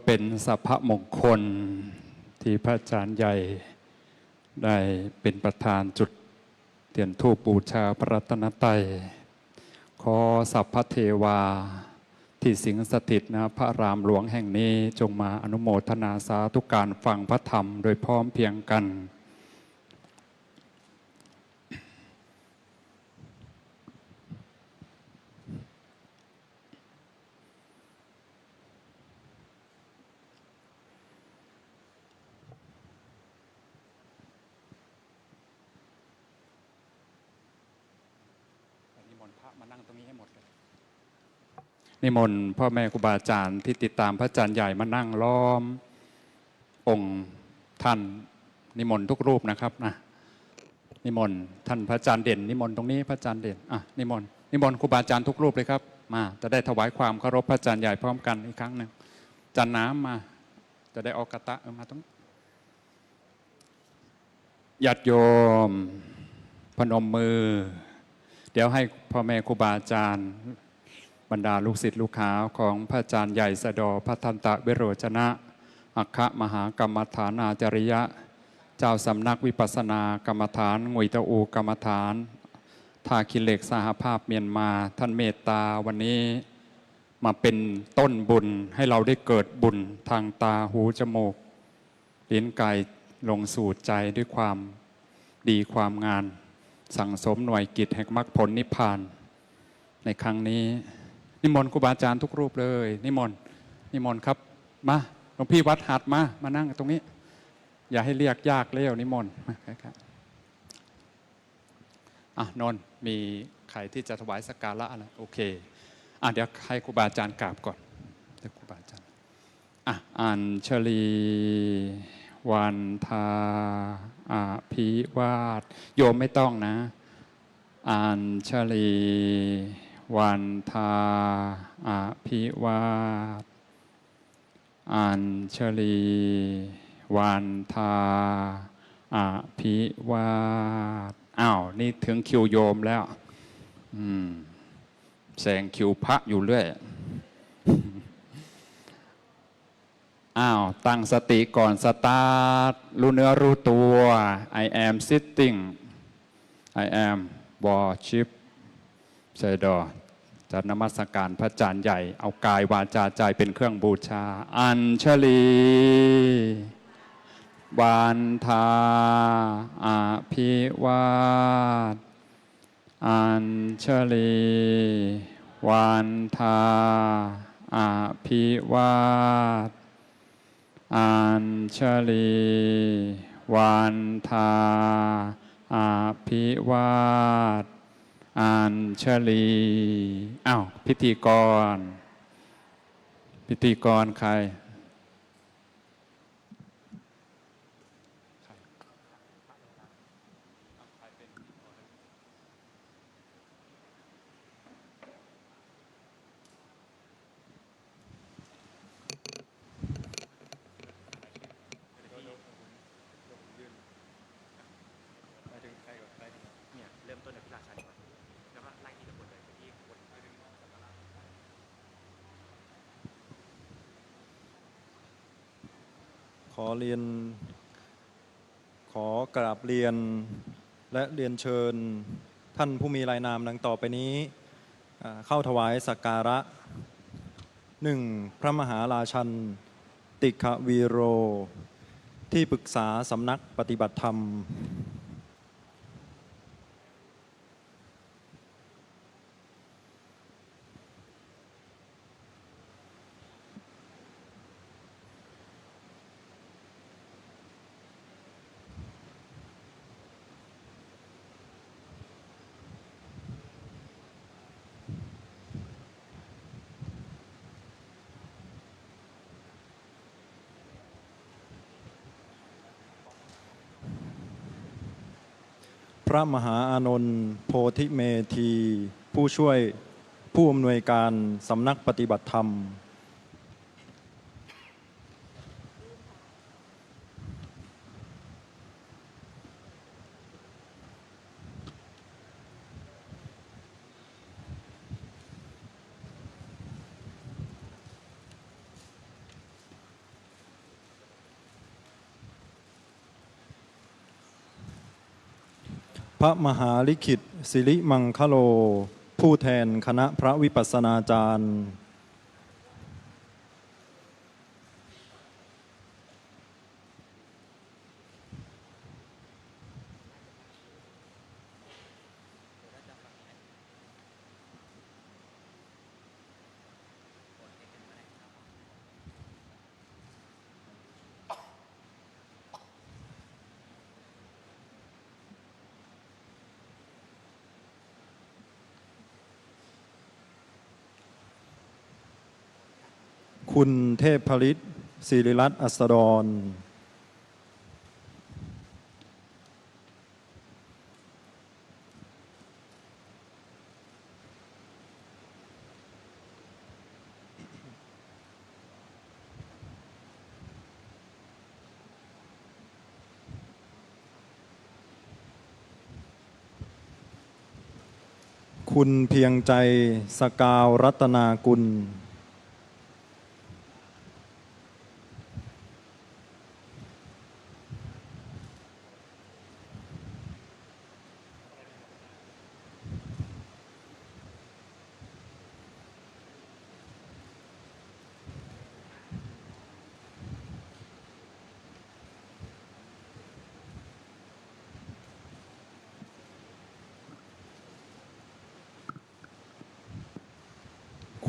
เป็นสัพพมงคลที่พระอาจารย์ใหญ่ได้เป็นประธานจุดเทียนธูปบูชาพระรัตนตรัยขอสัพพเทวาที่สิงสถิตนะพระรามหลวงแห่งนี้จงมาอนุโมทนาสาธุการฟังพระธรรมโดยพร้อมเพียงกันนิมนต์พระมานั่งตรงนี้ให้หมดเลยนิมนต์พ่อแม่ครูบาอาจารย์ที่ติดตามพระอาจารย์ใหญ่มานั่งล้อมองค์ท่านนิมนต์ทุกรูปนะครับนะนิมนต์ท่านพระอาจารย์เด่นนิมนต์ตรงนี้พระอาจารย์เด่นนิมนต์ครูบาอาจารย์ทุกรูปเลยครับมาจะได้ถวายความเคารพพระอาจารย์ใหญ่พร้อมกันอีกครั้งหนึ่งจานน้ำมาจะได้ออกกตะมาตรงญาติโยมพนมมือเดี๋ยวให้พ่อแม่ครูบาอาจารย์บรรดาลูกศิษย์ลูกหาของพระอาจารย์ใหญ่สะดอพระทันตะเวโรจนะอัคคมหากรรมฐานาจริยะเจ้าสำนักวิปัสสนากรรมฐานงุยตะอูกรรมฐานทาคิเหล็กสหภาพเมียนมาท่านเมตตาวันนี้มาเป็นต้นบุญให้เราได้เกิดบุญทางตาหูจมูกลิ้นกายลงสู่ใจด้วยความดีความงานสั่งสมหน่วยกิจแห่งมรรคผลนิพพานในครั้งนี้นิมนต์ครูบาอาจารย์ทุกรูปเลยนิมนต์ครับมาหลวงพี่วัดหัดมานั่งตรงนี้อย่าให้เรียกยากเร็วนิมนต์มาครับนนท์มีใครที่จะถวายสักการะอะไรโอเคเดี๋ยวให้ครูบาอาจารย์กราบก่อนเดี๋ยวครูบาอาจารย์อัญชลีวันทาภิวาทโยมไม่ต้องนะอัญชลีวันทาภิวาทอัญชลีวันทาภิวาทนี่ถึงคิวโยมแล้วแซงคิวพระอยู่เรื่อยตั้งสติก่อนสตาร์ทรู้เนื้อรู้ตัว I am sitting I am worship เสดอจัดนมัสการพระอาจารย์ใหญ่เอากายวาจาใจเป็นเครื่องบูชาอัญชลีวันทาภิวาทอัญชลีวันทาภิวาทอัญชลีวันทาภิวาทอัญชลีพิธีกรใครขอกราบเรียนและเรียนเชิญท่านผู้มีรายนามดังต่อไปนี้เข้าถวายสักการะ 1. พระมหาราชันติฆวีโรที่ปรึกษาสำนักปฏิบัติธรรมพระมหาอานนท์โพธิเมธีผู้ช่วยผู้อำนวยการสำนักปฏิบัติธรรม พระมหาลิขิตสิริมังคโล ผู้แทนคณะพระวิปัสสนาจารย์คุณเทพผลิตศิริรัตน์อัสดรคุณเพียงใจสกาวรัตนากุล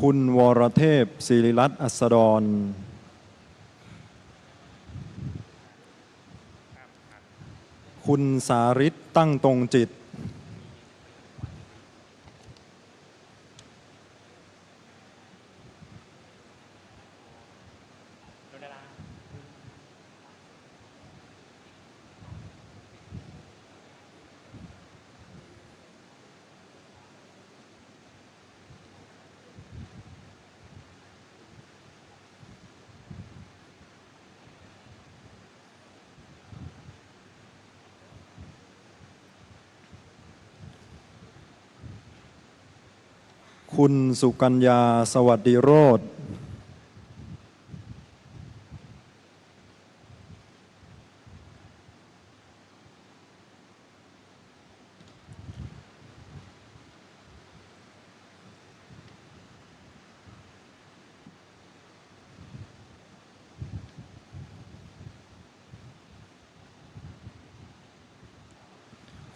คุณวรเทพศิริรัตน์อัสดรคุณสาริตตั้งตรงจิตคุณสุกัญญาสวัสดิโรธ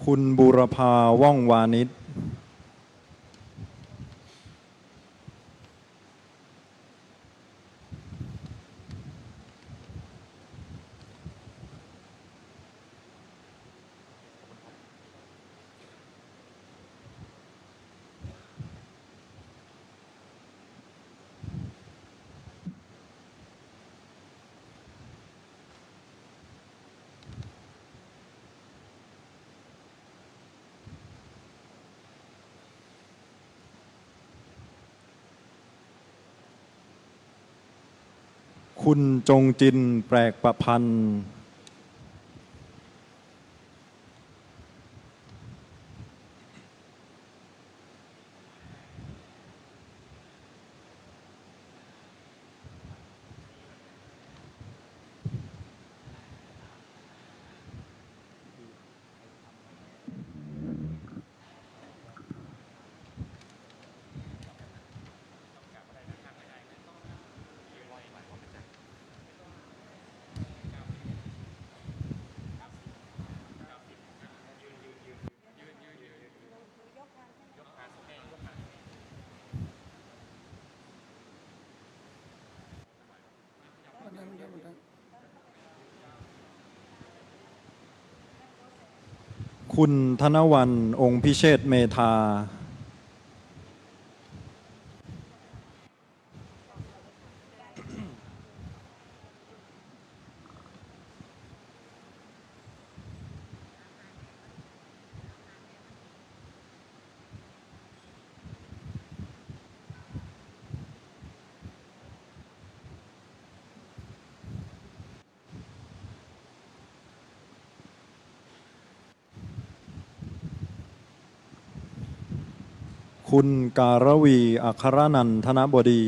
คุณบูรพาว่องวานิชคุณจงจินแปลกประพันธ์คุณธนวรรณองค์พิเชษฐ์เมธาคุณการวีอัครนันทนบดี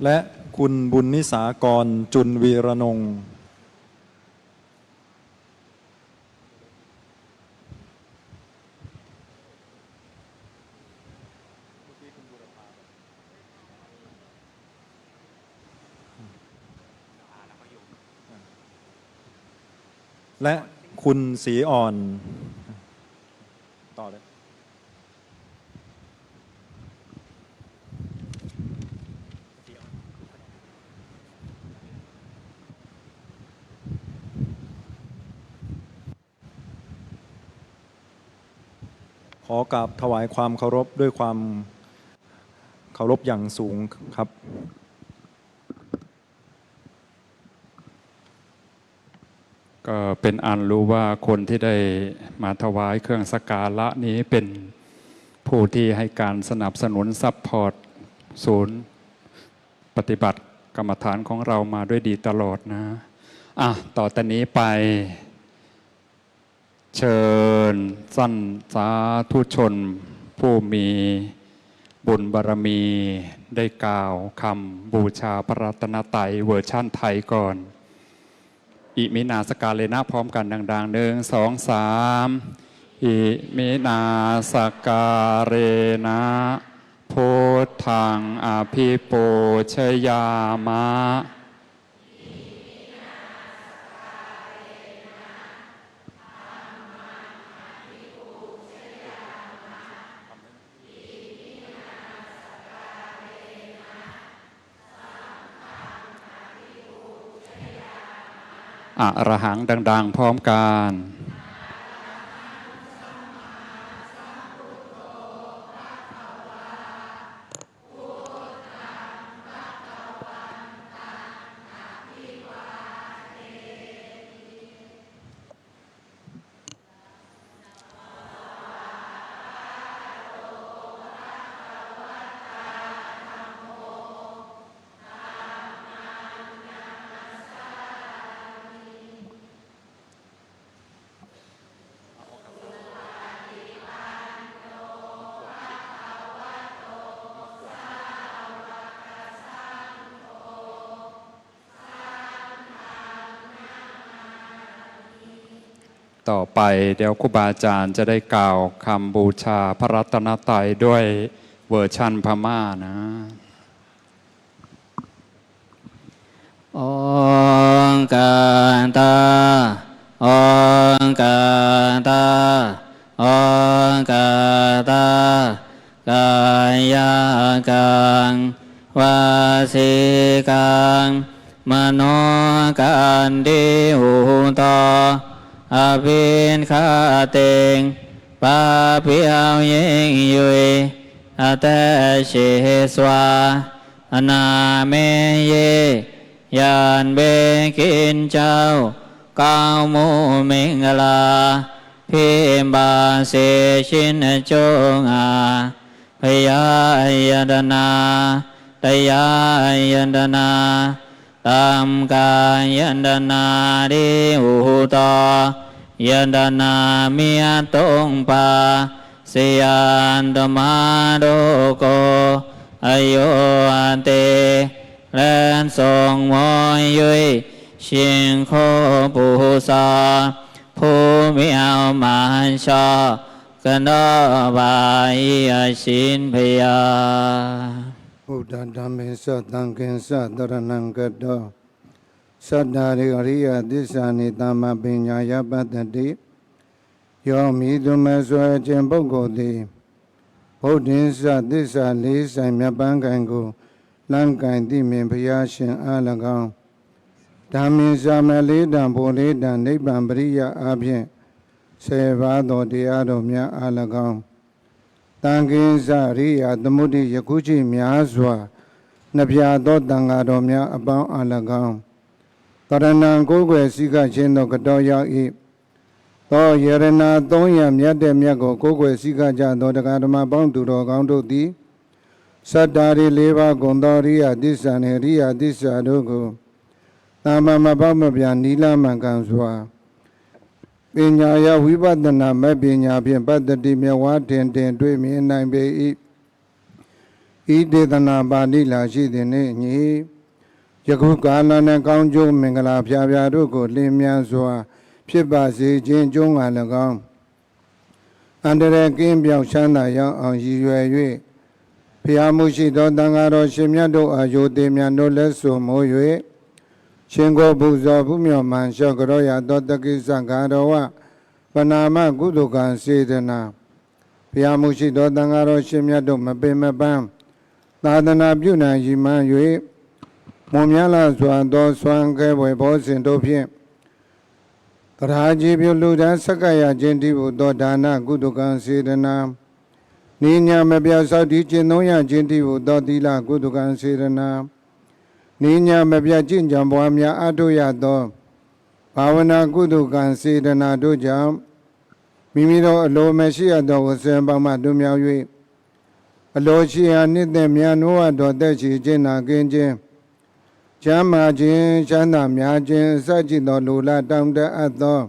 และคุณบุญนิสากรจุลวีรนงค์และคุณศรีอ่อนต่อเลยขอกราบถวายความเคารพด้วยความเคารพอย่างสูงครับ ก็เป็นอันรู้ว่าคนที่ได้มาถวายเครื่องสักการะนี้เป็นผู้ที่ให้การสนับสนุนซัพพอร์ตศูนย์ปฏิบัติกรรมฐานของเรามาด้วยดีตลอดนะต่อแต่นี้ไปเชิญสั้นสาธุชนผู้มีบุญบารมีได้กล่าวคำบูชาพระรัตนตรัยเวอร์ชั่นไทยก่อนอิมินาสกาเลนะพร้อมกันดังๆ1 2 3อิมินาสกาเรนะพุทธังอภิปูชยามะอะระหังดังๆพร้อมกันต่อไปเดี๋ยวครูบาอาจารย์จะได้กล่าวคำบูชาพระรัตนตรัยด้วยเวอร์ชันพม่านะองการตาองการตาองการตากายกังวาสิกังมโนกันดิหุตโตอภินคาเตงปาปิเอาเยงยุยอเตเชสวาอนาเมเยยานเบกินเจ้าก้าวโมเมงลาพิมบาเสชินจงอาพยายดนาตยายดนาตามกายยันดนาดิอุตยันดนามิยตงปาเสียนตมาโดโกอโยอันเตแลนทรงมอยยุยชิงโคปุสาผู้มีเอามาชอกันดบายชินพยาบุตรธรรมิสัตตังกินสัตตรนังกัดดสัตตาริอริยติสานิตามะปัญญายปัตติယောမိသူမဆွဲခြင်းပုဂ္ဂိုလ်သည်ဘုဒ္ဓင်းစသစ္စာလေးဆိုင်မြတ်ပန်းကံကိုလမ်းကင်သိမြင်ဘုရားရှင်အား၎င်းဓမ္မင်စာမလေးတံဘုံလေးတံနိဗ္ဗာန်ပရိယအားဖြင့်10ပါးသောတရားတော်များအား၎င်းတန်ခင်းစရိယာသမုဒိယခုချိများစွာနှပြသောတန်ဃာတော်များအပေါင်းအား၎င်းတရဏံကိုယ်ွယ်စည်းကခြင်းသောကတော်ရောက်၏သောယရဏ300မြတ်တဲ့မြတ်ကိုကိုယ်ွယ်စည်းကကြသောတရားဓမ္မပေါင်းသူတော်ကောင်းတို့သည်စတ္တာရီ၄ပါးဂုံတော်ရိယသစ္စာနှင့်ရိယသစ္စာတို့ကိုသာမမပေါမပြနီလမှန်ကန်စွာပညာယဝိပဿနာမဲ့ပညာဖြင့်ပတ္တိမြဝါတင်တွေ့မြင်နိုင်ပေ၏ ဤဒေသနာပါဠိလာရှိသည်နှင့်အညီယခုကာလနဲ့ကောင်းကျိုးမင်္ဂလာဖျားဖျားတို့ကိုလင်းမြန်စွာဖြစ်ပါစေခြင်းကျုံးငါ၎င်းအန္တရာယ်ကင်းပြောင်းချမ်းသာရောက်အောင်ရည်ရွယ်၍ဖျားမှုရှိသောတန်ဃာတော်ရှင်မြတ်တို့အာယုသေးမြတ်တို့လက်ဆိုမိုး၍ရှင်ကိုပူဇော်ผู้မြော်မှန်လျှော့ကြောရသောတကိစ္စကာတော်ဝပနာမကုသကံစေတနာဘုရားမှုရှိသောတန်ဃာတော်ရှင်မြတ်တို့မပင်မပန်းသာသနာပြုနိုင်ရည်မှန်း၍မွန်မြတ်လာစွာသောဆွမ်းကဲဘွယ်ဘောဇဉ်တို့ဖြင့်တရားကြီးပြုလူတန်းဆက်ကရခြင်းတည်းဟူသောဒါနကုသကံစေတနာနိညာမပြတ်သောက်တည်ကျင့်သုံးရခြင်းတည်းဟူသောသီလကုသကံစေတနာနိညာမပြတ်ကျင့်ကြံပွားများအထုရသောဘာဝနာကုသကံစေတနာတို့ကြောင့်မိမိတို့အလိုမရှိရသောဝဆံပေါင်းမှတို့မြောက်၍အလိုရှိရာနှစ်သက်မြတ်နိုးတော်သက်ရှိခြင်းနာကင်းခြင်းချမ်းသာခြင်းချမ်းသာများခြင်းအစရှိသောလူလာတောင်းတအပ်သော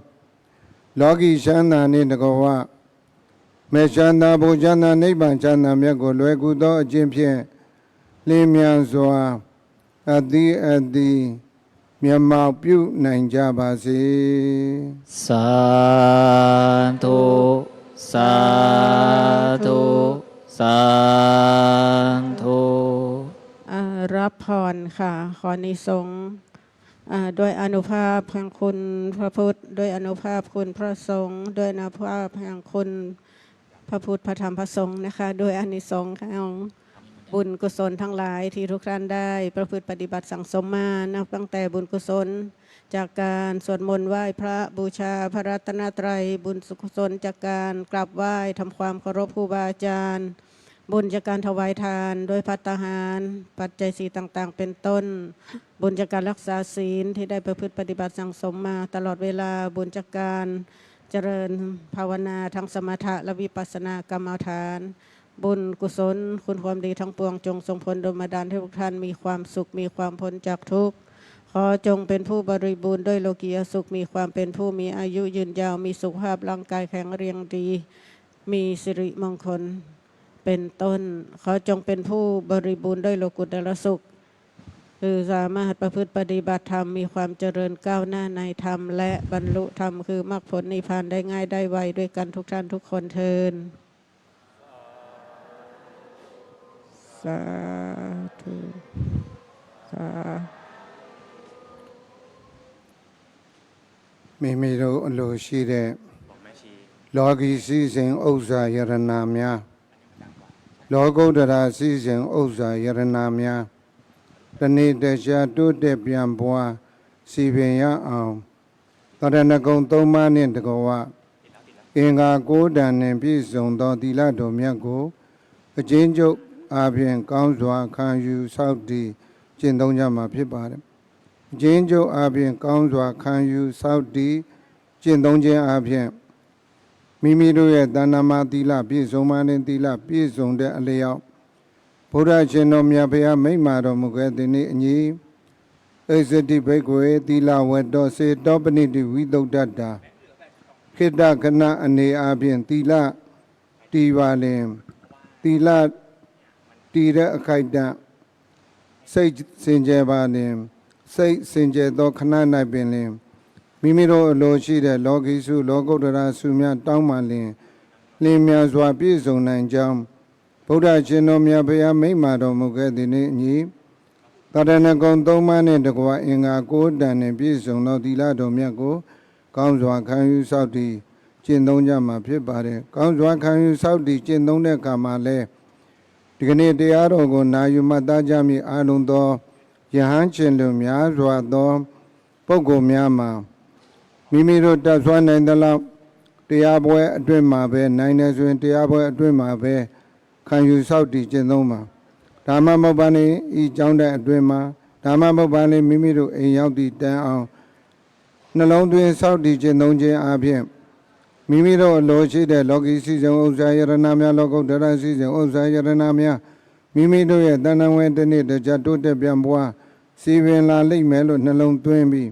လောကီချမ်းသာနှင့်တကဝမေချမ်းသာဘုချမ်းသာနိဗ္ဗာန်ချမ်းသာမြတ်ကိုလွယ်ကူသောအခြင်းဖြင့်လင်းမြန်စွာအသီးအသီးမျက်မှောက်ပြုနိုင်ကြပါစေ สาธุสาธุสาธุ รับพรค่ะขอนิสงส์โดยอนุภาพแห่งคุณพระพุทธโดยอนุภาพคุณพระสงฆ์โดยอนุภาพแห่งคุณพระพุทธพระธรรมพระสงฆ์นะคะโดยอานิสงส์ของบุญกุศลทั้งหลายที่ทุกท่านได้ประพฤติปฏิบัติสั่งสมมานับตั้งแต่บุญกุศลจากการสวดมนต์ไหว้พระบูชาพระรัตนตรัยบุญกุศลจากการกราบไหว้ทำความเคารพครูบาอาจารย์บุญจากการถวายทานโดยภัตตาหารปัจจัยสีต่างๆเป็นต้นบุญจากการรักษาศีลที่ได้ประพฤติปฏิบัติสั่งสมมาตลอดเวลาบุญจากการเจริญภาวนาทั้งสมถะและวิปัสสนากรรมฐานบุญกุศลคุณความดีทั้งปวงจงส่งผลดลบันดาลให้ทุกท่านมีความสุขมีความพ้นจากทุกข์ขอจงเป็นผู้บริบูรณ์ด้วยโลกียสุขมีความเป็นผู้มีอายุยืนยาวมีสุขภาพร่างกายแข็งแรงดีมีสิริมงคลเป็นต้นขอจงเป็นผู้บริบูรณ์ด้วยโลกุตตรสุขคือสามารถประพฤติปฏิบัติธรรมมีความเจริญก้าวหน้าในธรรมและบรรลุธรรมคือมรรคผลนิพพานได้ง่ายได้ไวด้วยกันทุกท่านทุกคนเทินสาธุสา မိမိတို့အလိုရှိတဲ့လောကီစည်းစိမ်ဥစ္စာယရနာများလောကုတ္တရာစည်းစိမ်ဥစ္စာယရနာများတနေ့တခြားတိုးတက်ပြန်ပွားစီပင်ရအောင်သရဏဂုံသုံးပါးနှင့်တကဝအင်္ဂါ၉ဓာတ်နှင့်ပြည့်စုံသောသီလတော်မြတ်ကိုအချင်းချုပ်အားဖြင့်ကောင်းစွာခံယူဆောက်တည်ကျင့်သုံးကြမှာဖြစ်ပါတယ်အချင်းချုပ်အားဖြင့်ကောင်းစွာခံယူဆောက်တည်ကျင့်သုံးခြင်းအားဖြင့်မိမိတို့ရဲ့တဏ္ဍမာသီလပြည့်စုံမှနှင့်သီလပြည့်စုံတဲ့အလျောက်ဘုရားရှင်တော်မြတ်ဘုရားမိန့်မာတော်မူခဲ့တဲ့နေ့အညီဣဇတိဘိက္ခွေသီလဝတ္တောစေတောပနိတိဝိသုဒ္ဓတာခိတ္တခဏအနေအားဖြင့်သီလတည်ပါလင်သီလတည်တဲ့အခိုက်အတန့်စိတ်စင်ကြယ်ပါလင်စိတ်စင်ကြယ်သောခဏ၌ပင်လင်မိမိတို့အလိုရှိတဲ့လောကီစုလောကုတ္တရာစုများတောင်းမှလင်လင်းမြန်စွာပြည့်စုံနိုင်ကြောင်းဗုဒ္ဓရှင်တော်မြတ်ဘုရားမိန့်မာတော်မူခဲ့သည်နှင့်အညီတရဏဂုံသုံးပါးနှင့်တကွာအင်္ဂါ၉ဓာတ်နှင့်ပြည့်စုံသောသီလတော်မြတ်ကိုကောင်းစွာခံယူဆောက်တည်ကျင့်သုံးကြမှာဖြစ်ပါတယ်ကောင်းစွာခံယူဆောက်တည်ကျင့်သုံးတဲ့အခါမှာလဲဒီကနေ့တရားတော်ကိုနာယူမှတ်သားကြမည်အာလုံးသောယဟန်ရှင်လူများစွာသောပုဂ္ဂိုလ်များမှာမိမိတို့တတ်ဆွမ်းနိုင်သလောက်တရားပွဲအတွင်းမှာပဲနိုင်တယ်ဆိုရင်တရားပွဲအတွင်းမှာပဲခံယူဆောက်တည်ကျင့်သုံးပါဓမ္မမဟုတ်ပါနဲ့ဤကြောင်းတဲ့အတွင်းမှာဓမ္မမဟုတ်ပါနဲ့မိမိတို့အိမ်ရောက်တည်တန်းအောင်နှလုံးသွင်းဆောက်တည်ကျင့်သုံးခြင်းအပြင်မိမိတို့လိုရှိတဲ့လောကီစည်းစိမ်ဥစ္စာယရဏများလောကုတ္တရာစည်းစိမ်ဥစ္စာယရဏများမိမိတို့ရဲ့တဏ္ဍဝေတနေ့တကြတိုးတက်ပြန်ပွားစီပင်လာလိမ့်မယ်လို့နှလုံးသွင်းပြီး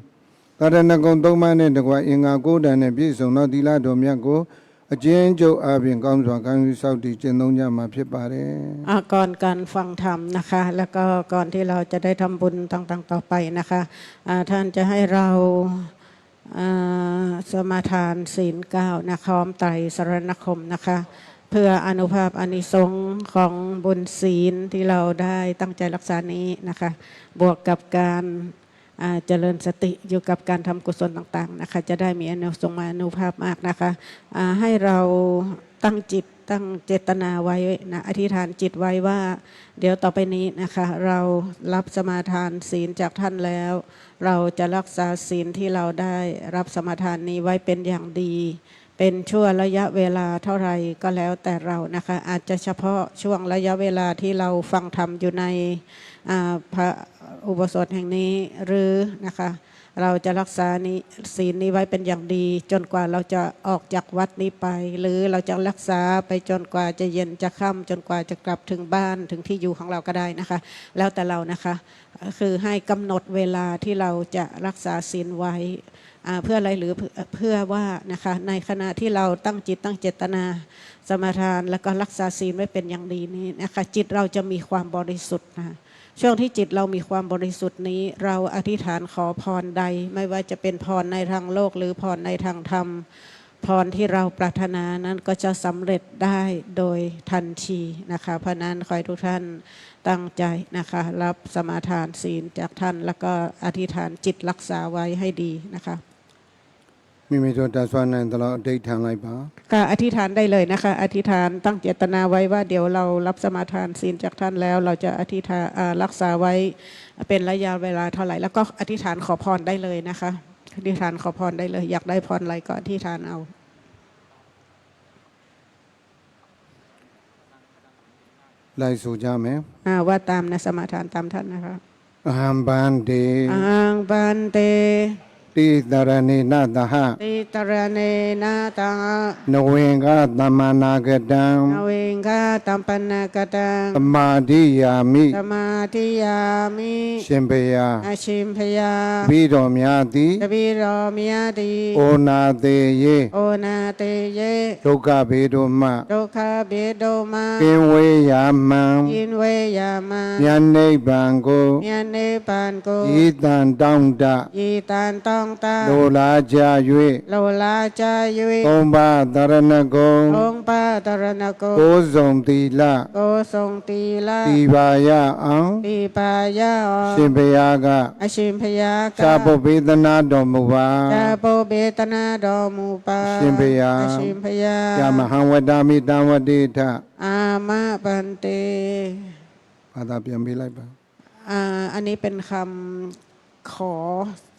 တရဏဂုံသုံးပါးနဲ့တကွာအင်္ဂါ၉ဓာတ်နဲ့ပြည့်စုံသောသီလတော်မြတ်ကို အကျဉ်းချုပ်အပြင်ကောင်းစွာကောင်းယူဆောက်တည်ကျင့်သုံးကြမှာဖြစ်ပါတယ် ก่อนการฟังธรรมนะคะ แล้วก็ก่อนที่เราจะได้ทำบุญต่างๆต่อไปนะคะท่านจะให้เราสมาทานศีล9นะค้อมไตรสรณคมนะคะ เพื่ออนุภาพอานิสงส์ของบุญศีลที่เราได้ตั้งใจรักษานี้นะคะ บวกกับการเจริญสติอยู่กับการทำกุศลต่างๆนะคะ จะได้มีอานิสงส์อนุภาพมากนะคะให้เราตั้งจิตตั้งเจตนาไว้นะอธิษฐานจิตไว้ว่า เดี๋ยวต่อไปนี้นะคะ เรารับสมาทานศีลจากท่านแล้ว เราจะรักษาศีลที่เราได้รับสมาทานนี้ไว้เป็นอย่างดี เป็นชั่วระยะเวลาเท่าไรก็แล้วแต่เรานะคะ อาจจะเฉพาะช่วงระยะเวลาที่เราฟังธรรมอยู่ในพระอุโบสถแห่งนี้หรือนะคะ เราจะรักษาศีลนี้ไว้เป็นอย่างดี จนกว่าเราจะออกจากวัดนี้ไป หรือเราจะรักษาไปจนกว่าจะเย็นจะค่ำจนกว่าจะกลับถึงบ้านถึงที่อยู่ของเราก็ได้นะคะ แล้วแต่เรานะคะคือให้กำหนดเวลาที่เราจะรักษาศีลไว้เพื่ออะไรหรือเพื่อว่านะคะในขณะที่เราตั้งจิตตั้งเจตนาสมาทานแล้วก็รักษาศีลไว้เป็นอย่างดีนี้นะคะจิตเราจะมีความบริสุทธิ์นะช่วงที่จิตเรามีความบริสุทธิ์นี้เราอธิษฐานขอพรใดไม่ว่าจะเป็นพรในทางโลกหรือพรในทางธรรมพรที่เราปรารถนานั้นก็จะสำเร็จได้โดยทันทีนะคะเพราะนั้นขอให้ทุกท่านตั้งใจนะคะรับสมาทานศีลจากท่านแล้วก็อธิษฐานจิตรักษาไว้ให้ดีนะคะ မိမိတို့တဆွမ်းနိုင်သလောက်အဋ္ဌံလိုက်ပါ ก็อธิษฐานได้เลยนะคะอธิษฐานตั้งเจตนาไว้ว่าเดี๋ยวเรารับสมาทานศีลจากท่านแล้ว เราจะอธิษฐานรักษาไว้เป็นระยะเวลาเท่าไหร่แล้วก็อธิษฐานขอพรได้เลยนะคะอธิษฐานขอพรได้เลยอยากได้พรอะไรก็อธิษฐานเอา လိုက်ဆိုကြမယ် ว่าตามนะสมาทานตามท่านนะคะ အဟံဗန္တိ อังบันเต တိတရဏိနတဟ ติตรเนนาตัง နဝင်္ဂသမ္မာနာဂတံ นเวงกาตัมปนากตัง သမာဓိယာမိ สมาธิยามิ ရှင်ဘယ อาชิมพยา ပြီးတော်များသည် ตบิโรมิยติ ဩနာသေးယေ โอนาเตเย ဒုက္ခဘေးတို့မှ โดคาเบโดมา ကင်းဝေးရာမှန် ยินเวยามา ဉာဏ်နိဗ္ဗာန်ကို เมียนเนปานโก ဤတန်တောင်းတ ยีตานต้องตา လိုလားကြ၍ โลลาจายุย သုံးပါးတရဏဂုံ องค์ปาตรณโก ကိုးစုံသီလ โกทรงตีละ ဒီပါရအောင် ตีปายา ရှင်ဘုရားက อาชิมพยาก ချပုဗေဒนาတော်မူပါ จาโปเบตนาดอมูปา ชิมพยา อาชิมพยา ยามหังวดามิตံဝတိထ อามาปันเต ဘာသာပြန်ပေးလိုက်ပါ อันนี้เป็นคำขอ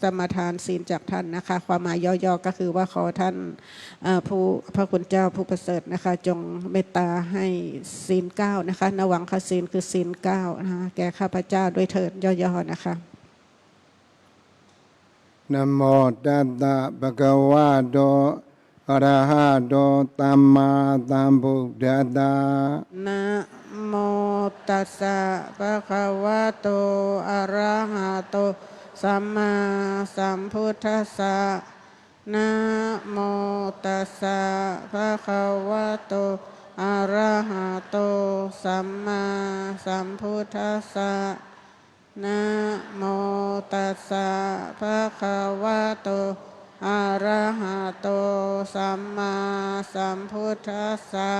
สมาทานศีลจากท่านนะคะ ความหมายย่อๆก็คือว่าขอท่านผู้พระคุณเจ้าผู้ประเสริฐนะคะ จงเมตตาให้ศีล9นะคะนวังคศีลคือศีล9นะคะแก่ข้าพเจ้าด้วยเถิดย่อๆนะคะ นะโมตัสสะภะคะวะโตอะระหะโตสัมมาสัมพุทธัสสะ นะโมตัสสะภะคะวะโตอะระหะโตสัมมาสัมพุทธัสสะนะโมตัสสะภะคะวะโตอะระหะโตสัมมาสัมพุทธัสสะนะโมตัสสะภะคะวะโตอะระหะโตสัมมาสัมพุทธัสสะ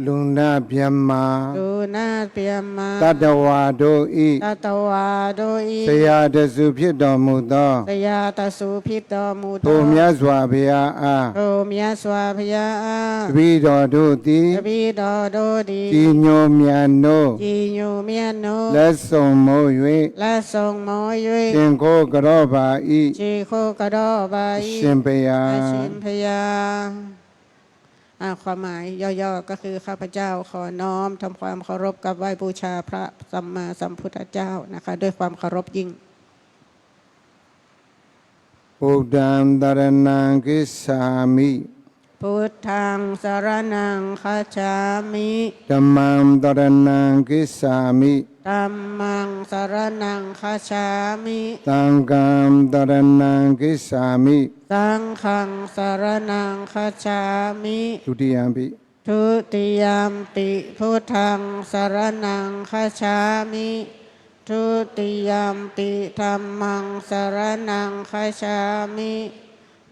လူနာမြတ်မာ ดูนาเปียมา တတဝါတို့ဤ ตตวาโดย ဆရာတစုဖြစ်တော်မူသော สยาตสุพิตโมุต ထိုမြတ်စွာဘုရားအား โรมยสวาพยา တပည့်တော်တို့သည် ตบีดอโดดี ဤညိုမြတ်နို့ ยีโยเมียโน လက်ဆုံမိုး และทรงหมอยุ ၍သင်ကိုကရောပါဤ จีโคกระดอบา အ ย ရှင်ဘုရား อาชิมพยาความหมายย่อๆก็คือข้าพเจ้าขอน้อมทำความเคารพกับไหว้บูชาพระสัมมาสัมพุทธเจ้านะคะ ด้วยความเคารพยิ่ง ဗုဒ္ဓံတရဏံကိစ္ဆာမိ พุทธังสรณังคัจฉามิ ธัมมังตรณังกิสสามิ ธัมมังสรณังคัจฉามิ สังฆังตรณังกิสสามิ สังฆังสรณังคัจฉามิ ဒုတိယံပိ ทุติยมปิพุทธังสรณังคัจฉามิทุติยมปิธัมมังสรณังคัจฉามิ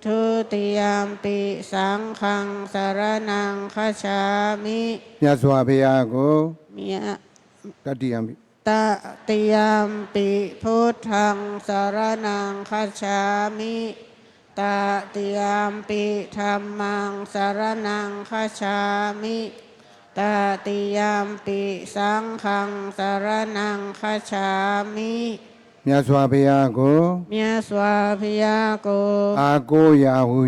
ทุติยมปิสังฆังสรณังคัจฉามิ မြတ်စွာဘုရားကို มีย တတိယံပိ ตติยมปิพุทธังสรณังคัจฉามิตติยมปิธัมมังสรณังคัจฉามิตติยมปิสังฆังสรณังคัจฉามิ မြတ်စွာဘုရားကို เมียสวาพยาโก အာကိုရာဟု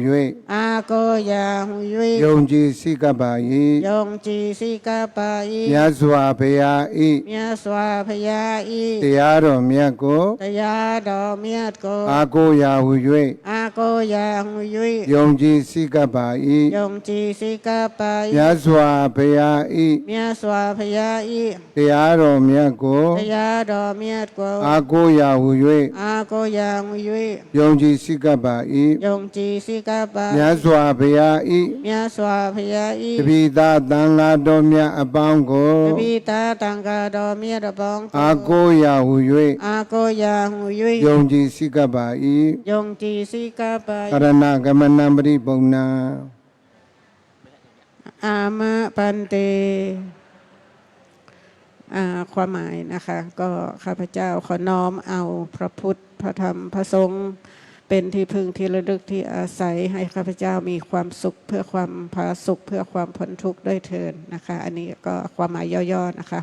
อาโกยาหุยุย ၍ယုံကြည်စိကပ်ပါ၏ ยงจีสิกาปาอิ မြတ်စွာဘုရား၏ เมียสวาพยาอิ တရားတော်မြတ်ကို ตยาดอเมียดโก အာကိုရာဟု อาโกยาหุยุย ၍ယုံကြည်စိကပ်ပါ၏ ยงจีสิกาปาอิ မြတ်စွာဘုရား၏ เมียสวาพยาอิ တရားတော်မြတ်ကို ตยาดอเมียดโก အာကိုရာဟု อาโกยาหุยุย ၍ယုံကြည်စိကပ်ပါ၏ ยงจีสิกาปา မြတ်စွာဘုရား၏ เมียสวาพยาอิ တပိသသံဃာတော်မြတ်အပေါင်းကို ปิตาตังกาดอเมียดบอง အာကိုရာဟု อาโกยาหุยุย ၍ယုံကြည်စိကပ်ပါ၏ ยงจีสิกาปา အရဏဂမနံပရိပုံနာ อามะปันเตความหมายนะคะ ก็ข้าพเจ้าขอน้อมเอาพระพุทธพระธรรมพระสงฆ์เป็นที่พึ่งที่ระลึกที่อาศัยให้ข้าพเจ้ามีความสุขเพื่อความผาสุขเพื่อความพ้นทุกข์ด้วยเถิดนะคะ อันนี้ก็ความหมายย่อๆนะคะ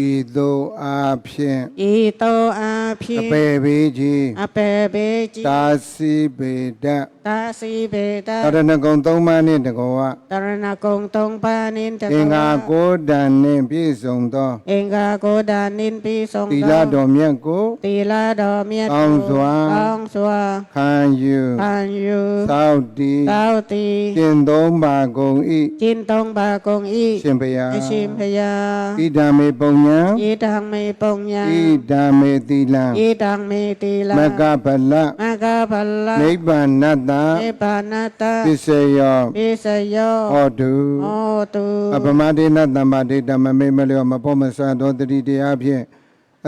ဤသို့အားဖြင့် อีโตอาภิ အပေဘေးကြီး อเปเบจิ တာစီပေဒတ် ตาสีเบตา တရဏဂုံသုံးပါးနှင့်တကောဝ ตรณกงตงปานินตะ အင်္ဂါ ก ကိုးတန်နှင့်ပြည့်စုံသော เองกาโกดานินปีทรง သီလတော်မြတ်ကို ตีลาดอเมีย ကောင်းစွာ ก้องสวา ခံယူ พันยู သောက်တည် เต้าตี ကျင့်သုံးပါကုန်၏ จินตงบากงอี ရှင်ဘုရား ไอชิมพยา ဣဒံမေပုံညာ อีดังเมปงยา ဣဒံမေသီလံ อีดังเมตีลาม မကဗလ มากาพัลละ နိဗ္ဗာနတ္တ เนปานาตา ပစ္စယော ปิสโย ဟောတု โอตุ အပမဒေနတမ္မာဒိတမမေမလျောမပေါ်မဆသောတတိတရားဖြင့်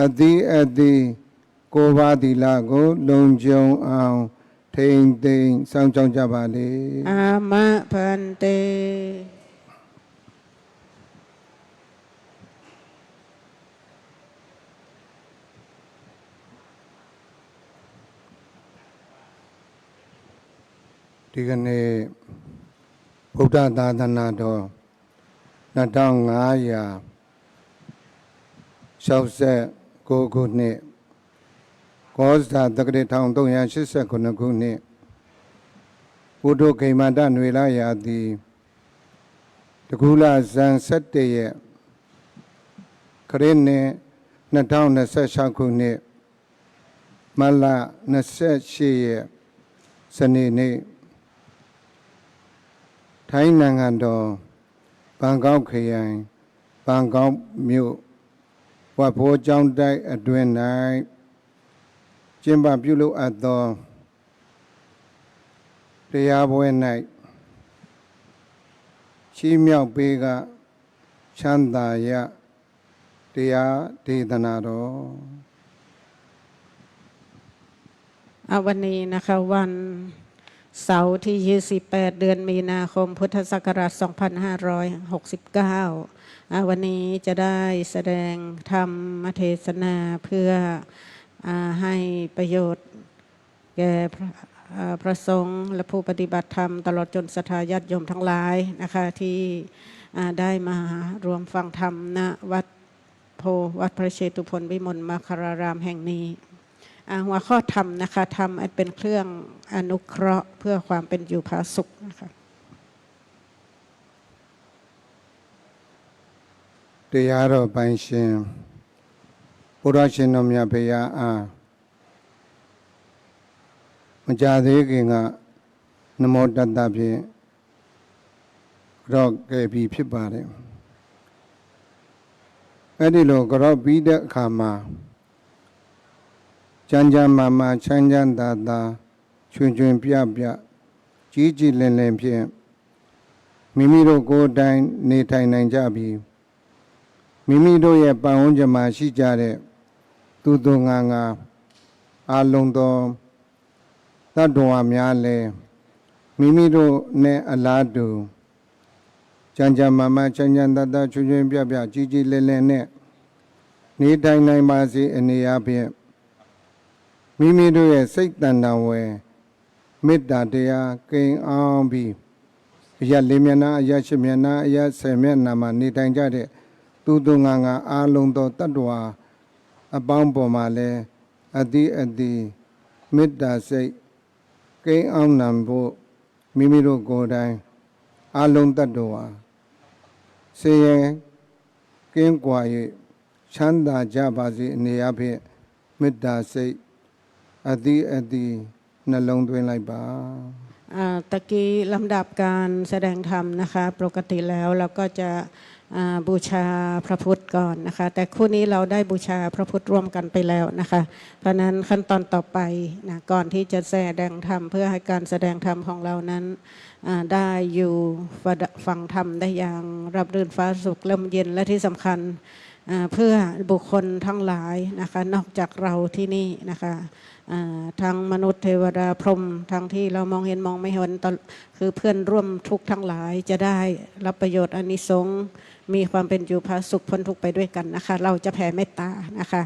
အတိအတိကိုးပါးသီလကိုလုံခြုံအောင်ထိမ့်သိမ့်စောင့်ကြောင်းကြပါလေ อามะพันเต ဒီကနေ့ဗုဒ္ဓသာသနာတော်2569ခုနှစ်ကောဇာတက္ကရာ1389ခုနှစ်ဘုဒ္ဓဂိမန္တနွေလာရာသီတကူလဇန်17ရက်ခရစ်နှစ်2026ခုနှစ်မလ28ရက်စနေနေ့ထိုင်းနိုင်ငံတော်ဘန်ကောက်ခရိုင်ဘန်ကောက်မြို့ဝတ်ဖိုးကျောင်းတိုက်အတွင်း၌ကျင်းပပြုလုပ်အပ်သောတရားပွဲ၌ချီးမြှောက်ပေးကချမ်းသာရတရားဒေသနာတော် วันนี้นะคะวันเสาร์ที่ 28 เดือนมีนาคม พุทธศักราช 2569 วันนี้จะได้แสดงธรรมเทศนาเพื่อให้ประโยชน์แก่พระสงฆ์และผู้ปฏิบัติธรรมตลอดจนศรัทธาญาติโยมทั้งหลายนะคะที่ได้มารวมฟังธรรมณวัดโพวัดพระเชตุพนวิมลมัคคารารามแห่งนี้ หัวข้อธรรมนะคะธรรมอันเป็นเครื่องอนุเคราะห์เพื่อความเป็นอยู่ผาสุขนะคะ တရားတော်ပိုင်ရှင်ဘုရားရှင်တော်မြတ်ဘုရားအားမကြသေးခင်က နမောတတ္တဖြင့်ကြော့ခဲ့ပြီးဖြစ်ပါတယ်အဲ့ဒီလိုကြော့ပြီးတဲ့အခါမှာကျမ်းမာမာချမ်းချမ်းသာသာချွင်ချွင်ပြပြကြီးကြီးလင်းလင်းဖြင့်မိမိတို့ကိုယ်တိုင်နေထိုင်နိုင်ကြပြီးမိမိတို့ရဲ့ပတ်ဝန်းကျင်မှာရှိကြတဲ့သူသူငါငါအလုံးသောတတ္တဝါများလည်းမိမိတို့နဲ့အလားတူကျမ်းမာမာချမ်းချမ်းသာသာချွင်ချွင်ပြပြကြီးကြီးလင်းလင်းနဲ့နေထိုင်နိုင်ပါစေအနေအချင်းမိမိတို့ရဲ့စိတ်တန်တဝယ်မေတ္တာတရားကိန်းအောင်ပြီးအရာလေးမျက်နှာအရာရှိမျက်နှာအရာဆယ်မျက်နှာမှာနေထိုင်ကြတဲ့သူသူငါငါအားလုံးသောတတ္တဝါအပေါင်းပေါ်မှာလည်းအတိအတိမေတ္တာစိတ်ကိန်းအောင်နိုင်ဖို့မိမိတို့ကိုယ်တိုင်အားလုံးတတ္တဝါစေရင်ကင်းကွာ၍ချမ်းသာကြပါစေအနေအဖြင့်မေတ္တာစိတ်အတိအတိနှလုံးသွင်းလိုက်ပါตะกี้ลำดับการแสดงธรรมนะคะปกติแล้วเราก็จะบูชาพระพุทธก่อนนะคะแต่คู่นี้เราได้บูชาพระพุทธร่วมกันไปแล้วนะคะเพราะนั้นขั้นตอนต่อไปนะก่อนที่จะแสดงธรรมเพื่อให้การแสดงธรรมของเรานั้นได้อยู่ฟังธรรมได้อย่างรับรื่นฟ้าสุขลมเย็นและที่สำคัญเพื่อบุคคลทั้งหลายนะคะนอกจากเราที่นี่นะคะทั้งมนุษย์เทวดาพรหมทั้งที่เรามองเห็นมองไม่เห็นคือเพื่อนร่วมทุกข์ทั้งหลายจะได้รับประโยชน์อานิสงส์มีความเป็นอยู่ผาสุขพ้นทุกข์ไปด้วยกันนะคะเราจะแผ่เมตตานะคะ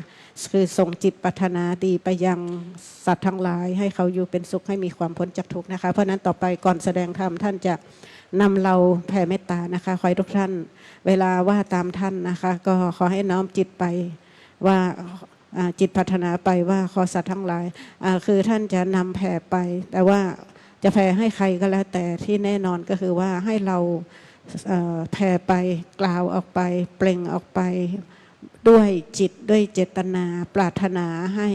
คือส่งจิตปรารถนาดีไปยังสัตว์ทั้งหลายให้เขาอยู่เป็นสุขให้มีความพ้นจากทุกข์นะคะเพราะนั้นต่อไปก่อนแสดงธรรมท่านจะนำเราแผ่เมตตานะคะขอให้ทุกท่านเวลาว่าตามท่านนะคะก็ขอให้น้อมจิตไปว่าจิตพัฒนาไปว่าขอสัตว์ทั้งหลายคือท่านจะนำแผ่ไปแต่ว่าจะแผ่ให้ใครก็แล้วแต่ที่แน่นอนก็คือว่าให้เราแผ่ไปกล่าวออกไปเปล่งออกไปด้วยจิตด้วยเจตนาปรารถนาให้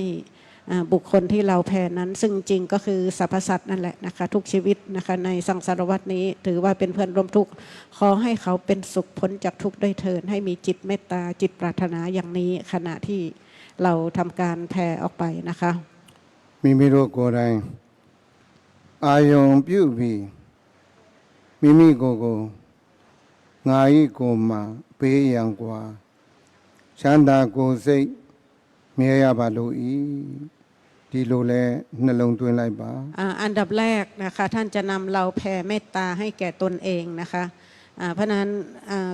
บุคคลที่เราแผ่นั้นซึ่งจริงก็คือสรรพสัตว์นั่นแหละนะคะทุกชีวิตนะคะในสังสารวัฏนี้ถือว่าเป็นเพื่อนร่วมทุกข์ขอให้เขาเป็นสุขพ้นจากทุกข์ด้วยเถิดให้มีจิตเมตตาจิตปรารถนาอย่างนี้ขณะที่เราทำการแผ่ออกไปนะคะမိမိတို့ကိုယ်တိုင်အာယုံပြုပြီးမိမိကိုယ်ကိုငါ၏ကိုယ်မှာပေးရန်กว่าချမ်းသာကိုယ်စိတ်မြဲရပါလို့ဤဒီလိုလဲနှလုံးသွင်းလိုက်ပါอันดับแรกนะคะท่านจะนำเราแผ่เมตตาให้แก่ตนเองนะคะเพราะนั้น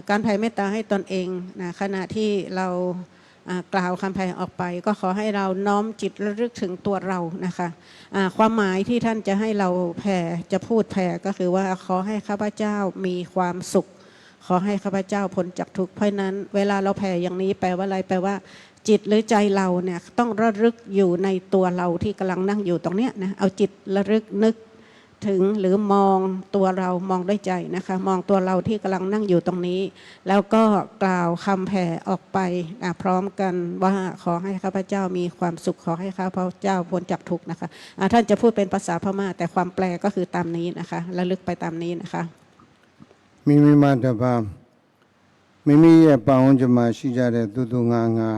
การแผ่เมตตาให้ตนเองนะขณะที่เรากล่าวคำแผ่ออกไปก็ขอให้เราน้อมจิตระลึกถึงตัวเรานะคะความหมายที่ท่านจะให้เราแผ่จะพูดแผ่ก็คือว่าขอให้ข้าพเจ้ามีความสุขขอให้ข้าพเจ้าพ้นจากทุกข์เพราะนั้นเวลาเราแผ่อย่างนี้แปลว่าอะไรแปลว่าจิตหรือใจเราเนี่ยต้องระลึกอยู่ในตัวเราที่กำลังนั่งอยู่ตรงเนี้ยนะเอาจิตระลึกนึกถึงหรือมองตัวเรามองด้วยใจนะคะมองตัวเราที่กำลังนั่งอยู่ตรงนี้แล้วก็กล่าวคำแผ่ออกไปพร้อมกันว่าขอให้ข้าพเจ้ามีความสุขขอให้ข้าพเจ้าพ้นจากทุกข์นะคะท่านจะพูดเป็นภาษาพม่าแต่ความแปลก็คือตามนี้นะคะระลึกไปตามนี้นะคะမိမိမှတပါမိမိရဲ့ပတ်ဝန်းကျင်မှာရှိကြတဲ့သူသူငါငါ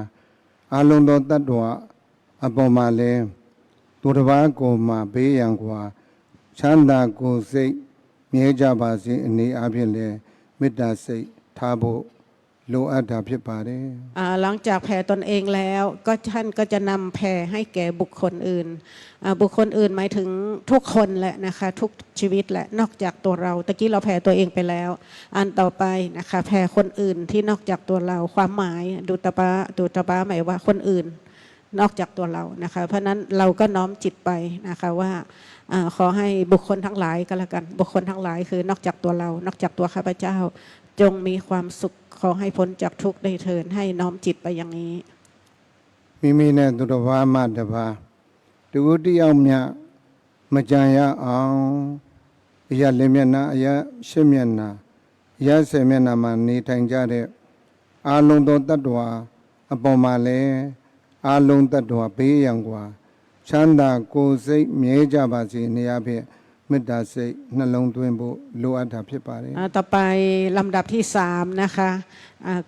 အလုံးသောတတ္တဝါအပေါ်မှာလဲသူတစ်ပါးကိုမှဘေးရန်กว่าချမ်းသာကိုယ်စိတ်မြဲကြပါစေအနေအချင်းလဲမေတ္တာစိတ်ထားဖို့လိုအပ်တာဖြစ်ပါတယ်หลังจากแผ่ตนเองแล้วก็ท่านก็จะนำแผ่ให้แก่บุคคลอื่นบุคคลอื่นหมายถึงทุกคนแหละนะคะทุกชีวิตแหละนอกจากตัวเราตะกี้เราแผ่ตัวเองไปแล้วอันต่อไปนะคะแผ่คนอื่นที่นอกจากตัวเราความหมายดุตปะหมายว่าคนอื่นนอกจากตัวเรานะคะเพราะนั้นเราก็น้อมจิตไปนะคะว่าขอให้บุคคลทั้งหลายก็แล้วกันบุคคลทั้งหลายคือนอกจากตัวเรานอกจากตัวข้าพเจ้าจงมีความสุขขอให้พ้นจากทุกข์ได้เถิดให้น้อมจิตไปอย่างนี้မိမိနဲ့သူတစ်ပါးမှတစ်ပါးတကူတယောက်မြမကြံရအောင်အရာလေးမျက်နှာအရာရှစ်မျက်နှာအရာဆယ်မျက်နှာမှာနေထိုင်ကြတဲ့အာလုံးသောတတ္တဝါအပေါ်မှာလည်းအာလုံးတတ္တဝါဘေးရန်กว่าချမ်းသာကိုယ်စိတ်မြဲကြပါစေနေရာဖြင့် မေတ္တာစိတ်နှလုံးသွင်းဖို့လိုအပ်တာဖြစ်ပါတယ် ต่อไปลำดับที่3นะคะ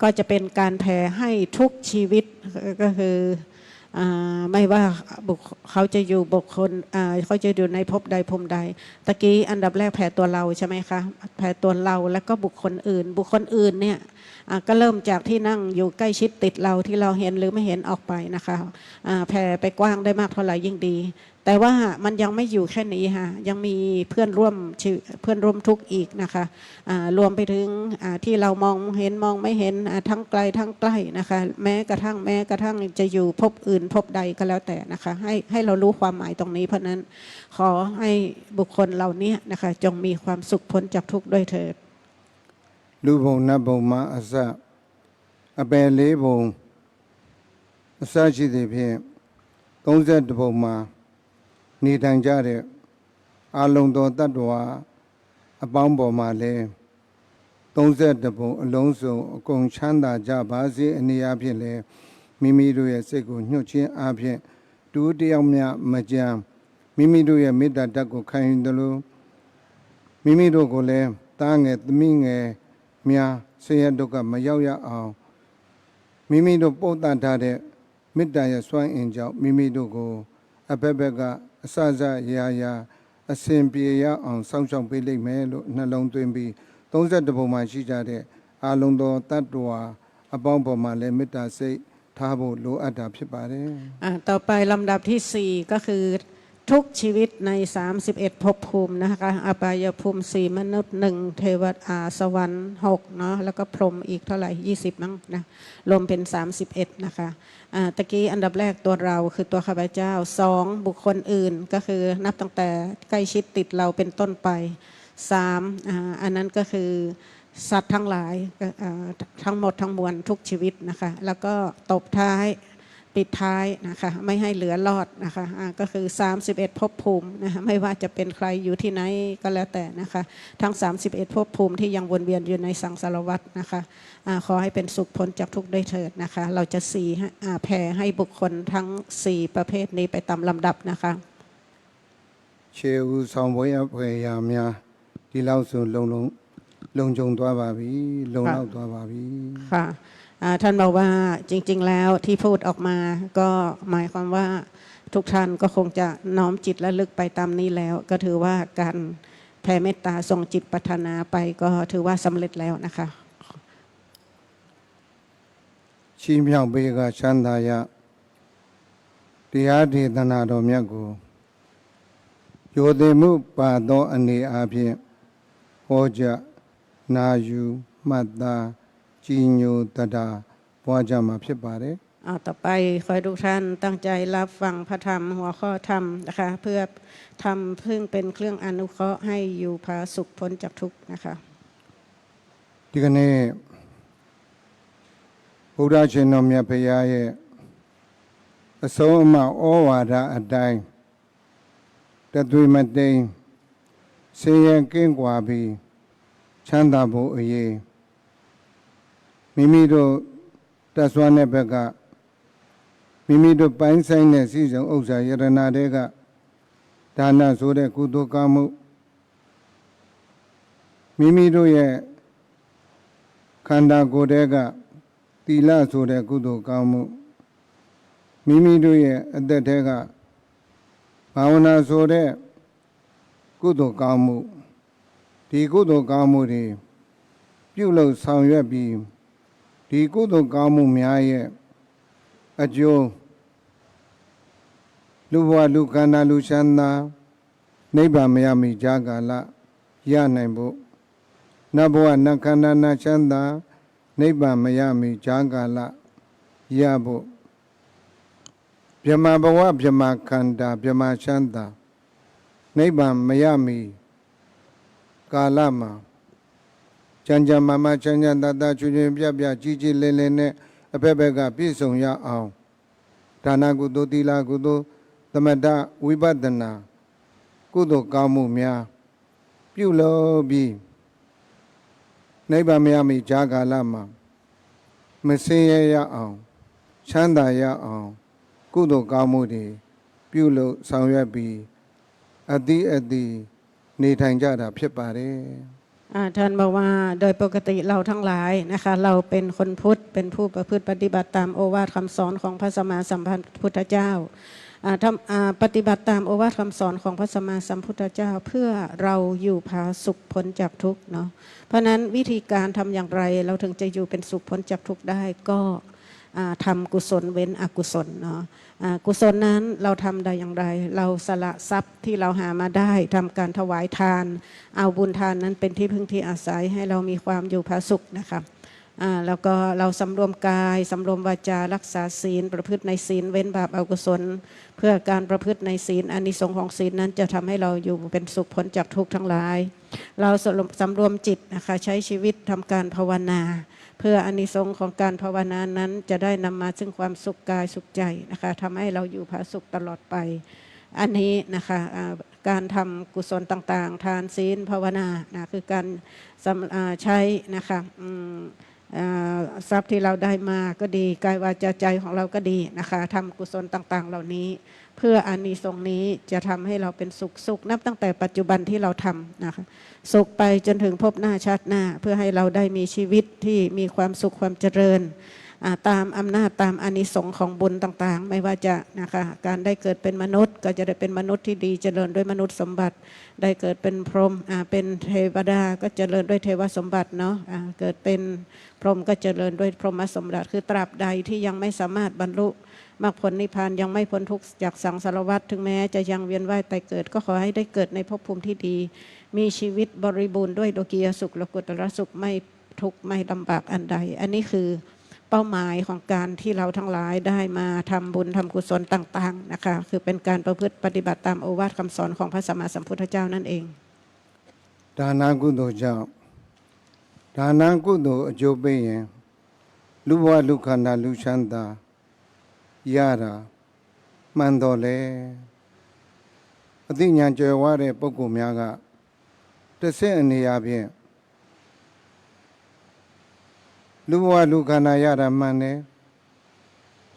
ก็จะเป็นการแผ่ให้ทุกชีวิตก็คือไม่ว่าเขาจะอยู่บุคคลเขาจะอยู่ในภพใดภูมิใดตะกี้อันดับแรกแผ่ตัวเราใช่ไหมคะแผ่ตัวเราแล้วก็บุคคลอื่นเนี่ยก็เริ่มจากที่นั่งอยู่ใกล้ชิดติดเราที่เราเห็นหรือไม่เห็นออกไปนะคะแผ่ไปกว้างได้มากเท่าไหร่ยิ่งดีแต่ว่ามันยังไม่อยู่แค่นี้ค่ะยังมีเพื่อนร่วมทุกข์อีกนะคะรวมไปถึงที่เรามองเห็นมองไม่เห็นทั้งไกลทั้งใกล้นะคะแม้กระทั่งจะอยู่ภพอื่นภพใดก็แล้วแต่นะคะให้เรารู้ความหมายตรงนี้เพราะนั้นขอให้บุคคลเหล่านี้นะคะจงมีความสุขพ้นจากทุกข์ด้วยเถิด လူဘုံနတ်ဘုံမှာအစအပယ်လေးဘုံအစရှိသည်ဖြင့်32ဘုံမှာနေထိုင်ကြတဲ့အာလုံတော်တ attva အပေါင်းပေါ်မှာလည်း32ဘုံအလုံးစုံအကုန်ချမ်းသာကြပါစေအနေအဖြင့်လည်းမိမိတို့ရဲ့စိတ်ကိုညှို့ခြင်းအပြင်တူတယောက်မြမကြမ်းမိမိတို့ရဲ့မေတ္တာဓာတ်ကိုခံယူသလိုမိမိတို့ကိုလည်းတားငယ်သမီးငယ်များဆင်းရဲဒုက္ခမရောက်ရအောင်မိမိတို့ပုတ်တတ်ထားတဲ့မေတ္တာရဲ့စွမ်းအင်ကြောင့်မိမိတို့ကိုအဘက်ဘက်ကအစစရာရာအစဉ်ပြေရအောင်စောင့်ရှောက်ပေးလိမ့်မယ်လို့နှလုံးသွင်းပြီး32ဘုံမှာရှိကြတဲ့အာလုံတော်တ attva အပေါင်းပေါ်မှာလည်းမေတ္တာစိတ်ထားဖို့လိုအပ်တာဖြစ်ပါတယ်ต่อไปลำดับที่4ก็คือทุกชีวิตใน31ภพภูมินะคะอบายภูมิ4มนุษย์1เทวดาสวรรค์6เนาะแล้วก็พรหมอีกเท่าไหร่20มั้งนะรวมเป็น31นะคะตะกี้อันดับแรกตัวเราคือตัวข้าพเจ้า2บุคคลอื่นก็คือนับตั้งแต่ใกล้ชิดติดเราเป็นต้นไป3อันนั้นก็คือสัตว์ทั้งหลายทั้งหมดทั้งมวลทุกชีวิตนะคะแล้วก็ตบท้ายปิดท้ายนะคะไม่ให้เหลือรอดนะคะก็คือ31ภพภูมินะคะไม่ว่าจะเป็นใครอยู่ที่ไหนก็แล้วแต่นะคะทั้ง31ภพภูมิที่ยังวนเวียนอยู่ในสังสารวัฏนะคะขอให้เป็นสุขพ้นจากทุกข์ด้วยเถิดนะคะเราจะแผ่ให้บุคคลทั้ง4ประเภทนี้ไปตามลำดับนะคะခြေဦးဆောင်ပွဲရဖွယ်ရာများဒီလောက်ဆိုလုံခြုံသွားပါပြီလုံလောက်သွားပါပြီค่ะท่านบอกว่าจริงๆแล้วที่พูดออกมาก็หมายความว่าทุกท่านก็คงจะน้อมจิตและลึกไปตามนี้แล้วก็ถือว่าการแผ่เมตตาส่งจิตปัฒนาไปก็ถือว่าสำเร็จแล้วนะคะချီးမြှောက်ပေးကချမ်းသာရတရားဒေသနာတော်မြတ်ကိုယောသိမှုပါသောအနေအဖြင့်ဟောကြားနာယူမှတ်သားကြည်ညိုတတာပွားကြမှာဖြစ်ပါတယ်ต่อไปขอให้ทุกท่านตั้งใจรับฟังพระธรรมหัวข้อธรรมนะคะเพื่อทำเพื่อเป็นเครื่องอนุเคราะห์ให้อยู่ผาสุขพ้นจากทุกข์นะคะဒီကနေ့ဘုရားရှင်တော်မြတ်ဘုရားရဲ့အဆုံးအမဩဝါဒအတိုင်းတသွေမတိန်ဆင်းရဲကင်းကွာပြီးချမ်းသာဖို့အရေးမိမိတို့တက်ဆွမ်းတဲ့ဘက်ကမိမိတို့ပိုင်းဆိုင်တဲ့စီစဉ်ဥစ္စာယရနာတွေကဒါနဆိုတဲ့ကုသိုလ်ကောင်းမှုမိမိတို့ရဲ့ခန္ဓာကိုယ်တွေကသီလဆိုတဲ့ကုသိုလ်ကောင်းမှုမိမိတို့ရဲ့အသက်တွေကဘာဝနာဆိုတဲ့ကုသိုလ်ကောင်းမှုဒီကုသိုလ်ကောင်းမှုတွေပြုလုပ်ဆောင်ရွက်ပြီးဒီကုသိုလ်ကောင်းမှုများရဲ့အကျိုးလူဘဝလူခန္ဓာလူချမ်းသာနိဗ္ဗာန်မရမီကြာကာလရနိုင်ဖို့နတ်ဘဝနတ်ခန္ဓာနတ်ချမ်းသာနိဗ္ဗာန်မရမီကြာကာလရဖို့ဗြဟ္မာဘဝဗြဟ္မာခန္ဓာဗြဟ္မာချမ်းသာနိဗ္ဗာန်မရမီကာလမှာချမ်းချမ်းမာမာချမ်းချမ်းသာသာချွတ်ချွတ်ပြပြကြီးကြီးလင်းလင်းနဲ့အဖက်ဖက်ကပြည့်စုံရအောင်ဒါနကုသိုလ်သီလကုသိုလ်သမထဝိပဿနာကုသိုလ်ကောင်းမှုများပြုလုပ်ပြီးနိဗ္ဗာန်မရမီကြာကာလမှာမဆင်းရဲရအောင်ချမ်းသာရအောင်ကုသိုလ်ကောင်းမှုတွေပြုလုပ်ဆောင်ရွက်ပြီးအတိ နေထိုင်ကြတာဖြစ်ပါတယ် ท่านบอกว่าโดยปกติเราทั้งหลายนะคะเราเป็นคนพุทธเป็นผู้ประพฤติปฏิบัติตามโอวาทคำสอนของพระสัมมาสัมพุทธเจ้าปฏิบัติตามโอวาทคำสอนของพระสัมมาสัมพุทธเจ้า เพื่อเราอยู่ผาสุขพ้นจากทุกข์เนาะเพราะนั้นวิธีการทำอย่างไรเราถึงจะอยู่เป็นสุขพ้นจากทุกข์ได้ก็ทำกุศลเว้นอกุศลเนาะกุศลนั้นเราทำได้อย่างไรเราสละทรัพย์ที่เราหามาได้ทำการถวายทานเอาบุญทานนั้นเป็นที่พึ่งที่อาศัยให้เรามีความอยู่ผาสุขนะคะแล้วก็เราสำรวมกายสำรวมวาจารักษาศีลประพฤติในศีลเว้นบาปอกุศลเพื่อการประพฤติในศีลอานิสงส์ของศีลนั้นจะทำให้เราอยู่เป็นสุขพ้นจากทุกข์ทั้งหลายเราสำรวมจิตนะคะใช้ชีวิตทำการภาวนาเพื่ออานิสงส์ของการภาวนานั้นจะได้นำมาซึ่งความสุขกายสุขใจนะคะทำให้เราอยู่ผาสุขตลอดไปอันนี้นะคะการทำกุศลต่างๆทานศีลภาวนานะคือการใช้นะคะทรัพย์ที่เราได้มาก็ดีกายวาจาใจของเราก็ดีนะคะทำกุศลต่างๆเหล่านี้เพื่ออานิสงส์นี้จะทำให้เราเป็นสุขนับตั้งแต่ปัจจุบันที่เราทำนะคะสุขไปจนถึงพบหน้าชาติหน้าเพื่อให้เราได้มีชีวิตที่มีความสุขความเจริญตามอำนาจตามอานิสงส์ของบุญต่างๆไม่ว่าจะนะคะการได้เกิดเป็นมนุษย์ก็จะได้เป็นมนุษย์ที่ดีเจริญด้วยมนุษย์สมบัติได้เกิดเป็นพรหมเป็นเทวดาก็เจริญด้วยเทวสมบัติเนาะเกิดเป็นพรหมก็เจริญด้วยพรหมสมบัติคือตราบใดที่ยังไม่สามารถบรรลุมรรคผลนิพพานยังไม่พ้นทุกข์จากสังสารวัฏถึงแม้จะยังเวียนว่ายตายเกิดก็ขอให้ได้เกิดในภพภูมิที่ดีมีชีวิตบริบูรณ์ด้วยโลกียสุขโลกุตตรสุขไม่ทุกข์ไม่ลำบากอันใดอันนี้คือเป้าหมายของการที่เราทั้งหลายได้มาทำบุญทำกุศลต่างๆนะคะคือเป็นการประพฤติปฏิบัติตามโอวาทคำสอนของพระสัมมาสัมพุทธเจ้านั่นเอง ဒါနကုသိုလ်ကြောင့်ဒါနကုသိုလ်အကျိုးပေးရင်လူဘဝလူခန္ဓာလူချမ်းသာရတာမှန်တော်လေအသိဉာဏ်ကြွယ်ဝတဲ့ပုဂ္ဂိုလ်များကတစ်ဆင့်အနေအချင်းလူဘဝလူခန္ဓာရတာမှန်တယ်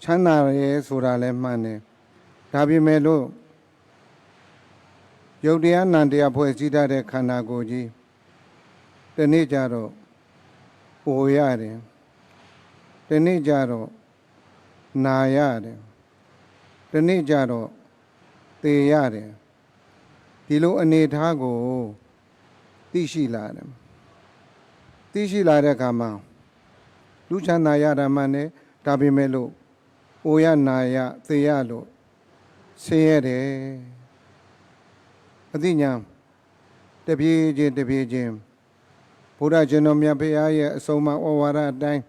ချမ်းသာရဲဆိုတာလည်းမှန်တယ်ဒါပေမဲ့လို့ယုတ်တရားနံတရားဖွဲ့စည်းထားတဲ့ခန္ဓာကိုယ်ကြီးဒီနေ့ကြတော့ပူရတယ်ဒီနေ့ကြတော့နာရတယ်ဒီနေ့ကြတော့သေရတယ်ဒီလိုအနေထားကိုသိရှိလာတယ်သိရှိလာတဲ့အခါမှာလူချမ်းသာရတာမှန်တယ်ဒါပေမဲ့လို့ပူရနာရသေရလို့ဆင်းရဲတယ်အသိဉာဏ်တပြေးချင်းဘုရားရှင်တော်မြတ်ဖရာရဲ့အဆုံးအမဩဝါဒအတိုင်း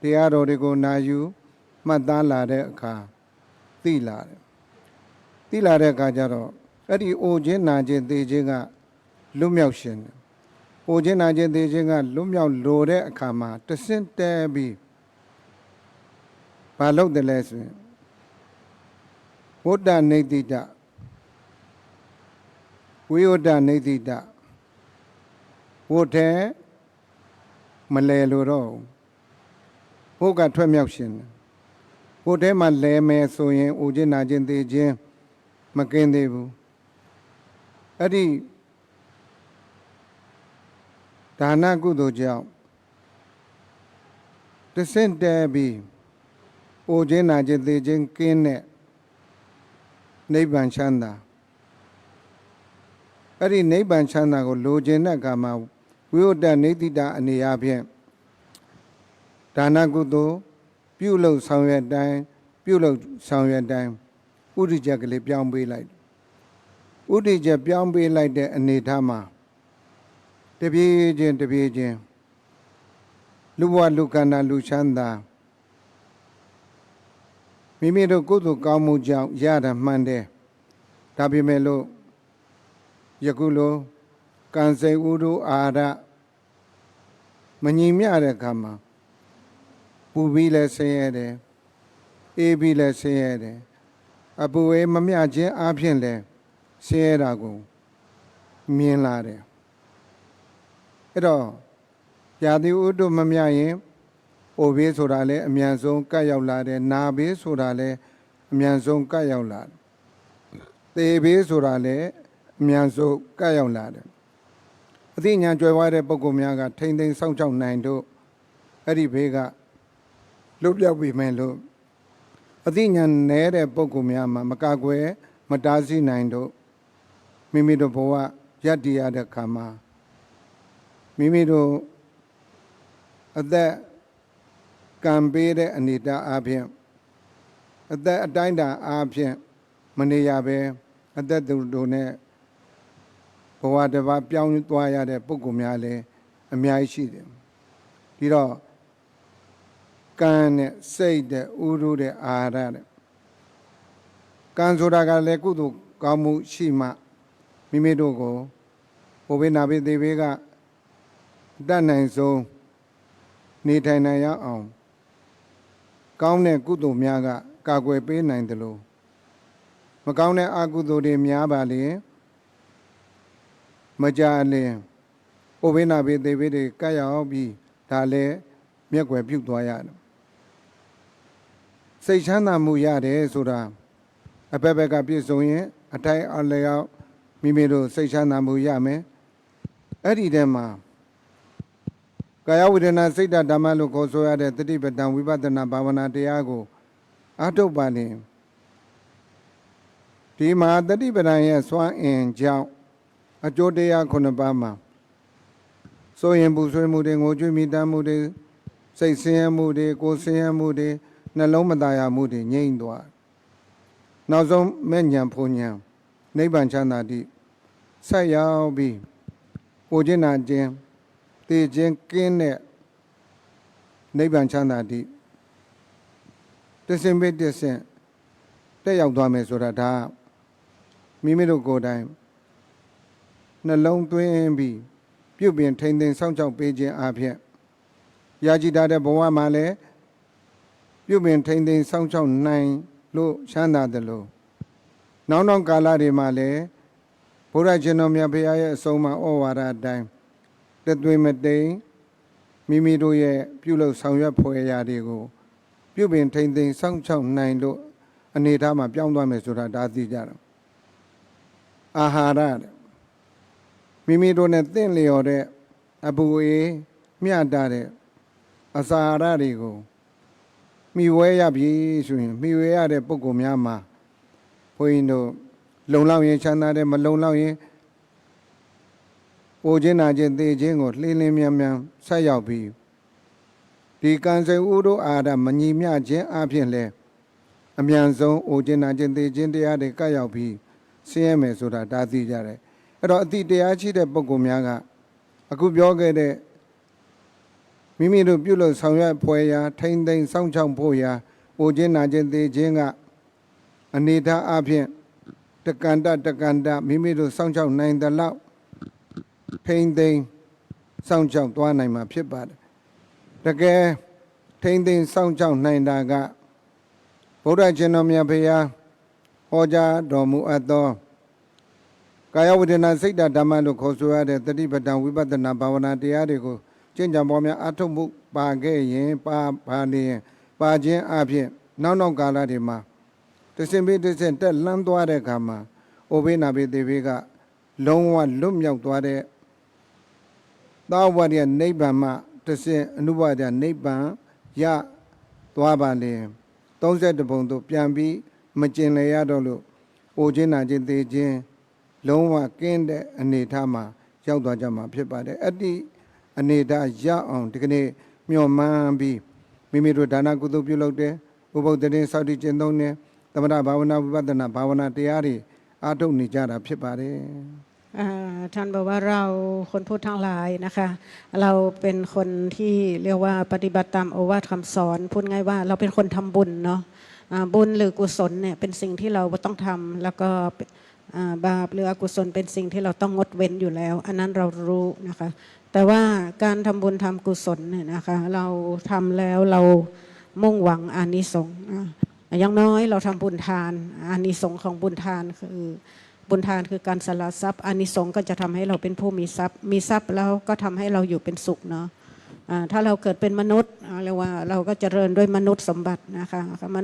တရားတော်တွေကိုနာယူမှတ်သားလာတဲ့အခါသိလာတယ်သိလာတဲ့အခါကျတော့အဲ့ဒီအိုခြင်းနာခြင်းသိခြင်းကလွတ်မြောက်ရှင်တယ်အိုခြင်းနာခြင်းသိခြင်းကလွတ်မြောက်လိုတဲ့အခါမှာတဆင့်တဲပြီးဘာလုပ်တယ်လဲဆိုရင်ဝတ္တနေတိတဝိဝတ္တနေတိတဝတ်တဲ့မလဲလို့တော့ဘုကထွက်မြောက်ရှင်ဘုထဲမှာလဲမယ်ဆိုရင်အိုခြင်းနာခြင်းသိခြင်းမကင်းသေးဘူးအဲ့ဒီဒါနကုသိုလ်ကြောင့်တဆင့်တဲပြီးအိုခြင်းနာခြင်းသိခြင်းကင်းတဲ့နိဗ္ဗာန်ချမ်းသာအဲ့ဒီနိဗ္ဗာန်ချမ်းသာကိုလိုချင်တဲ့အခါမှာဝိဝတ္တနေတိတအနေအချင်းဒါနကုသိုလ်ပြုလုပ်ဆောင်ရွက်တိုင်းပြုလုပ်ဆောင်ရွက်တိုင်းဥဒိချက်ကလေးပြောင်းပေးလိုက်ဥဒိချက်ပြောင်းပေးလိုက်တဲ့အနေထားမှာတပြေးချင်းလူဘဝလူခန္ဓာလူချမ်းသာမိမိတို့ကုသိုလ်ကောင်းမှုကြောင့်ရတာမှန်တယ်ဒါပေမဲ့လို့ယခုလိုကံစိတ်ဥဒုအာရမညီမျှတဲ့အခါမှာပူပြီးလဲဆင်းရဲတယ်အေးပြီးလဲဆင်းရဲတယ်အပူအေးမမျှခြင်းအပြင်လဲဆင်းရဲတာကိုမြင်လာတယ်အဲ့တော့ယာတိဥဒုမမျှရင်အိုဘေးဆိုတာလဲအမြန်ဆုံးကပ်ရောက်လာတယ်နာဘေးဆိုတာလဲအမြန်ဆုံးကပ်ရောက်လာတယ်သေဘေးဆိုတာလဲအမြန်ဆုံးကပ်ရောက်လာတယ် အသိဉာဏ်ကြွယ်ဝတဲ့ပုဂ္ဂိုလ်များကထိမ့်သိမ်းစောင့်ရှောက်နိုင်တို့အဲ့ဒီဘေးကလွတ်ပြောက်ပြီမယ်လို့အသိဉာဏ်နည်းတဲ့ပုဂ္ဂိုလ်များမှာမကာကွယ်မတားဆီးနိုင်တို့မိမိတို့ဘဝရပ်တည်ရတဲ့ခါမှာမိမိတို့အသက်ကံပေးတဲ့အနေအထားအပြင်အသက်အတိုင်းအတာအပြင်မနေရပဲအသက်သူတို့နဲ့ဘဝတစ်ပါးပြောင်းသွားရတဲ့ပုဂ္ဂိုလ်များလည်းအများကြီးရှိတယ်ဒီတော့ကံနဲ့စိတ်တဲ့ဥရုတဲ့အာဟာရတဲ့ကံဆိုတာကလည်းကုသိုလ်ကောင်းမှုရှိမှမိမိတို့ကိုဘုဘေနာဘေသေဘေကတတ်နိုင်ဆုံးနေထိုင်နိုင်ရအောင်ကောင်းတဲ့ကုသိုလ်များကကာကွယ်ပေးနိုင်တယ်လို့မကောင်းတဲ့အကုသိုလ်တွေများပါလေမကြလင်ဘုဘေနာဘေသေဘေတွေကပ်ရောက်ပြီးဒါလည်းမျက်ွယ်ပြုတ်သွားရတယ်စိတ်ချမ်းသာမှုရတယ်ဆိုတာအဘက်ဘက်ကပြည့်စုံရင်အထိုက်အလျောက်မိမိတို့စိတ်ချမ်းသာမှုရမယ်အဲ့ဒီတည်းမှာကာယဝေဒနာစိတ်ဓာမလို့ခေါ်ဆိုရတဲ့တတိပဋ္ဌာန်ဝိပဿနာဘာဝနာတရားကိုအားထုတ်ပါလေဒီမှာတတိပဋ္ဌာန်ရဲ့စွမ်းအင်ကြောင့်အကျိုးတရား9ပါးမှာစိုးရင်ပူဆွေးမှုတွေငိုကြွေးမိတမ်းမှုတွေစိတ်ဆင်းရဲမှုတွေကိုယ်ဆင်းရဲမှုတွေနှလုံးမသားရမှုတွေငြိမ့်သွားနောက်ဆုံးမဲ့ညာဖုန်ညာနိဗ္ဗာန်ချမ်းသာတိဆက်ရောက်ပြီးပူခြင်းနာခြင်းတည်ခြင်းကင်းတဲ့နိဗ္ဗာန်ချမ်းသာတိတဆင်ပိတဆင်တက်ရောက်သွားမယ်ဆိုတာဒါမိမိတို့ကိုယ်တိုင်နှလုံးသွင်းပြီးပြုပြင်ထိန်သိမ်းစောင့်ရှောက်ပေးခြင်းအပြင်ရာကြည်တာတဲ့ဘဝမှာလည်းပြုပြင်ထိန်သိမ်းစောင့်ရှောက်နိုင်လို့ချမ်းသာတယ်လို့နောက်ကာလတွေမှာလည်းဘုရားရှင်တော်မြတ်ဘုရားရဲ့အဆုံးအမဩဝါဒအတိုင်းတသွေးမတိမ်မိမိတို့ရဲ့ပြုလုပ်ဆောင်ရွက်ဖွယ်ရာတွေကိုပြုပြင်ထိန်သိမ်းစောင့်ရှောက်နိုင်လို့အနေထားမှာပြောင်းသွားမယ်ဆိုတာဒါသိကြတယ်အာဟာရတဲ့မိမိတို့နဲ့သင့်လျော်တဲ့အပူအေးမျှတတဲ့အစာအာဟာရတွေကိုမိဝဲရပြီဆိုရင်မိဝဲရတဲ့ပုဂ္ဂိုလ်များမှာဘုန်းကြီးတို့လုံလောက်ရင်ချမ်းသာတယ်မလုံလောက်ရင်အိုခြင်းနာခြင်းသေခြင်းကိုလှင်းမြန်မြန်ဆက်ရောက်ပြီးဒီကံစိတ်ဥဒ္ဓအာရမညီမျှခြင်းအပြင်လဲအမြန်ဆုံးအိုခြင်းနာခြင်းသေခြင်းတရားတွေကပ်ရောက်ပြီးဆင်းရဲမယ်ဆိုတာဒါသိကြတယ်အဲ့တော့အတိတရားရှိတဲ့ပုဂ္ဂိုလ်များကအခုပြောခဲ့တဲ့မိမိတို့ပြုလို့ဆောင်ရွက်ဖွယ်ရာထိမ့်သိမ်းစောင့်ရှောက်ဖို့ရာအိုခြင်းနာခြင်းသေခြင်းကအနေထားအပြင်တက္ကန္တမိမိတို့စောင့်ရှောက်နိုင်တဲ့လောက်ထိမ့်သိမ်းစောင့်ရှောက်သွားနိုင်မှာဖြစ်ပါတယ်တကယ်ထိမ့်သိမ်းစောင့်ရှောက်နိုင်တာကဘုရားရှင်တော်မြတ်ဘုရားဟောကြားတော်မူအပ်သောကာယဝေဒနာစိတ်ဓာမလို့ခေါ်ဆိုရတဲ့တတိပဋ္ဌာန်ဝိပဿနာဘာဝနာတရားတွေကိုကျင့်ကြံပေါ်များအထုတ်မှုပါခဲ့ရင်ပါနေရင်ပါခြင်းအပြင်နောက်ကာလတွေမှာတစင်ပိတစင်တက်လန်းသွားတဲ့အခါမှာအိုဘေးနာဘေသေဘေကလုံးဝလွတ်မြောက်သွားတဲ့သာဝရရဲ့နိဗ္ဗာန်မှာတစင်အနုဘဝတဲ့နိဗ္ဗာန်ရသွားပါလေ31ပုံတို့ပြန်ပြီးမကျင်လေရတော့လို့အိုခြင်းနာခြင်းသေခြင်းလုံးဝကင်းတဲ့အနေထားမှာရောက်သွားကြမှာဖြစ်ပါတယ်အဲ့ဒီအနေထားရအောင်ဒီကနေ့မျှော်မှန်းပြီးမိမိတို့ဒါနကုသိုလ်ပြုလုပ်တယ်ဥပုသ်တရင်စောင့်တည်ကျင့်သုံးတယ်သမထဘာဝနာဝိပဿနာဘာဝနာတရားတွေအားထုတ်နေကြတာဖြစ်ပါတယ်ท่านบอกว่าเราคนพูดทั้งหลายนะคะเราเป็นคนที่เรียกว่าปฏิบัติตามโอวาทคำสอนพูดง่ายว่าเราเป็นคนทำบุญเนาะบุญหรือกุศลเนี่ยเป็นสิ่งที่เราต้องทำแล้วก็บาปหรืออกุศลเป็นสิ่งที่เราต้องงดเว้นอยู่แล้วอันนั้นเรารู้นะคะแต่ว่าการทำบุญทำกุศลเนี่ยนะคะเราทำแล้วเรามุ่งหวังอานิสงส์อย่างน้อยเราทำบุญทานอานิสงส์ของบุญทานคือบุญทานคือการสละทรัพย์อานิสงส์ก็จะทำให้เราเป็นผู้มีทรัพย์แล้วก็ทำให้เราอยู่เป็นสุขเนาะ ถ้าเราเกิดเป็นมนุษย์เรียกว่าเราก็เจริญด้วยมนุษย์สมบัตินะคะม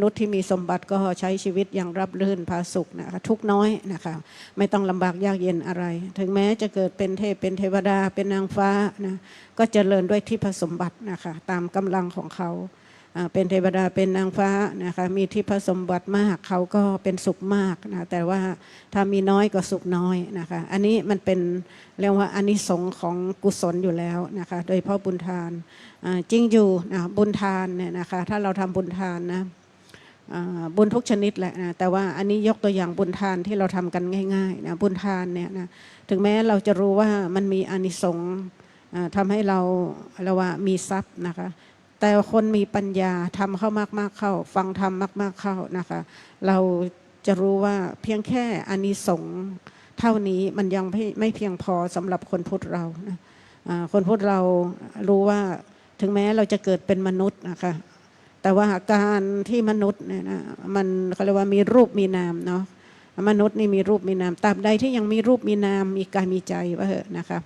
นุษย์ที่มีสมบัติก็ใช้ชีวิตอย่างรับรื่นผาสุกนะคะทุกน้อยนะคะไม่ต้องลำบากยากเย็นอะไร ถึงแม้จะเกิดเป็นเทพเป็นเทวดาเป็นนางฟ้านะก็เจริญด้วยทิพสมบัตินะคะตามกำลังของเขาเป็นเทวดาเป็นนางฟ้านะคะมีทิพสมบัติมากเขาก็เป็นสุขมากนะแต่ว่าถ้ามีน้อยก็สุขน้อยนะคะอันนี้มันเป็นเรียกว่าอานิสงส์ของกุศลอยู่แล้วนะคะโดยเฉพาะบุญทานจริงอยู่นะบุญทานเนี่ยนะคะถ้าเราทำบุญทานนะบุญทุกชนิดแหละนะแต่ว่าอันนี้ยกตัวอย่างบุญทานที่เราทำกันง่ายๆนะบุญทานเนี่ยนะถึงแม้เราจะรู้ว่ามันมีอานิสงส์ทำให้เราว่ามีทรัพย์นะคะแต่คนมีปัญญาทำเข้ามากๆเข้าฟังธรรมมากๆเข้านะคะเราจะรู้ว่าเพียงแค่อานิสงส์เท่านี้มันยังไม่เพียงพอสำหรับคนพุทธเรานะคนพุทธเรารู้ว่าถึงแม้เราจะเกิดเป็นมนุษย์นะคะแต่ว่าการที่มนุษย์เนี่ยนะมันเขาเรียกว่ามีรูปมีนามเนาะมนุษย์นี่มีรูปมีนามตราบใดที่ยังมีรูปมีนามมีกายมีใจว่าเหอะนะคะ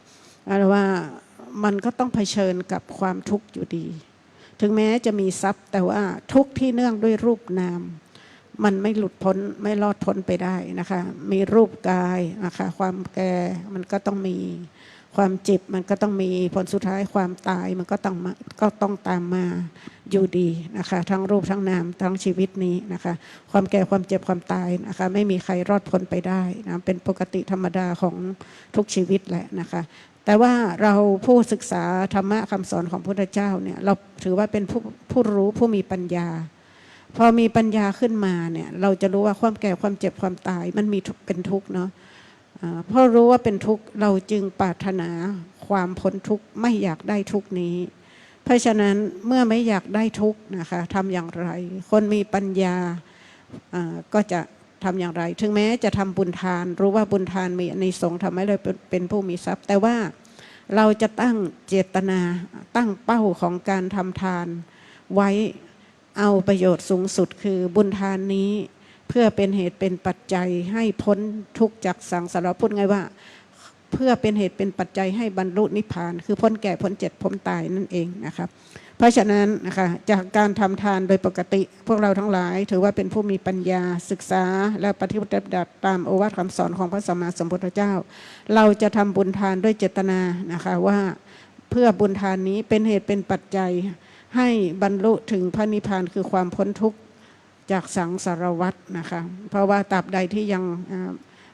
ว่ามันก็ต้องเผชิญกับความทุกข์อยู่ดีถึงแม้จะมีทรัพย์แต่ว่าทุกที่เนื่องด้วยรูปนามมันไม่หลุดพ้นไม่รอดพ้นไปได้นะคะมีรูปกายนะคะความแก่มันก็ต้องมีความเจ็บมันก็ต้องมีผลสุดท้ายความตายมันก็ต้องตามมาอยู่ดีนะคะทั้งรูปทั้งนามทั้งชีวิตนี้นะคะความแก่ความเจ็บความตายนะคะไม่มีใครรอดพ้นไปได้นะเป็นปกติธรรมดาของทุกชีวิตแหละนะคะแต่ว่าเราผู้ศึกษาธรรมะคำสอนของพระพุทธเจ้าเนี่ยเราถือว่าเป็นผู้รู้ผู้มีปัญญาพอมีปัญญาขึ้นมาเนี่ยเราจะรู้ว่าความแก่ความเจ็บความตายมันมีเป็นทุกข์เนาะเพราะรู้ว่าเป็นทุกข์เราจึงปรารถนาความพ้นทุกข์ไม่อยากได้ทุกข์นี้เพราะฉะนั้นเมื่อไม่อยากได้ทุกข์นะคะทำอย่างไรคนมีปัญญาก็จะทำอย่างไรถึงแม้จะทำบุญทานรู้ว่าบุญทานมีอานิสงส์ทำให้เราเป็นผู้มีทรัพย์แต่ว่าเราจะตั้งเจตนาตั้งเป้าของการทำทานไว้เอาประโยชน์สูงสุดคือบุญทานนี้เพื่อเป็นเหตุเป็นปัจจัยให้พ้นทุกข์จากสังสารวัฏพูดไงว่าเพื่อเป็นเหตุเป็นปัจจัยให้บรรลุนิพพานคือพ้นแก่พ้นเจ็บพ้นตายนั่นเองนะครับเพราะฉะนั้นนะคะจากการทำทานโดยปกติพวกเราทั้งหลายถือว่าเป็นผู้มีปัญญาศึกษาและปฏิบัติตามโอวาทคำสอนของพระสัมมาสัมพุทธเจ้าเราจะทำบุญทานด้วยเจตนานะคะว่าเพื่อบุญทานนี้เป็นเหตุเป็นปัจจัยให้บรรลุถึงพระนิพพานคือความพ้นทุกข์จากสังสารวัฏนะคะเพราะว่าตราบใดที่ยัง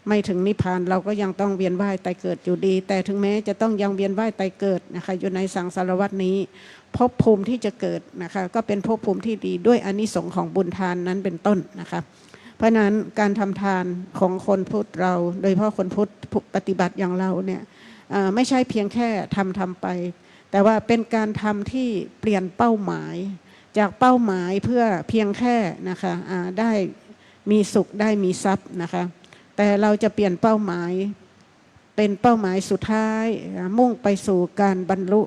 ไม่ถึงนิพพานเราก็ยังต้องเวียนว่ายตายเกิดอยู่ดีแต่ถึงแม้จะต้องยังเวียนว่ายตายเกิดนะคะอยู่ในสังสารวัฏนี้ภพภูมิที่จะเกิดนะคะก็เป็นภพภูมิที่ดีด้วยอานิสงส์ของบุญทานนั้นเป็นต้นนะคะเพราะนั้นการทำทานของคนพุทธเราโดยเฉพาะคนพุทธปฏิบัติอย่างเราเนี่ยไม่ใช่เพียงแค่ทำไปแต่ว่าเป็นการทำที่เปลี่ยนเป้าหมายจากเป้าหมายเพื่อเพียงแค่นะคะได้มีสุขได้มีทรัพย์นะคะแต่เราจะเปลี่ยนเป้าหมายเป็นเป้าหมายสุดท้ายมุ่งไปสู่การบรรลุ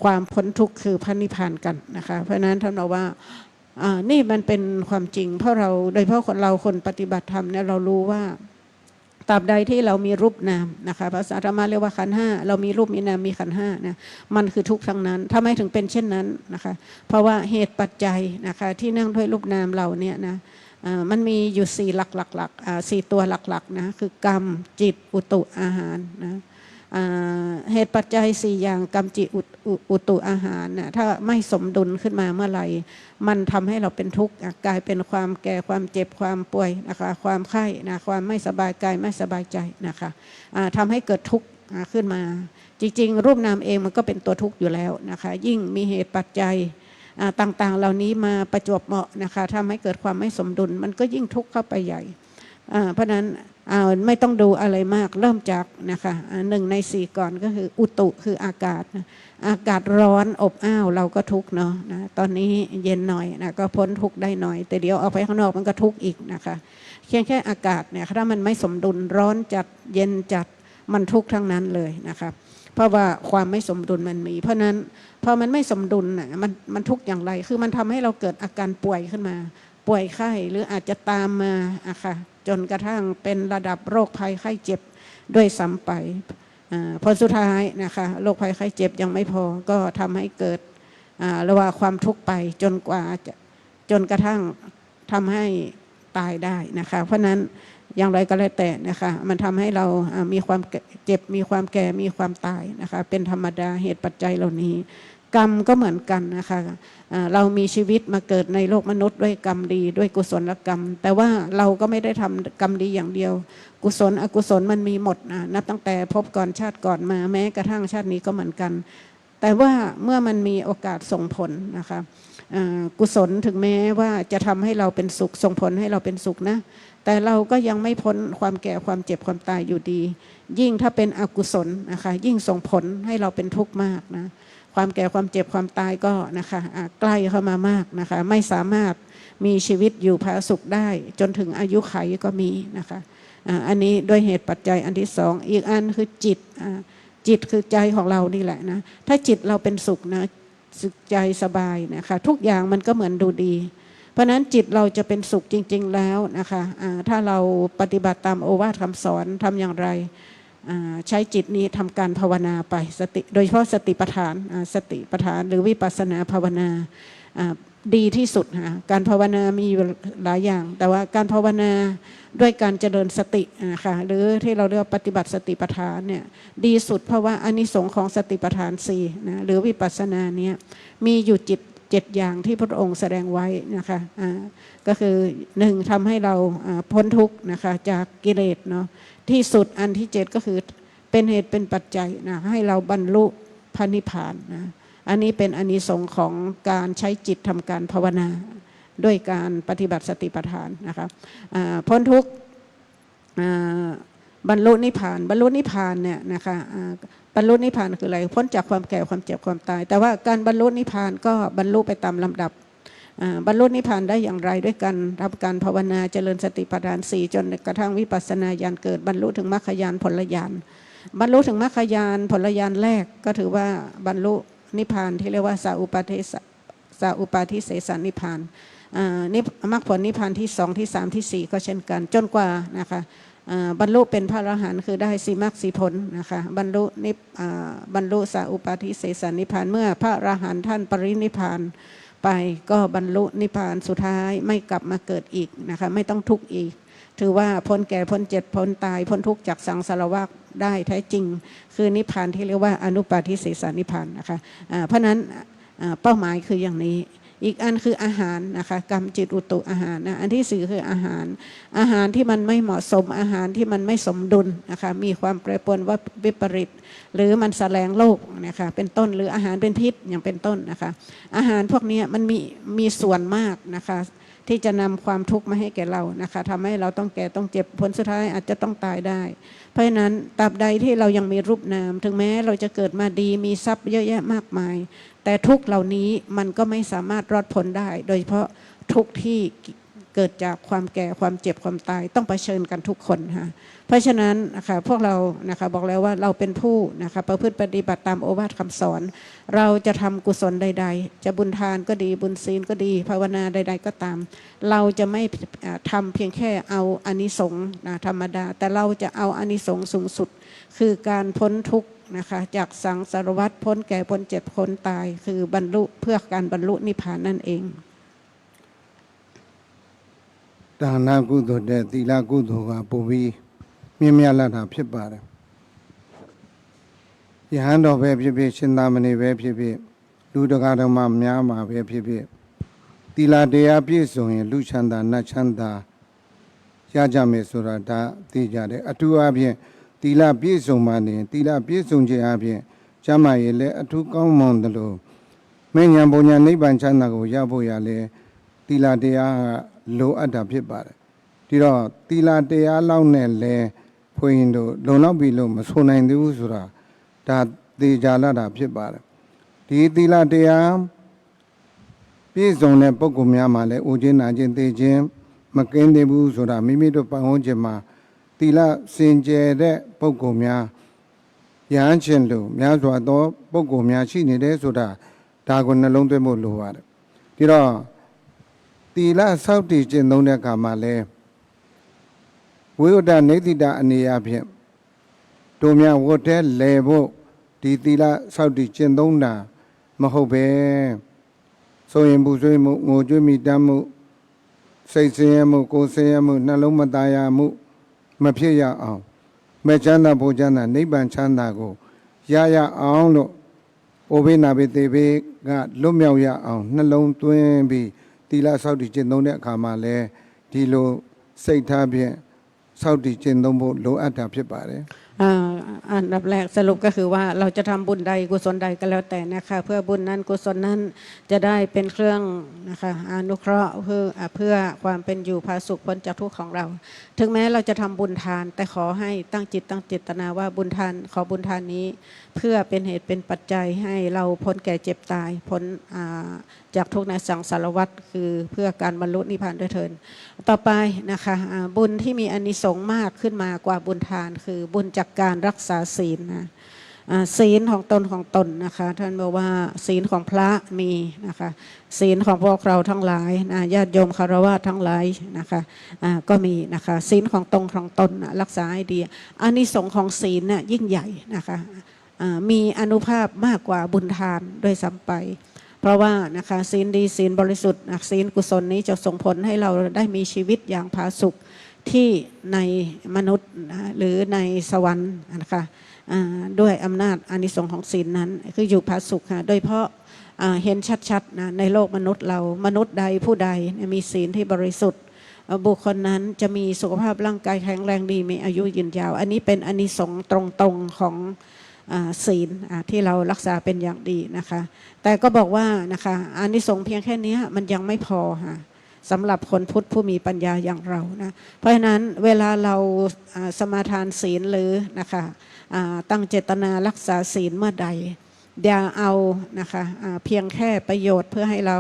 ความพ้นทุกข์คือพระนิพพานกันนะคะเพราะฉะนั้นท่านบอกว่านี่มันเป็นความจริงเพราะเราโดยเฉพาะคนปฏิบัติธรรมเนี่ยเรารู้ว่าตราบใดที่เรามีรูปนามนะคะภาษาธรรมะเรียกว่าขันธ์ห้าเรามีรูปมีนามมีขันธ์ห้านะมันคือทุกข์ทั้งนั้นทำไมถึงเป็นเช่นนั้นนะคะเพราะว่าเหตุปัจจัยนะคะที่เนื่องด้วยรูปนามเราเนี่ยนะมันมีอยู่4หลัก4ตัวหลักๆนะคือกรรมจิตอุตุอาหารนะเหตุปัจจัย4อย่างกรรมจิตอุตุอาหารนะถ้าไม่สมดุลขึ้นมาเมื่อไหร่มันทำให้เราเป็นทุกข์กลายเป็นความแก่ความเจ็บความป่วยนะคะความไข้นะความไม่สบายกายไม่สบายใจนะคะทำให้เกิดทุกข์ขึ้นมาจริงๆรูปนามเองมันก็เป็นตัวทุกข์อยู่แล้วนะคะยิ่งมีเหตุปัจจัยต่างๆเหล่านี้มาประจวบเหมาะนะคะทำให้เกิดความไม่สมดุลมันก็ยิ่งทุกข์เข้าไปใหญ่เพราะนั้นไม่ต้องดูอะไรมากเริ่มจากนะคะ1 ใน 4ก่อนก็คืออุตุคืออากาศอากาศร้อนอบอ้าวเราก็ทุกข์เนาะนะตอนนี้เย็นหน่อยนะก็พ้นทุกข์ได้หน่อยแต่เดี๋ยวออกไปข้างนอกมันก็ทุกข์อีกนะคะเพียงแค่อากาศเนี่ยถ้ามันไม่สมดุลร้อนจัดเย็นจัดมันทุกข์ทั้งนั้นเลยนะคะเพราะว่าความไม่สมดุลมันมีเพราะนั้นพอมันไม่สมดุลน่ะมันทุกข์อย่างไรคือมันทำให้เราเกิดอาการป่วยขึ้นมาป่วยไข้หรืออาจจะตามมาค่ะจนกระทั่งเป็นระดับโรคภัยไข้เจ็บด้วยซ้ำไป ผลสุดท้ายนะคะโรคภัยไข้เจ็บยังไม่พอก็ทำให้เกิดระว่าความทุกข์ไปจนกระทั่งทำให้ตายได้นะคะเพราะนั้นอย่างไรก็แล้วแต่นะคะมันทำให้เรามีความเจ็บมีความแก่มีความตายนะคะเป็นธรรมดาเหตุปัจจัยเหล่านี้กรรมก็เหมือนกันนะคะเรามีชีวิตมาเกิดในโลกมนุษย์ด้วยกรรมดีด้วยกุศลกรรมแต่ว่าเราก็ไม่ได้ทำกรรมดีอย่างเดียวกุศลอกุศลมันมีหมดนับตั้งแต่พบก่อนชาติก่อนมาแม้กระทั่งชาตินี้ก็เหมือนกันแต่ว่าเมื่อมันมีโอกาสส่งผลนะคะกุศลถึงแม้ว่าจะทำให้เราเป็นสุขส่งผลให้เราเป็นสุขนะแต่เราก็ยังไม่พ้นความแก่ความเจ็บความตายอยู่ดียิ่งถ้าเป็นอกุศลนะคะยิ่งส่งผลให้เราเป็นทุกข์มากนะความแก่ความเจ็บความตายก็นะคะใกล้เข้ามามากนะคะไม่สามารถมีชีวิตอยู่ผาสุขได้จนถึงอายุไขก็มีนะคะอันนี้ด้วยเหตุปัจจัยอันที่สองอีกอันคือจิตคือใจของเรานี่แหละนะถ้าจิตเราเป็นสุขนะสุขใจสบายนะคะทุกอย่างมันก็เหมือนดูดีเพราะนั้นจิตเราจะเป็นสุขจริงๆแล้วนะคะถ้าเราปฏิบัติตามโอวาทคำสอนทำอย่างไรใช้จิตนี้ทำการภาวนาไปสติโดยเฉพาะสติปัฏฐานหรือวิปัสสนาภาวนาดีที่สุดการภาวนามีหลายอย่างแต่ว่าการภาวนาด้วยการเจริญสตินะคะหรือที่เราเรียกปฏิบัติสติปัฏฐานเนี่ยดีสุดเพราะว่าอานิสงส์ของสติปัฏฐาน4นะหรือวิปัสสนาเนี่ยมีอยู่7อย่างที่พระองค์แสดงไว้นะคะก็คือ1ทำให้เราพ้นทุกข์นะคะจากกิเลสเนาะที่สุดอันที่7ก็คือเป็นเหตุเป็นปัจจัยนะให้เราบรรลุพระนิพพานนะอันนี้เป็นอานิสงส์ของการใช้จิตทำการภาวนาด้วยการปฏิบัติสติปัฏฐานนะคะพ้นทุกข์บรรลุนิพพานเนี่ยนะคะบรรลุนิพพานคืออะไรพ้นจากความแก่ความเจ็บความตายแต่ว่าการบรรลุนิพพานก็บรรลุไปตามลำดับบรรลุนิพพานได้อย่างไรด้วยการทำการภาวนาเจริญสติปัฏฐาน4จนกระทั่งวิปัสสนาญาณเกิดบรรลุถึงมรรคญาณผลญาณบรรลุถึงมรรคญาณผลญาณแรกก็ถือว่าบรรลุนิพพานที่เรียกว่าสาอุปาทิเสสนิพพานมรรคผลนิพพานที่2ที่3ที่4ก็เช่นกันจนกว่านะคะบรรลุเป็นพระอรหันต์คือได้4มรรค4ผลนะคะบรรลุสาอุปาทิเสสนิพพานเมื่อพระอรหันต์ท่านปรินิพพานไปก็บรรลุนิพพานสุดท้ายไม่กลับมาเกิดอีกนะคะไม่ต้องทุกข์อีกถือว่าพ้นแก่พ้นเจ็บพ้นตายพ้นทุกข์จากสังสารวัฏได้แท้จริงคือนิพพานที่เรียกว่าอนุปาทิเสสนิพพานนะคะเพราะนั้นเป้าหมายคืออย่างนี้อีกอันคืออาหารนะคะกรรมจิตอุตุอาหารนะอันที่4คืออาหารที่มันไม่เหมาะสมอาหารที่มันไม่สมดุลนะคะมีความแปรปรวนว่าวิปริตหรือมันแสลงโลกนะคะเป็นต้นหรืออาหารเป็นพิษอย่างเป็นต้นนะคะอาหารพวกนี้มันมีส่วนมากนะคะที่จะนำความทุกข์มาให้แก่เรานะคะทำให้เราต้องแก่ต้องเจ็บผลสุดท้ายอาจจะต้องตายได้เพราะฉะนั้นตราบใดที่เรายังมีรูปนามถึงแม้เราจะเกิดมาดีมีทรัพย์เยอะแยะมากมายแต่ทุกเหล่านี้มันก็ไม่สามารถรอดพ้นได้โดยเฉพาะทุกที่เกิดจากความแก่ความเจ็บความตายต้องเผชิญกันทุกคนค่ะเพราะฉะนั้นนะคะพวกเรานะคะบอกแล้วว่าเราเป็นผู้นะคะประพฤติปฏิบัติตามโอวาทคำสอนเราจะทำกุศลใดๆจะบุญทานก็ดีบุญศีลก็ดีภาวนาใดๆก็ตามเราจะไม่ทำเพียงแค่เอาอานิสงส์ธรรมดาแต่เราจะเอาอานิสงส์สูงสุดคือการพ้นทุกข์นะคะจากสังสารวัฏพ้นแก่พ้นเจ็บพ้นตายคือบรรลุเพื่อการบรรลุนิพพานนั่นเองဒါနကုသိုလ်တဲ့သီလကုသိုလ်ကပို့ပြီးမြင့်မြတ်လာတာဖြစ်ပါတယ်ယဟန်တော်ပဲဖြစ်ဖြစ်ရှင်သာမဏေပဲဖြစ်ဖြစ်လူတကာတော်မှများမှာပဲဖြစ်ဖြစ်သီလတရားပြည့်စုံရင်လူချမ်းသာနတ်ချမ်းသာရကြမယ်ဆိုတာဒါသိကြတယ်အထူးအဖြင့်သီလပြည့်စုံမှနေသီလပြည့်စုံခြင်းအပြင်ကျမ်းမာရေးလည်းအထူးကောင်းမွန်တယ်လို့မဉ္ဇဉ်ဘုံညာနိဗ္ဗာန်ချမ်းသာကိုရဖို့ရလဲသီလတရားလိုအပ်တာဖြစ်ပါတယ်ဒီတော့သီလတရားလောက်နဲ့လဲဖွင့်တို့လုံလောက်ပြီလို့မဆိုနိုင်သေးဘူးဆိုတာဒါသေချာလာတာဖြစ်ပါတယ်ဒီသီလတရားပြည့်စုံတဲ့ပုဂ္ဂိုလ်များမှာလဲဥခြင်းနာခြင်းသိခြင်းမကင်းသေးဘူးဆိုတာမိမိတို့ပတ်ဝန်းကျင်မှာသီလစင်ကြယ်တဲ့ပုဂ္ဂိုလ်များရဟန်းရှင်လူများစွာသောပုဂ္ဂိုလ်များရှိနေတယ်ဆိုတာဒါကိုနှလုံးသွင်းဖို့လိုပါတယ်ဒီတော့သီလစောင့်တည်ခြင်းသုံးတဲ့အခါမှာလဲဝိဝဒနေတိတအနေအဖြင့် တို့များဝတ်တဲ့လဲဖို့ဒီသီလစောင့်တည်ကျင့်သုံးတာမဟုတ်ပဲဆိုရင်ဘူးဆွေးမှုငိုကြွေးမိတမ်းမှုစိတ်ဆင်းရဲမှုကိုယ်ဆင်းရဲမှုနှလုံးမသားရမှုမဖြစ်ရအောင်မဲ့ချမ်းသာဖို့ချမ်းသာနိဗ္ဗာန်ချမ်းသာကိုရအောင်လို့အိုဘေးနာဘေးသေဘေးကလွတ်မြောက်ရအောင်နှလုံးသွင်းပြီးသီလစောင့်တည်ကျင့်သုံးတဲ့အခါမှာလဲဒီလိုစိတ်ထားဖြင့်စောင့်တည်ကျင့်သုံးဖို့လိုအပ်တာဖြစ်ပါတယ်อันดับแรกสรุปก็คือว่าเราจะทำบุญใดกุศลใดก็แล้วแต่นะคะเพื่อบุญนั้นกุศลนั้นจะได้เป็นเครื่องนะคะอนุเคราะห์เพื่อความเป็นอยู่ผาสุขพ้นจากทุกข์ของเรา ถึงแม้เราจะทำบุญทานแต่ขอให้ตั้งจิตตั้งเจตนาว่าบุญทานขอบุญทานนี้เพื่อเป็นเหตุเป็นปัจจัยให้เราพ้นแก่เจ็บตายพ้นจากทุกข์ในสังสารวัฏคือเพื่อการบรรลุนิพพานด้วยเถิดต่อไปนะคะบุญที่มีอานิสงส์มากขึ้นมากว่าบุญทานคือบุญจากการรักษาศีลนะศีลของตนนะคะท่านบอกว่าศีลของพระมีนะคะศีลของพวกเราทั้งหลายนะญาติโยมคารวะทั้งหลายนะคะก็มีนะคะศีลของตนรักษาให้ดีอานิสงส์ของศีลน่ะยิ่งใหญ่นะคะมีอานุภาพมากกว่าบุญทานด้วยซ้ำไปเพราะว่านะคะศีลดีศีลบริสุทธิ์ศีลกุศลนี้จะส่งผลให้เราได้มีชีวิตอย่างผาสุกที่ในมนุษย์หรือในสวรรค์นะคะด้วยอำนาจอานิสงส์ของศีลนั้นคืออยู่ผาสุกค่ะโดยเพราะเห็นชัดๆนะในโลกมนุษย์เรามนุษย์ใดผู้ใดมีศีลที่บริสุทธิ์บุคคลนั้นจะมีสุขภาพร่างกายแข็งแรงดีมีอายุยืนยาวอันนี้เป็นอานิสงส์ตรงๆของศีลที่เรารักษาเป็นอย่างดีนะคะแต่ก็บอกว่านะคะอานิสงส์เพียงแค่นี้มันยังไม่พอค่ะสำหรับคนพุทธผู้มีปัญญาอย่างเรานะเพราะฉะนั้นเวลาเราสมาทานศีลหรือนะคะตั้งเจตนารักษาศีลเมื่อใดอย่าเอานะคะเพียงแค่ประโยชน์เพื่อให้เรา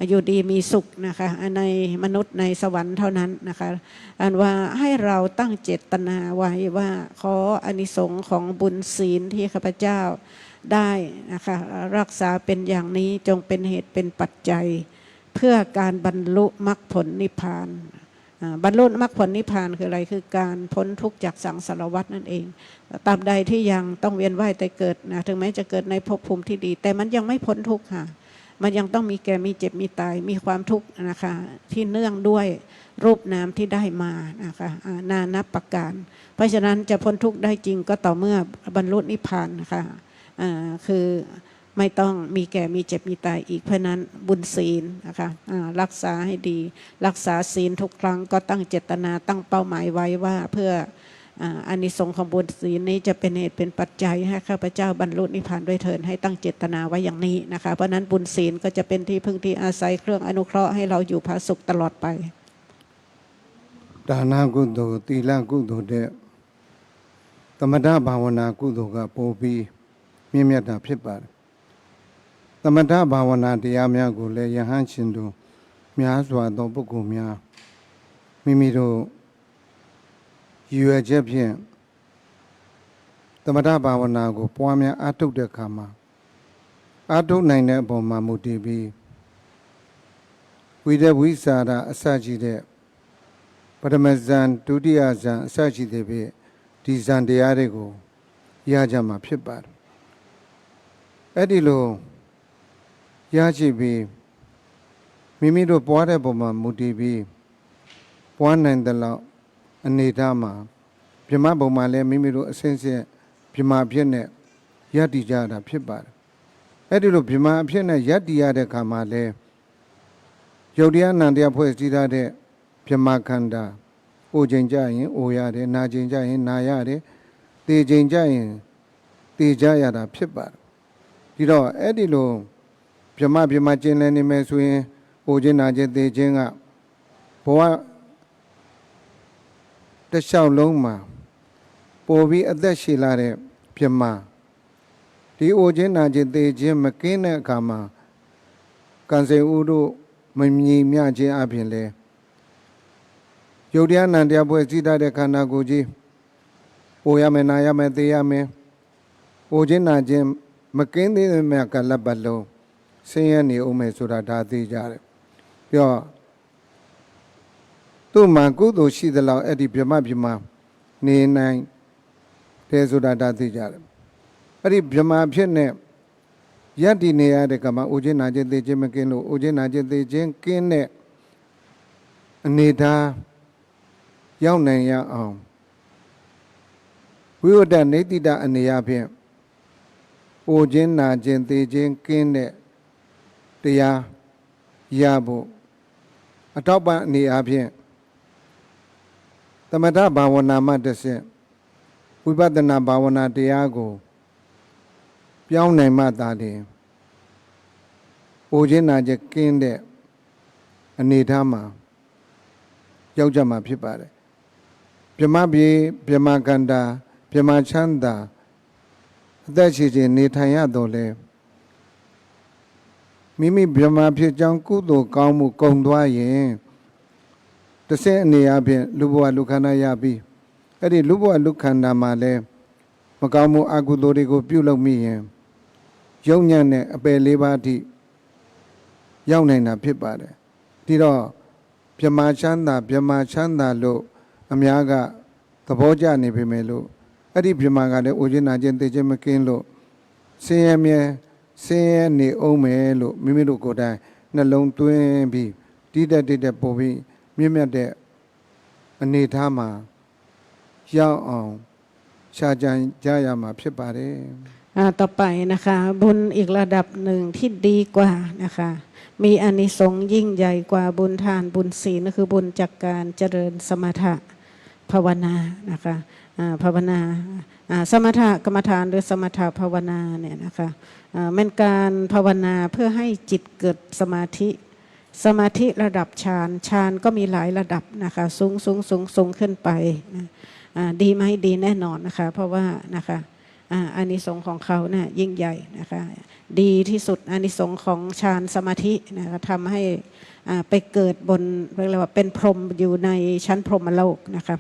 อยู่ดีมีสุขนะคะในมนุษย์ในสวรรค์เท่านั้นนะคะอันว่าให้เราตั้งเจตนาไว้ว่าขออานิสงส์ของบุญศีลที่ข้าพเจ้าได้นะคะรักษาเป็นอย่างนี้จงเป็นเหตุเป็นปัจจัยเพื่อการบรรลุมรรคผลนิพพานบรรลุมรรคผลนิพพานคืออะไรคือการพ้นทุกข์จากสังสารวัฏนั่นเองตราบใดที่ยังต้องเวียนว่ายแต่เกิดนะถึงแม้จะเกิดในภพภูมิที่ดีแต่มันยังไม่พ้นทุกข์ค่ะมันยังต้องมีแก่มีเจ็บมีตายมีความทุกข์นะคะที่เนื่องด้วยรูปนามที่ได้มานะคะนานับประการเพราะฉะนั้นจะพ้นทุกข์ได้จริงก็ต่อเมื่อบรรลุนิพพานนะคะคือไม่ต้องมีแก่มีเจ็บมีตายอีกเพราะนั้นบุญศีลนะคะรักษาให้ดีรักษาศีลทุกครั้งก็ตั้งเจตนาตั้งเป้าหมายไว้ว่าเพื่ออานิสงส์ของบุญศีลนี้จะเป็นเหตุเป็นปัจจัยให้ข้าพเจ้าบรรลุนิพพานด้วยเถิดให้ตั้งเจตนาไว้อย่างนี้นะคะเพราะนั้นบุญศีลก็จะเป็นที่พึ่งที่อาศัยเครื่องอนุเคราะห์ให้เราอยู่ผาสุกตลอดไปဒါနကုသိုလ်သီလကုသိုလ်တဲ့သမထဘာဝနာကုသိုလ်ကပိုပြီးမြင့်မြတ်တာဖြစ်ပါတယ်သမထဘာဝနာတရားများကိုလည်းယဟန်ရှင်တို့များစွာသောပုဂ္ဂိုလ်များမိမိတို့ရည်ရွယ်ချက်ဖြင့်သမထဘာဝနာကိုပွားများအားထုတ်တဲ့အခါမှာအားထုတ်နိုင်တဲ့အပေါ်မှာမူတည်ပြီးဝိတ္တဝိစာရအစရှိတဲ့ပထမဇန်ဒုတိယဇန်အစရှိတဲ့ဖြင့်ဒီဇန်တရားတွေကိုရကြမှာဖြစ်ပါတယ်အဲ့ဒီလိုရရှိပြီးမိမိတို့ပွားတဲ့ပုံမှာမူတည်ပြီးပွားနိုင်တဲ့လောက်အနေထားမှာပြမပုံမှာလည်းမိမိတို့အစဉ်စဉ်ပြမအဖြစ်နဲ့ယက်တည်ကြတာဖြစ်ပါတယ်အဲ့ဒီလိုပြမအဖြစ်နဲ့ယက်တည်ရတဲ့ခါမှာလည်းယုတ်တရားနံတရားဖွဲ့စည်းထားတဲ့ပြမခန္ဓာအိုချိန်ကြရင်အိုရတယ်နာချိန်ကြရင်နာရတယ်သေချိန်ကြရင်သေကြရတာဖြစ်ပါတယ်ဒီတော့အဲ့ဒီလိုပြမကျင်လည်နေမယ်ဆိုရင်အိုခြင်းနာခြင်းသေခြင်းကဘဝတစ်လျှောက်လုံးမှာပိုပြီးအသက်ရှည်လာတဲ့ပြမဒီအိုခြင်းနာခြင်းသေခြင်းမကင်းတဲ့အခါမှာကံစေဥတို့မမြင်မြခြင်းအပြင်လဲယုတ်တရားနံတရားဖွဲ့စည်းထားတဲ့ခန္ဓာကိုယ်ကြီးအိုရမယ်နာရမယ်သေရမယ်အိုခြင်းနာခြင်းမကင်းသေးတဲ့မြတ်ကလပ်ပတ်လုံးဆင်းရဲနေအောင်မယ်ဆိုတာဒါသိကြတယ်ပြီးတော့သူ့မှာကုသိုလ်ရှိသလောက်အဲ့ဒီပြမနေနိုင်တ တယ်ဆိုတာဒါသိကြတယ်အဲ့ဒီဗြဟ္မာဖြစ်နေယက်ဒီနေရတဲ့ကမှာအိုခြင်းနာခြင်းသိခြင်းမကင်းလို့အိုခြင်းနာခြင်းသိခြင်းကင်းတဲ့အနေထားရောက်နိုင်ရအောင်ဝိဝတ္တနေတိတအနေအဖြင့်အိုခြင်းနာခြင်းသိခြင်းကင်းတဲ့တရားရဖို့အထောက်ပံ့အနေအဖြင့်သမထဘာဝနာမှတစ်ဆင့်ဝိပဿနာဘာဝနာတရားကိုပြောင်းနိုင်မှသာလျှင်အိုခြင်းနာခြင်းကင်းတဲ့အနေထားမှာရောက်ကြမှာဖြစ်ပါတယ်ဗြဟ္မပြေဗြဟ္မကန္တာဗြဟ္မချမ်းသာအသက်ရှိခြင်းနေထိုင်ရတော့လဲမိမိဗြဟ္မဖြစ်ကြောင်းကုသိုလ်ကောင်းမှုကုံသွားရင်တစ်ဆင့်အနေအဖြင့်လူဘဝလူခန္ဓာရပြီးအဲ့ဒီလူဘဝလူခန္ဓာမှာလဲမကောင်းမှုအကုသိုလ်တွေကိုပြုလုပ်မိရင်ယုံညံ့တဲ့အပယ်လေးပါးအထိရောက်နိုင်တာဖြစ်ပါတယ်ဒီတော့ဗြဟ္မာချမ်းသာဗြဟ္မာချမ်းသာလို့အများကသဘောကျနေပေမဲ့လို့အဲ့ဒီဗြဟ္မာကလည်းအိုခြင်းနာခြင်းသိခြင်းမကင်းလို့ဆင်းရဲမြဲဆင်းရဲနေအောင်မယ်လို့မိမိတို့ကိုယ်တိုင်နှလုံးသွင်းပြီးတိတက်ပို့ပြီးမြင့်မြတ်တဲ့အနေထားမှာရောက်အောင်ရှားကြံကြရမှာဖြစ်ပါတယ်ต่อไปนะคะบุญอีกระดับหนึ่งที่ดีกว่านะคะมีอานิสงส์ยิ่งใหญ่กว่าบุญทานบุญศีลนั่นคือบุญจากการเจริญสมถะภาวนานะคะภาวนาสมถะกรรมฐานหรือสมถะภาวนาเนี่ยนะคะเป็นการภาวนาเพื่อให้จิตเกิดสมาธิระดับฌานก็มีหลายระดับนะคะสูงขึ้นไปนะดีไหมดีแน่นอนนะคะเพราะว่านะคะอานิสงส์ของเขาเนี่ยยิ่งใหญ่นะคะดีที่สุดอานิสงส์ของฌานสมาธินะคะทำให้ไปเกิดบนเรียกว่าเป็นพรหมอยู่ในชั้นพรหมโลกนะคะ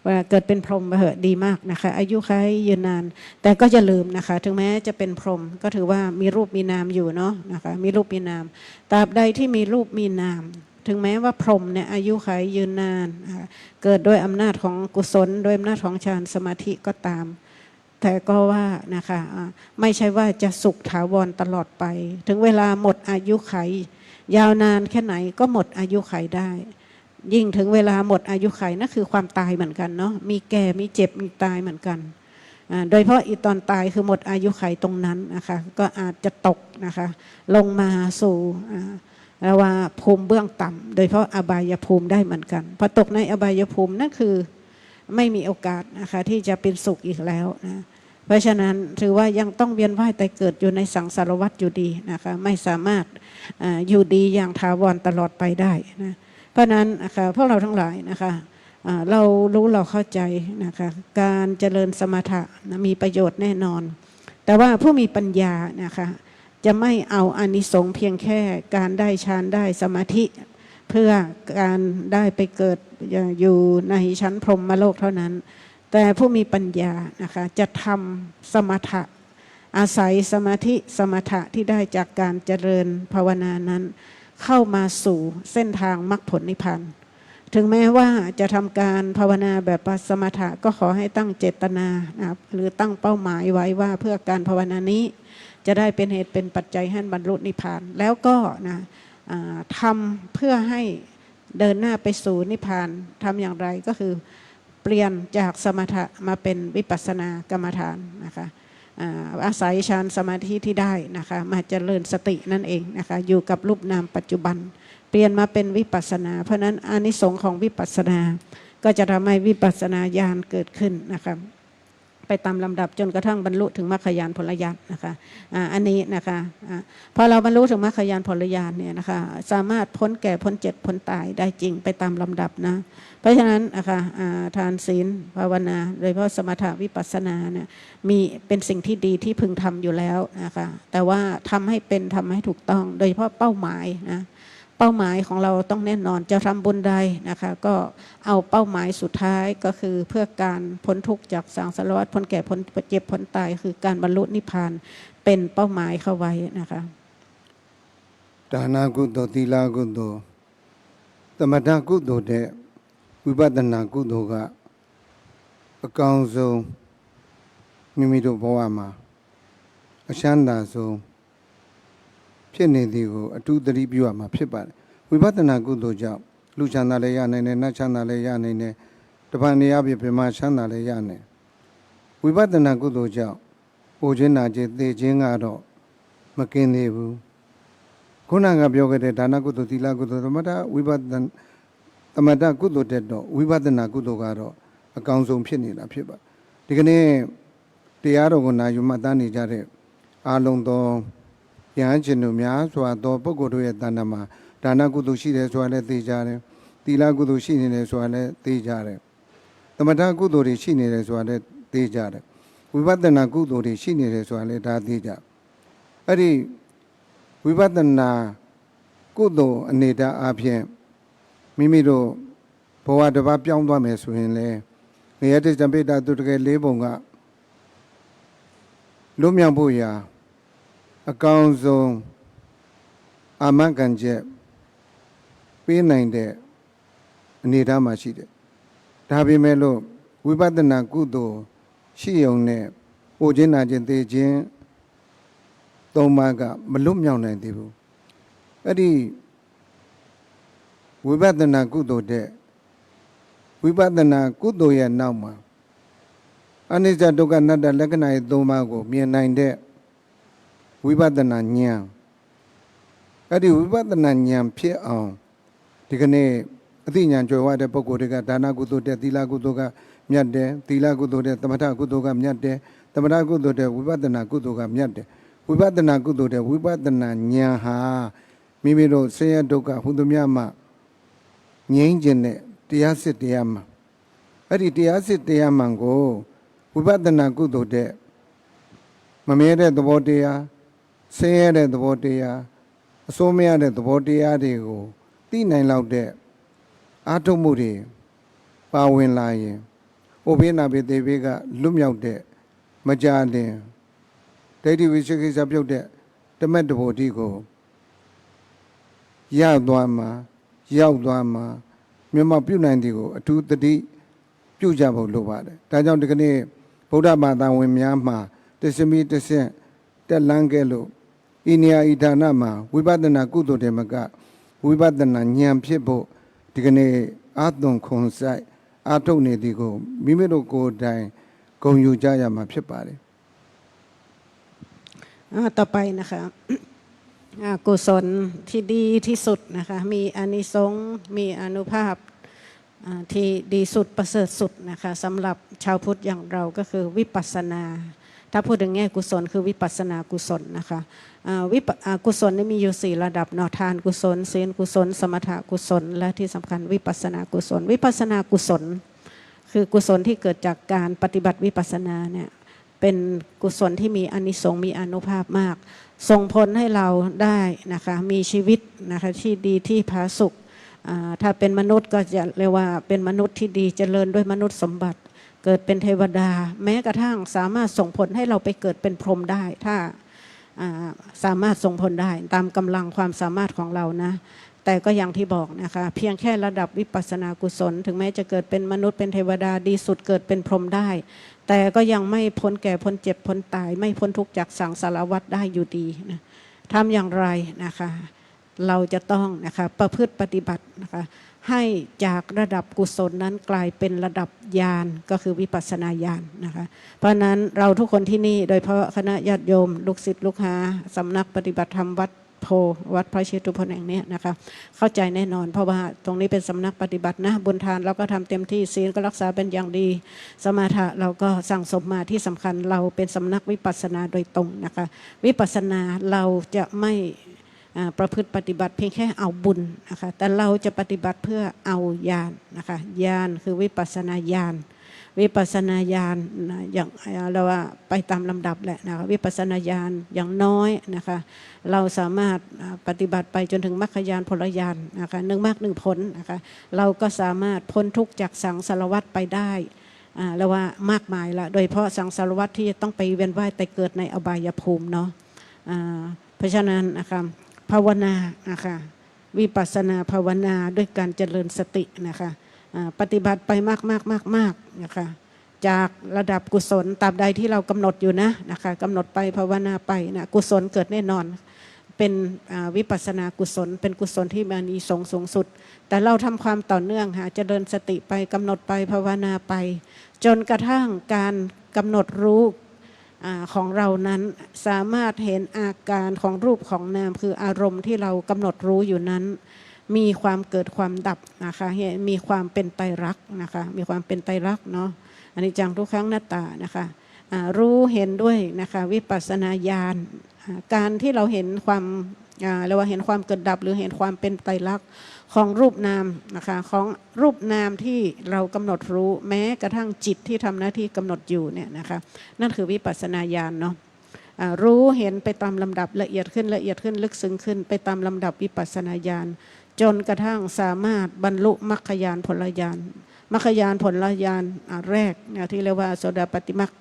ว่าเกิดเป็นพรหมเหอะดีมากนะคะอายุขัยยืนนานแต่ก็อย่าลืมนะคะถึงแม้จะเป็นพรหมก็ถือว่ามีรูปมีนามอยู่เนาะนะคะมีรูปมีนามตราบใดที่มีรูปมีนามถึงแม้ว่าพรหมเนี่ยอายุขัยยืนนานเกิดด้วยอำนาจของกุศลโดยอำนาจของฌานสมาธิก็ตามแต่ก็ว่านะคะไม่ใช่ว่าจะสุขถาวรตลอดไปถึงเวลาหมดอายุขัยยาวนานแค่ไหนก็หมดอายุขัยได้ยิ่งถึงเวลาหมดอายุขัยนั่นคือความตายเหมือนกันเนาะมีแก่มีเจ็บมีตายเหมือนกันโดยเฉพาะอีตอนตายคือหมดอายุขัยตรงนั้นนะคะก็อาจจะตกนะคะลงมาสู่ว่าภูมิเบื้องต่ำโดยเฉพาะอบายภูมิได้เหมือนกันพอตกในอบายภูมินั่นคือไม่มีโอกาสนะคะที่จะเป็นสุขอีกแล้วนะเพราะฉะนั้นถือว่ายังต้องเวียนว่ายตายเกิดอยู่ในสังสารวัฏอยู่ดีนะคะไม่สามารถอยู่ดีอย่างถาวรตลอดไปได้นะเพราะนั้นนะคะพวกเราทั้งหลายนะคะเรารู้เราเข้าใจนะคะการเจริญสมถะมีประโยชน์แน่นอนแต่ว่าผู้มีปัญญานะคะจะไม่เอาอานิสงส์เพียงแค่การได้ฌานได้สมาธิเพื่อการได้ไปเกิดอยู่ในชั้นพรหมโลกเท่านั้นแต่ผู้มีปัญญานะคะจะทำสมถะอาศัยสมาธิสมถะที่ได้จากการเจริญภาวนานั้นเข้ามาสู่เส้นทางมรรคผลนิพพานถึงแม้ว่าจะทำการภาวนาแบบสมถะก็ขอให้ตั้งเจตนานะหรือตั้งเป้าหมายไว้ว่าเพื่อการภาวนานี้จะได้เป็นเหตุเป็นปัจจัยให้บรรลุนิพพานแล้วก็นะทำเพื่อให้เดินหน้าไปสู่นิพพานทำอย่างไรก็คือเปลี่ยนจากสมถะมาเป็นวิปัสสนากรรมฐานนะคะอาศัยฌานสมาธิที่ได้นะคะมาเจริญสตินั่นเองนะคะอยู่กับรูปนามปัจจุบันเปลี่ยนมาเป็นวิปัสสนาเพราะนั้นอานิสงส์ของวิปัสสนาก็จะทำให้วิปัสสนาญาณเกิดขึ้นนะคะไปตามลำดับจนกระทั่งบรรลุถึงมรรคญาณผลญาณนะคะอันนี้นะคะพอเราบรรลุถึงมรรคญาณผลญาณเนี่ยนะคะสามารถพ้นแก่พ้นเจ็บพ้นตายได้จริงไปตามลำดับนะเพราะฉะนั้นนะคะทานศีลภาวนาโดยเฉพาะสมถะวิปัสสนาเนี่ยมีเป็นสิ่งที่ดีที่พึงทำอยู่แล้วนะคะแต่ว่าทำให้เป็นทำให้ถูกต้องโดยเฉพาะเป้าหมายนะเป้าหมายของเราต้องแน่นอนจะทำบุญใดนะคะก็เอาเป้าหมายสุดท้ายก็คือเพื่อการพ้นทุกข์จากสังสารวัฏพ้นแก่พ้นเจ็บพ้นตายคือการบรรลุนิพพานเป็นเป้าหมายเข้าไว้นะคะดานากุโตติลากุโตตมถะกุโตတဲ့ဝိပဿနာကုသိုလ်ကအကောင်းဆုံး မိမိတို့ဘဝမှာအချမ်းသာဆုံးဖြစ်နေသည်ကိုအထူးသတိပြုရမှာဖြစ်ပါတယ်ဝိပဿနာကုသိုလ်ကြောင့်လူချမ်းသာလည်းရနိုင်တယ်နတ်ချမ်းသာလည်းရနိုင်တယ်တပန်နေရပြီပြမချမ်းသာလည်းရနိုင်ဝိပဿနာကုသိုလ်ကြောင့်အိုခြင်းနာခြင်းသိခြင်းကတော့မကင်းသေးဘူးခုနကပြောခဲ့တဲ့ဒါနကုသိုလ်သီလကုသိုလ်သမထဝိပဿနာသမထကုသိုလ်တဲ့တော့ဝိပဿနာကုသိုလ်ကတော့အကောင်းဆုံးဖြစ်နေတာဖြစ်ပါဒီကနေ့တရားတော်ကိုနာယူမှတ်သားနေကြတဲ့အာလုံးသောယဟန်ရှင်တို့များစွာသောပုဂ္ဂိုလ်တို့ရဲ့တဏ္ဍာမှာဒါနကုသိုလ်ရှိတယ်ဆိုတာလည်းသိကြတယ်သီလကုသိုလ်ရှိနေတယ်ဆိုတာလည်းသိကြတယ်သမထကုသိုလ်တွေရှိနေတယ်ဆိုတာလည်းသိကြတယ်ဝိပဿနာကုသိုလ်တွေရှိနေတယ်ဆိုတာလည်းဒါသိကြအဲ့ဒီဝိပဿနာကုသိုလ်အနေထားအပြင်မိမိတို့ဘဝတစ်ပါးပြောင်းသွားမယ်ဆိုရင်လည်းငရဲတိဇံပိတသူတကယ်၄ပုံကလွတ်မြောက်ဖို့ရာအကောင်းဆုံးအာမခံချက်ပေးနိုင်တဲ့အနေအထားမှာရှိတယ်။ဒါပေမဲ့လို့ဝိပဿနာကုသိုလ်ရှိုံနဲ့ဟိုခြင်းနာခြင်းသိခြင်းသုံးပါးကမလွတ်မြောက်နိုင်သေးဘူး။အဲ့ဒီဝိပဿနာကုသိုလ်တဲ့ဝိပဿနာကုသိုလ်ရဲ့နောက်မှာအနိစ္စဒုက္ခအနတ္တလက္ခဏာရဲ့သုံးပါးကိုမြင်နိုင်တဲ့ဝိပဿနာဉာဏ်အဲ့ဒီဝိပဿနာဉာဏ်ဖြစ်အောင်ဒီကနေ့အသိဉာဏ်ကြွယ်ဝတဲ့ပုဂ္ဂိုလ်တွေကဒါနကုသိုလ်တဲ့သီလကုသိုလ်ကမြတ်တယ်သီလကုသိုလ်တဲ့သမထကုသိုလ်ကမြတ်တယ်သမထကုသိုလ်တဲ့ဝိပဿနာကုသိုလ်ကမြတ်တယ်ဝိပဿနာကုသိုလ်တဲ့ဝိပဿနာဉာဏ်ဟာမိမိတို့ဆင်းရဲဒုက္ခဟူသမျှမှငြိမ်းခြင်းတဲ့တရားစစ်တရားမှအဲ့ဒီတရားစစ်တရားမှန်ကိုဝိပဿနာကုသိုလ်တဲ့မမြဲတဲ့သဘောတရားဆင်းရဲတဲ့သဘောတရားအစိုးမရတဲ့သဘောတရားတွေကိုသိနိုင်လောက်တဲ့အာထုမှုတွေပါဝင်လာရင်ဥပိ္ပနာပိသေဘေကလွတ်မြောက်တဲ့မကြတဲ့ဒိဋ္ဌိဝိသေကိစ္စပြုတ်တဲ့တမက်တဘောတိကိုရသွားမှာရောက်သွားမှာမြတ်မပြုနိုင်သည်ကိုအထူးတတိပြုကြဖို့လိုပါတယ်ဒါကြောင့်ဒီကနေ့ဗုဒ္ဓဘာသာဝင်များမှာတစ္စမီတဆင့်တက်လန်းခဲ့လို့ဤနေရာဤဌာနမှာဝိပဿနာကုသိုလ်တေမကဝိပဿနာဉာဏ်ဖြစ်ဖို့ဒီကနေ့အာသွန်ခွန်ဆိုင်အာထုတ်နေသည်ကိုမိမိတို့ကိုယ်တိုင်ဂုဏ်ယူကြရမှာဖြစ်ပါတယ်ต่อไปนะคะกุศลที่ดีที่สุดนะคะมีอานิสงส์มีอานุภาพที่ดีสุดประเสริฐสุดนะคะสำหรับชาวพุทธอย่างเราก็คือวิปัสสนาถ้าพูดถึงแง่กุศลคือวิปัสสนากุศลนะคะกุศลนี่มีอยู่4ระดับเนาะทานกุศลศีลกุศลสมถะกุศลและที่สำคัญวิปัสสนากุศลวิปัสสนากุศลคือกุศลที่เกิดจากการปฏิบัติวิปัสสนาเนี่ยเป็นกุศลที่มีอานิสงส์มีอานุภาพมากส่งผลให้เราได้นะคะมีชีวิตนะคะที่ดีที่ผาสุกถ้าเป็นมนุษย์ก็จะเรียกว่าเป็นมนุษย์ที่ดีเจริญด้วยมนุษย์สมบัติเกิดเป็นเทวดาแม้กระทั่งสามารถส่งผลให้เราไปเกิดเป็นพรหมได้ถ้าสามารถส่งผลได้ตามกำลังความสามารถของเรานะแต่ก็อย่างที่บอกนะคะเพียงแค่ระดับวิปัสสนากุศลถึงแม้จะเกิดเป็นมนุษย์เป็นเทวดาดีสุดเกิดเป็นพรหมได้แต่ก็ยังไม่พ้นแก่พ้นเจ็บพ้นตายไม่พ้นทุกข์จากสังสารวัฏได้อยู่ดีนะทำอย่างไรนะคะเราจะต้องนะคะประพฤติปฏิบัตินะคะให้จากระดับกุศลนั้นกลายเป็นระดับญาณก็คือวิปัสสนาญาณนะคะเพราะนั้นเราทุกคนที่นี่โดยเฉพาะคณะญาติโยมลูกศิษย์ลูกหาสำนักปฏิบัติธรรมวัดโพวัดพระเชตุพนแห่งนี้นะคะเข้าใจแน่นอนเพราะว่าตรงนี้เป็นสำนักปฏิบัตินะบุญทานเราก็ทำเต็มที่ศีลก็รักษาเป็นอย่างดีสมาธิเราก็สั่งสมมาที่สำคัญเราเป็นสำนักวิปัสสนาโดยตรงนะคะวิปัสสนาเราจะไม่ประพฤติปฏิบัติเพียงแค่เอาบุญนะคะแต่เราจะปฏิบัติเพื่อเอาญาณนะคะญาณคือวิปัสสนาญาณวิปัสสนาญาณอย่างเราว่าไปตามลำดับแหละนะคะวิปัสสนาญาณอย่างน้อยนะคะเราสามารถปฏิบัติไปจนถึงมรรคญาณผลญาณนะคะ1 มรรค 1 ผลนะคะเราก็สามารถพ้นทุกข์จากสังสารวัฏไปได้แล้วว่ามากมายละโดยเฉพาะสังสารวัฏที่จะต้องไปเวียนว่ายแต่เกิดในอบายภูมิเนาะเพราะฉะนั้นนะคะภาวนานะคะวิปัสสนาภาวนาด้วยการเจริญสตินะคะปฏิบัติไปมากนะคะ จากระดับกุศลตราบใดที่เรากำหนดอยู่นะคะกำหนดไปภาวนาไปนะกุศลเกิดแน่นอนเป็นวิปัสสนากุศลเป็นกุศลที่มีอานิสงส์สูงสุดแต่เราทำความต่อเนื่องเจริญสติไปกำหนดไปภาวนาไปจนกระทั่งการกำหนดรู้ของเรานั้นสามารถเห็นอาการของรูปของนามคืออารมณ์ที่เรากำหนดรู้อยู่นั้นมีความเกิดความดับนะคะมีความเป็นไตรลักษณ์นะคะมีความเป็นไตรลักษณ์เนาะอนิจจังทุกขังอนัตตานะคะรู้เห็นด้วยนะคะวิปัสสนาญาณการที่เราเห็นความเราเห็นความเกิดดับหรือเห็นความเป็นไตรลักษณ์ของรูปนามนะคะของรูปนามที่เรากำหนดรู้แม้กระทั่งจิตที่ทำหน้าที่กำหนดอยู่เนี่ยนะคะนั่นคือวิปัสสนาญาณเนาะรู้เห็นไปตามลำดับละเอียดขึ้นละเอียดขึ้นลึกซึ้งขึ้นไปตามลำดับวิปัสสนาญาณจนกระทั่งสามารถบรรลุมรรคญาณผลญาณมรรคญาณผลญาณแรกที่เรียกว่าโสดาปัตติมรรค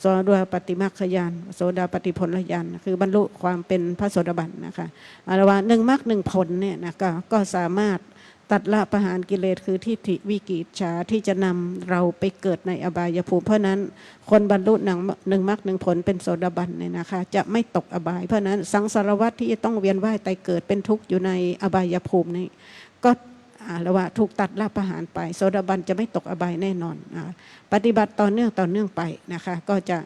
โสดาปัตติมรรคญาณโสดาปัตติผลญาณคือบรรลุความเป็นพระโสดาบันนะคะอะไรว่าหนึ่งมรรคหนึ่งผลเนี่ยนะก็สามารถตัดละประหารกิเลสคือทิฏฐิวิกิจฉาที่จะนำเราไปเกิดในอบายภูมิเพราะนั้นคนบรรลุหนึ่งมรรคหนึ่งผลเป็นโสดาบันเนี่ยนะคะจะไม่ตกอบายเพราะนั้นสังสารวัฏที่ต้องเวียนว่ายตายเกิดเป็นทุกข์อยู่ในอบายภูมินี้ก็แล้วว่าถูกตัดละประหารไปโสดาบันจะไม่ตกอบายแน่นอนปฏิบัติต่อเนื่องไปนะคะก็จะ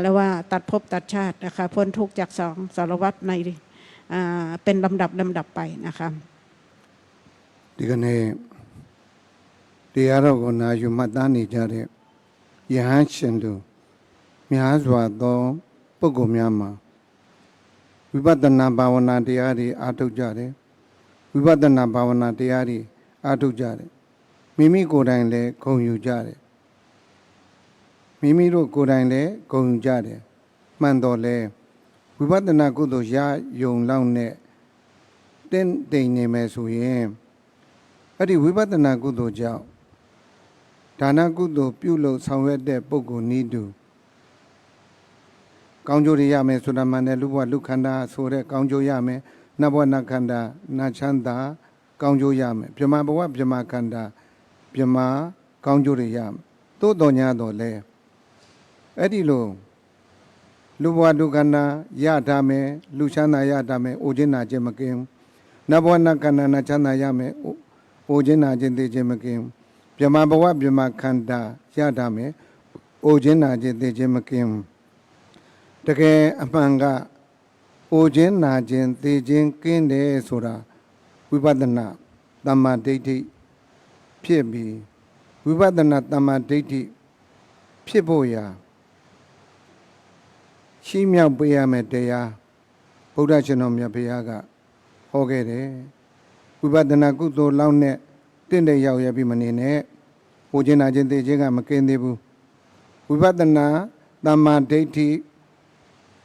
แล้วว่าตัดภพตัดชาตินะคะพ้นทุกข์จากสองสารวัฏในเป็นลำดับไปนะคะဒီကနေ့တရားတော်ကိုနာယူမှတ်သားနေကြတဲ့ယဟန်ရှင်တို့များစွာသောပုဂ္ဂိုလ်များမှာဝိပဿနာဘာဝနာတရားတွေအားထုတ်ကြတယ်ဝိပဿနာဘာဝနာတရားတွေအားထုတ်ကြတယ်မိမိကိုယ်တိုင်လည်းဂုဏ်ယူကြတယ်မိမိတို့ကိုယ်တိုင်လည်းဂုဏ်ယူကြတယ်မှန်တော်လဲဝိပဿနာကုသိုလ်ရယုံလောက်နဲ့တင်းတိမ်နေမယ်ဆိုရင်အဲ့ဒီဝိပဿနာကုသိုလ်ကြောင့်ဒါနကုသိုလ်ပြုလုပ်ဆောင်ရွက်တဲ့ပုဂ္ဂိုလ်နည်းတူကောင်းကျိုးတွေရမယ်ဆိုတာမှလည်းလူဘဝလူခန္ဓာဆိုတဲ့ကောင်းကျိုးရမယ်နတ်ဘဝနတ်ခန္ဓာနတ်ချမ်းသာကောင်းကျိုးရမယ်ပြမဘဝပြမခန္ဓာပြမကောင်းကျိုးတွေရမယ်သို့တော်ညာတော်လဲအဲ့ဒီလိုလူဘဝလူခန္ဓာရတာမယ်လူချမ်းသာရတာမယ်အိုခြင်းနာခြင်းမကင်းနတ်ဘဝနတ်ခန္ဓာနတ်ချမ်းသာရမယ်အိုခြင်းနာခြင်းသိခြင်းမကင်းပြမဘဝပြမခန္ဓာရတာမယ်အိုခြင်းနာခြင်းသိခြင်းမကင်းတကယ်အမှန်ကအိုခြင်းနာခြင်းသိခြင်းကင်းတယ်ဆိုတာဝိပဿနာတမ္မာဒိဋ္ဌိဖြစ်ပြီးဝိပဿနာတမ္မာဒိဋ္ဌိဖြစ်ဖို့ရာရှိမြောက်ပေးရမယ်တရားဗုဒ္ဓရှင်တော်မြတ်ဘုရားကဟောခဲ့တယ်ဝိပဿနာကုသိုလ်လောက်နဲ့တင့်တဲ့ရောက်ရပြီးမနေနဲ့ဟိုခြင်းနာခြင်းသိခြင်းကမကင်းသေးဘူးဝိပဿနာတမ္မာဒိဋ္ဌိ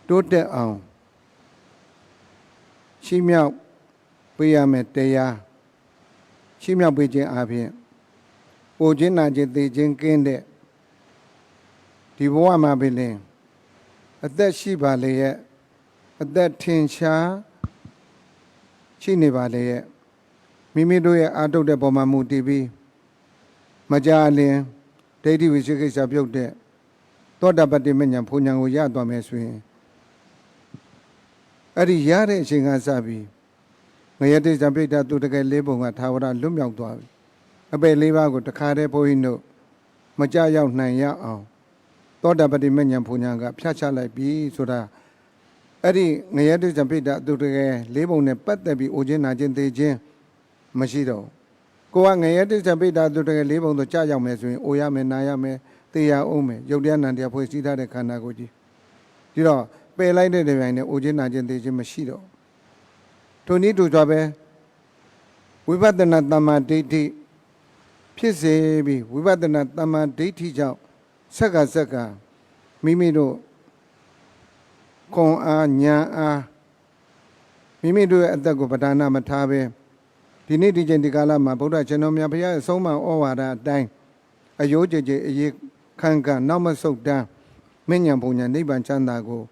တိုးတက်အောင်ရှိမြောက်ပေးရမယ်တရားရှိမြောက်ပေးခြင်းအပြင်ဟိုခြင်းနာခြင်းသိခြင်းကင်းတဲ့ဒီဘဝမှာပဲလင်းအသက်ရှိပါလေရဲ့အသက်ထင်ရှားရှိနေပါလေရဲ့မိမိတို့ရဲ့အာထုတ်တဲ့ပုံမှန်မူတည်ပြီးမကြလင်ဒိဋ္ဌိဝိသေကိစ္စပြုတ်တဲ့သောတာပတ္တိမဉ္ဇဉ်ဘုံဉဏ်ကိုရသွားမယ်ဆိုရင်အဲ့ဒီရတဲ့အချိန်ကစပြီးငရတိဇံပိဋ္ဌသူတကယ်လေးပုံကသာဝရလွတ်မြောက်သွားပြီအပယ်လေးပါးကိုတခါတည်းဘုန်းကြီးတို့မကြရောက်နိုင်ရအောင်သောတာပတ္တိမဉ္ဇဉ်ဘုံဉဏ်ကဖြတ်ချလိုက်ပြီဆိုတာအဲ့ဒီငရတိဇံပိဋ္ဌသူတကယ်လေးပုံနဲ့ပတ်သက်ပြီးအိုခြင်းနာခြင်းသိခြင်းမရှိတော့ကိုကငရဲတိစ္ဆပိဋ္ဌာသူတကယ်လေးပုံတော့ကြာရောက်မယ်ဆိုရင်အိုရမယ်နာရမယ်သိရအောင်မယ်ရုပ်တရားနာတရားဖွဲ့စည်းထားတဲ့ခန္ဓာကိုယ်ကြီးဒီတော့ပယ်လိုက်တဲ့တိုင်နဲ့အိုခြင်းနာခြင်းသိခြင်းမရှိတော့ထိုနည်းတူစွာပဲဝိပဿနာတမ္မာဒိဋ္ဌိဖြစ်စေပြီးဝိပဿနာတမ္မာဒိဋ္ဌိကြောင့်ဆက်ကမိမိတို့ခွန်အားဉာဏ်အားမိမိတို့ရဲ့အသက်ကိုပဓာနမထားပဲဒီနေ့ဒီချိန်ဒီကာလမှာဗုဒ္ဓရှင်တော်မြတ်ဘုရားရဲ့ဆုံးမဩဝါဒအတိုင်းအယိုးကြည်ကြည်အရေးခံကနောက်မဆုတ်တမ်းမဉ္ဇဉ်ဘုံညာနိဗ္ဗာန်ချမ်းသာကို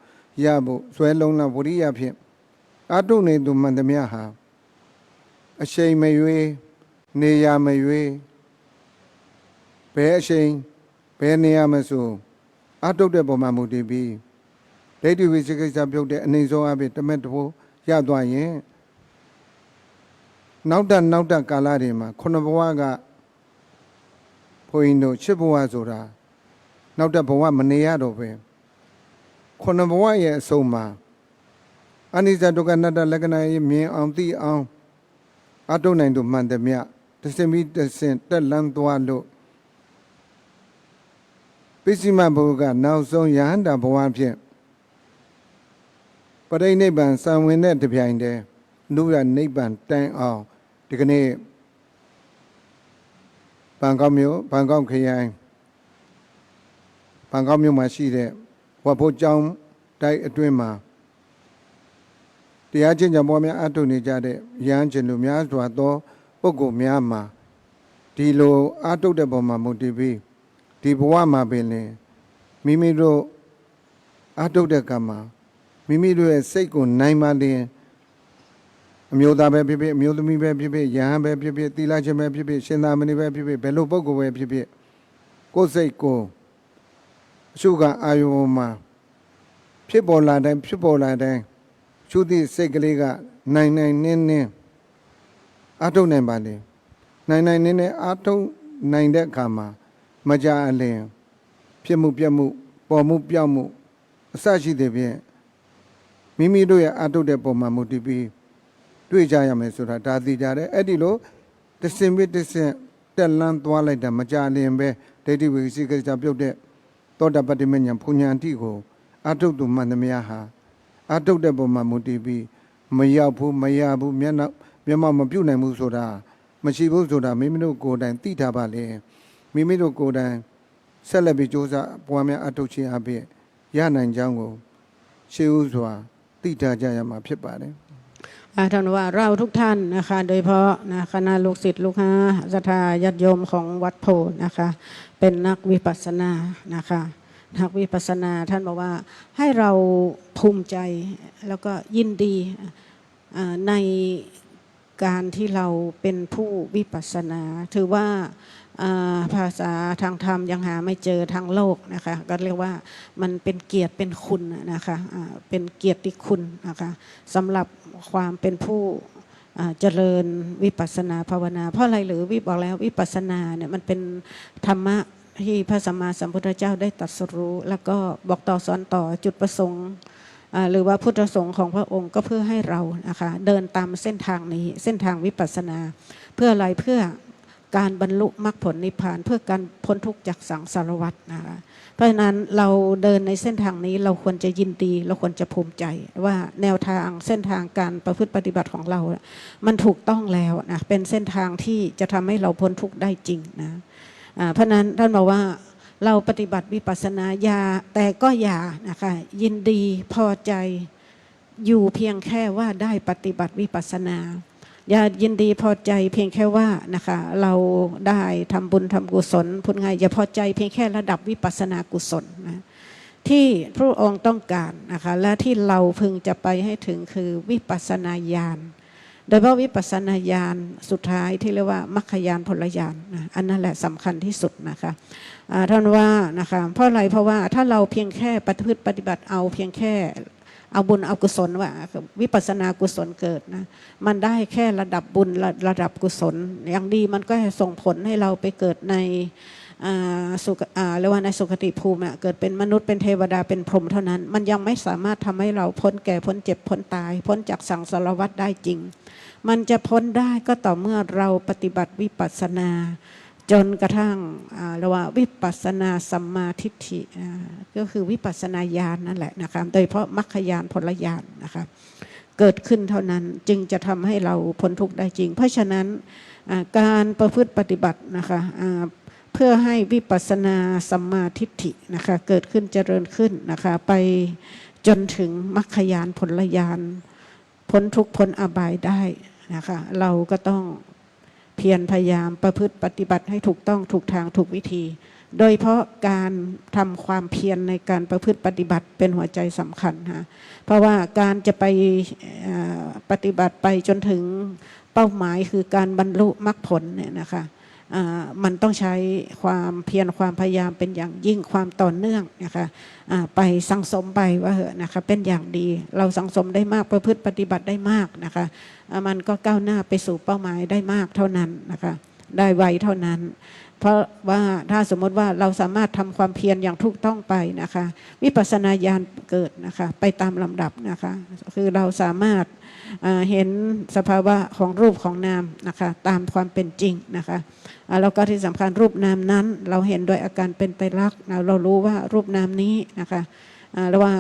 ရဖို့ဇွဲလုံးလာဝရိယဖြင့်အာတုနေသူမှန်သမျှဟာအရှိန်မရွေးနေရမရွေးပ ဘယ်အချိန်ဘယ်နေရာမှာဆိုအထုတ်တဲ့ပုံမှာမူတည်ပြီးဒိဋ္ဌိဝိသိကိစ္စပြုတ်တဲ့အနေဆုံးအဖြစ်တမက်တဖို့ရသွားရင်နောက်တက်ကာလတွေမှာခုနဘဝကဘုန်းကြီးတို့ချစ်ဘဝဆိုတာနောက်တက်ဘဝမနေရတော့ပဲခုနဘဝရဲ့အဆုံးမှာအနိစ္စဒုက္ခအနတ္တလက္ခဏာရဲ့မြင်အောင်သိအောင်အထုတ်နိုင်တို့မှန်တယ်မြတ်တစင်ပြီးတစင်တက်လန်းသွားလို့ပိစိမဘုကနောက်ဆုံးယဟန္တာဘဝဖြင့်ပရိနိဗ္ဗာန်စံဝင်တဲ့တပြိုင်တည်းလူရနိဗ္ဗာန်တိုင်အောင်ဒီကနေ့ဘန်ကောက်မြို့ဘန်ကောက်ခရိုင်ဘန်ကောက်မြို့မှာရှိတဲ့ဝတ်ဖို့ကျောင်းတိုက်အတွင်းမှာတရားကျင့်ကြံပေါ်များအထုနေကြတဲ့ရဟန်းရှင်လူများစွာသောပုဂ္ဂိုလ်များမှာဒီလိုအထုတဲ့ပုံမှာမူတည်ပြီးဒီဘဝမှာပင်လင်မိမိတို့အထုတဲ့ကံမှာမိမိတို့ရဲ့စိတ်ကိုနိုင်မှလျင်အမျိုးသားပဲဖြစ်ဖြစ်အမျိုးသမီးပဲဖြစ်ဖြစ်ယဟန်ပဲဖြစ်ဖြစ်သီလရှင်ပဲဖြစ်ဖြစ်ရှင်သာမဏေပဲဖြစ်ဖြစ်ဘယ်လိုပုဂ္ဂိုလ်ပဲဖြစ်ဖြစ်ကိုယ်စိတ်ကိုအရှုခံအာယုံမှာဖြစ်ပေါ်လာတိုင်းရှုသည့်စိတ်ကလေးကနိုင်နင်းအထုတ်နိုင်ပါလေနိုင်နင်းအထုတ်နိုင်တဲ့အခါမှာမကြအလင်ဖြစ်မှုပြတ်မှုပေါ်မှုပြောက်မှုအစရှိတဲ့ဖြင့်မိမိတို့ရဲ့အထုတ်တဲ့ပုံမှာမူတည်ပြီးတွေ့ကြရမယ်ဆိုတာဒါသိကြတယ်အဲ့ဒီလိုတစင်ပြီးတစင်တက်လန်းသွားလိုက်တာမကြလင်ပဲဒိဋ္ဌိဝိသိကိစ္စပြုတ်တဲ့သောတာပတ္တိမဉ္ဇဉ်ဘုံဉာဏ်တိကိုအထုတ်သူမှန်သမျှဟာအထုတ်တဲ့ပုံမှာမူတည်ပြီးမရောက်ဘူးမရဘူးမျက်မှောက်မပြုတ်နိုင်ဘူးဆိုတာမရှိဘူးဆိုတာမိမိတို့ကိုယ်တိုင်သိထားပါလေမိမိတို့ကိုယ်တိုင်ဆက်လက်ပြီးစ조사ပွားများအထုတ်ခြင်းအပြင်ရနိုင်ကြောင်းကိုရှေးဥစွာသိထားကြရမှာဖြစ်ပါတယ်ท่านว่าเราทุกท่านนะคะโดยเฉพาะนะคณะลูกศิษย์ลูกหาศรัทธาญาติโยมของวัดโพนะคะเป็นนักวิปัสสนานะคะนักวิปัสสนาท่านบอกว่าให้เราภูมิใจแล้วก็ยินดีในการที่เราเป็นผู้วิปัสสนาถือว่าภาษาทางธรรมยังหาไม่เจอทางโลกนะคะก็เรียกว่ามันเป็นเกียรติเป็นคุณนะคะเป็นเกียรติคุณนะคะสำหรับความเป็นผู้เจริญวิปัสสนาภาวนาเพราะอะไรหรือบอกแล้ววิปัสสนาเนี่ยมันเป็นธรรมะที่พระสัมมาสัมพุทธเจ้าได้ตรัสรู้แล้วก็บอกต่อสอนต่อจุดประสงค์หรือว่าพุทธประสงค์ของพระองค์ก็เพื่อให้เรานะคะเดินตามเส้นทางนี้เส้นทางวิปัสสนาเพื่ออะไรเพื่อการบรรลุมรรคผลนิพพานเพื่อการพ้นทุกข์จากสังสารวัฏนะคะเพราะฉะนั้นเราเดินในเส้นทางนี้เราควรจะยินดีเราควรจะภูมิใจว่าแนวทางเส้นทางการประพฤติปฏิบัติของเรามันถูกต้องแล้วนะเป็นเส้นทางที่จะทำให้เราพ้นทุกข์ได้จริงนะเพราะนั้นท่านบอกว่าเราปฏิบัติวิปัสสนาแต่ก็อย่านะคะยินดีพอใจอยู่เพียงแค่ว่าได้ปฏิบัติวิปัสสนาอย่ายินดีพอใจเพียงแค่ว่านะคะเราได้ทำบุญทำกุศลพูดง่ายอย่าพอใจเพียงแค่ระดับวิปัสสนากุศลนะที่พระองค์ต้องการนะคะและที่เราพึงจะไปให้ถึงคือวิปัสสนาญาณโดยเฉพาะวิปัสสนาญาณสุดท้ายที่เรียกว่ามรรคญาณผลญาณนะอันนั้นแหละสำคัญที่สุดนะคะท่านว่านะคะเพราะอะไรเพราะว่าถ้าเราเพียงแค่ปฏิบัติเอาเพียงแค่เอาบุญเอากุศลว่าวิปัสสนากุศลเกิดนะมันได้แค่ระดับบุญระดับกุศลอย่างดีมันก็ส่งผลให้เราไปเกิดในเรียกว่าในสุคติภูมิเกิดเป็นมนุษย์เป็นเทวดาเป็นพรหมเท่านั้นมันยังไม่สามารถทำให้เราพ้นแก่พ้นเจ็บพ้นตายพ้นจากสังสารวัฏได้จริงมันจะพ้นได้ก็ต่อเมื่อเราปฏิบัติวิปัสสนาจนกระทั่งเรียกว่าวิปัสสนาสัมมาทิฏฐิก็คือวิปัสสนาญาณนั่นแหละนะคะโดยเฉพาะมรรคญาณผลญาณนะคะเกิดขึ้นเท่านั้นจึงจะทำให้เราพ้นทุกข์ได้จริงเพราะฉะนั้นการประพฤติปฏิบัตินะคะเพื่อให้วิปัสสนาสัมมาทิฏฐินะคะเกิดขึ้นเจริญขึ้นนะคะไปจนถึงมรรคญาณผลญาณพ้นทุกข์พ้นอบายได้นะคะเราก็ต้องเพียรพยายามประพฤติปฏิบัติให้ถูกต้องถูกทางถูกวิธีโดยเพราะการทำความเพียรในการประพฤติปฏิบัติเป็นหัวใจสำคัญนะเพราะว่าการจะไปปฏิบัติไปจนถึงเป้าหมายคือการบรรลุมรรคผลเนี่ยนะคะ มันต้องใช้ความเพียรความพยายามเป็นอย่างยิ่งความต่อเนื่องนะคะไปสังสมไปว่าเหอะนะคะเป็นอย่างดีเราสังสมได้มากประพฤติปฏิบัติได้มากนะคะมันก็ก้าวหน้าไปสู่เป้าหมายได้มากเท่านั้นนะคะได้ไวเท่านั้น เพราะว่าถ้าสมมติว่าเราสามารถทำความเพียรอย่างถูกต้องไปนะคะวิปัสสนาญาณเกิดนะคะไปตามลำดับนะคะคือเราสามารถเห็นสภาวะของรูปของนามนะคะตามความเป็นจริงนะคะแล้วก็ที่สำคัญรูปนามนั้นเราเห็นโดยอาการเป็นไตรลักษณ์เรารู้ว่ารูปนามนี้นะคะแล้วว่า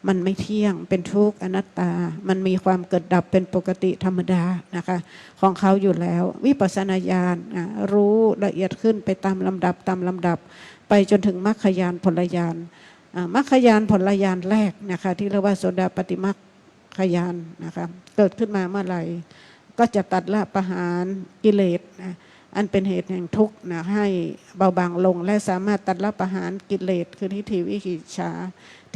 มันไม่เที่ยงเป็นทุกข์อนัตตามันมีความเกิดดับเป็นปกติธรรมดานะคะของเขาอยู่แล้ววิปัสสนาญาณรู้ละเอียดขึ้นไปตามลำดับไปจนถึงมรรคญาณผลญาณมรรคญาณผลญาณแรกนะคะที่เรียกว่าโสดาปัตติมรรคญาณนะคะเกิดขึ้นมาเมื่อไหร่ก็จะตัดละประหารกิเลสอันเป็นเหตุแห่งทุกข์นะให้เบาบางลงและสามารถตัดละประหารกิเลสคือทิฏฐิวิกิจฉา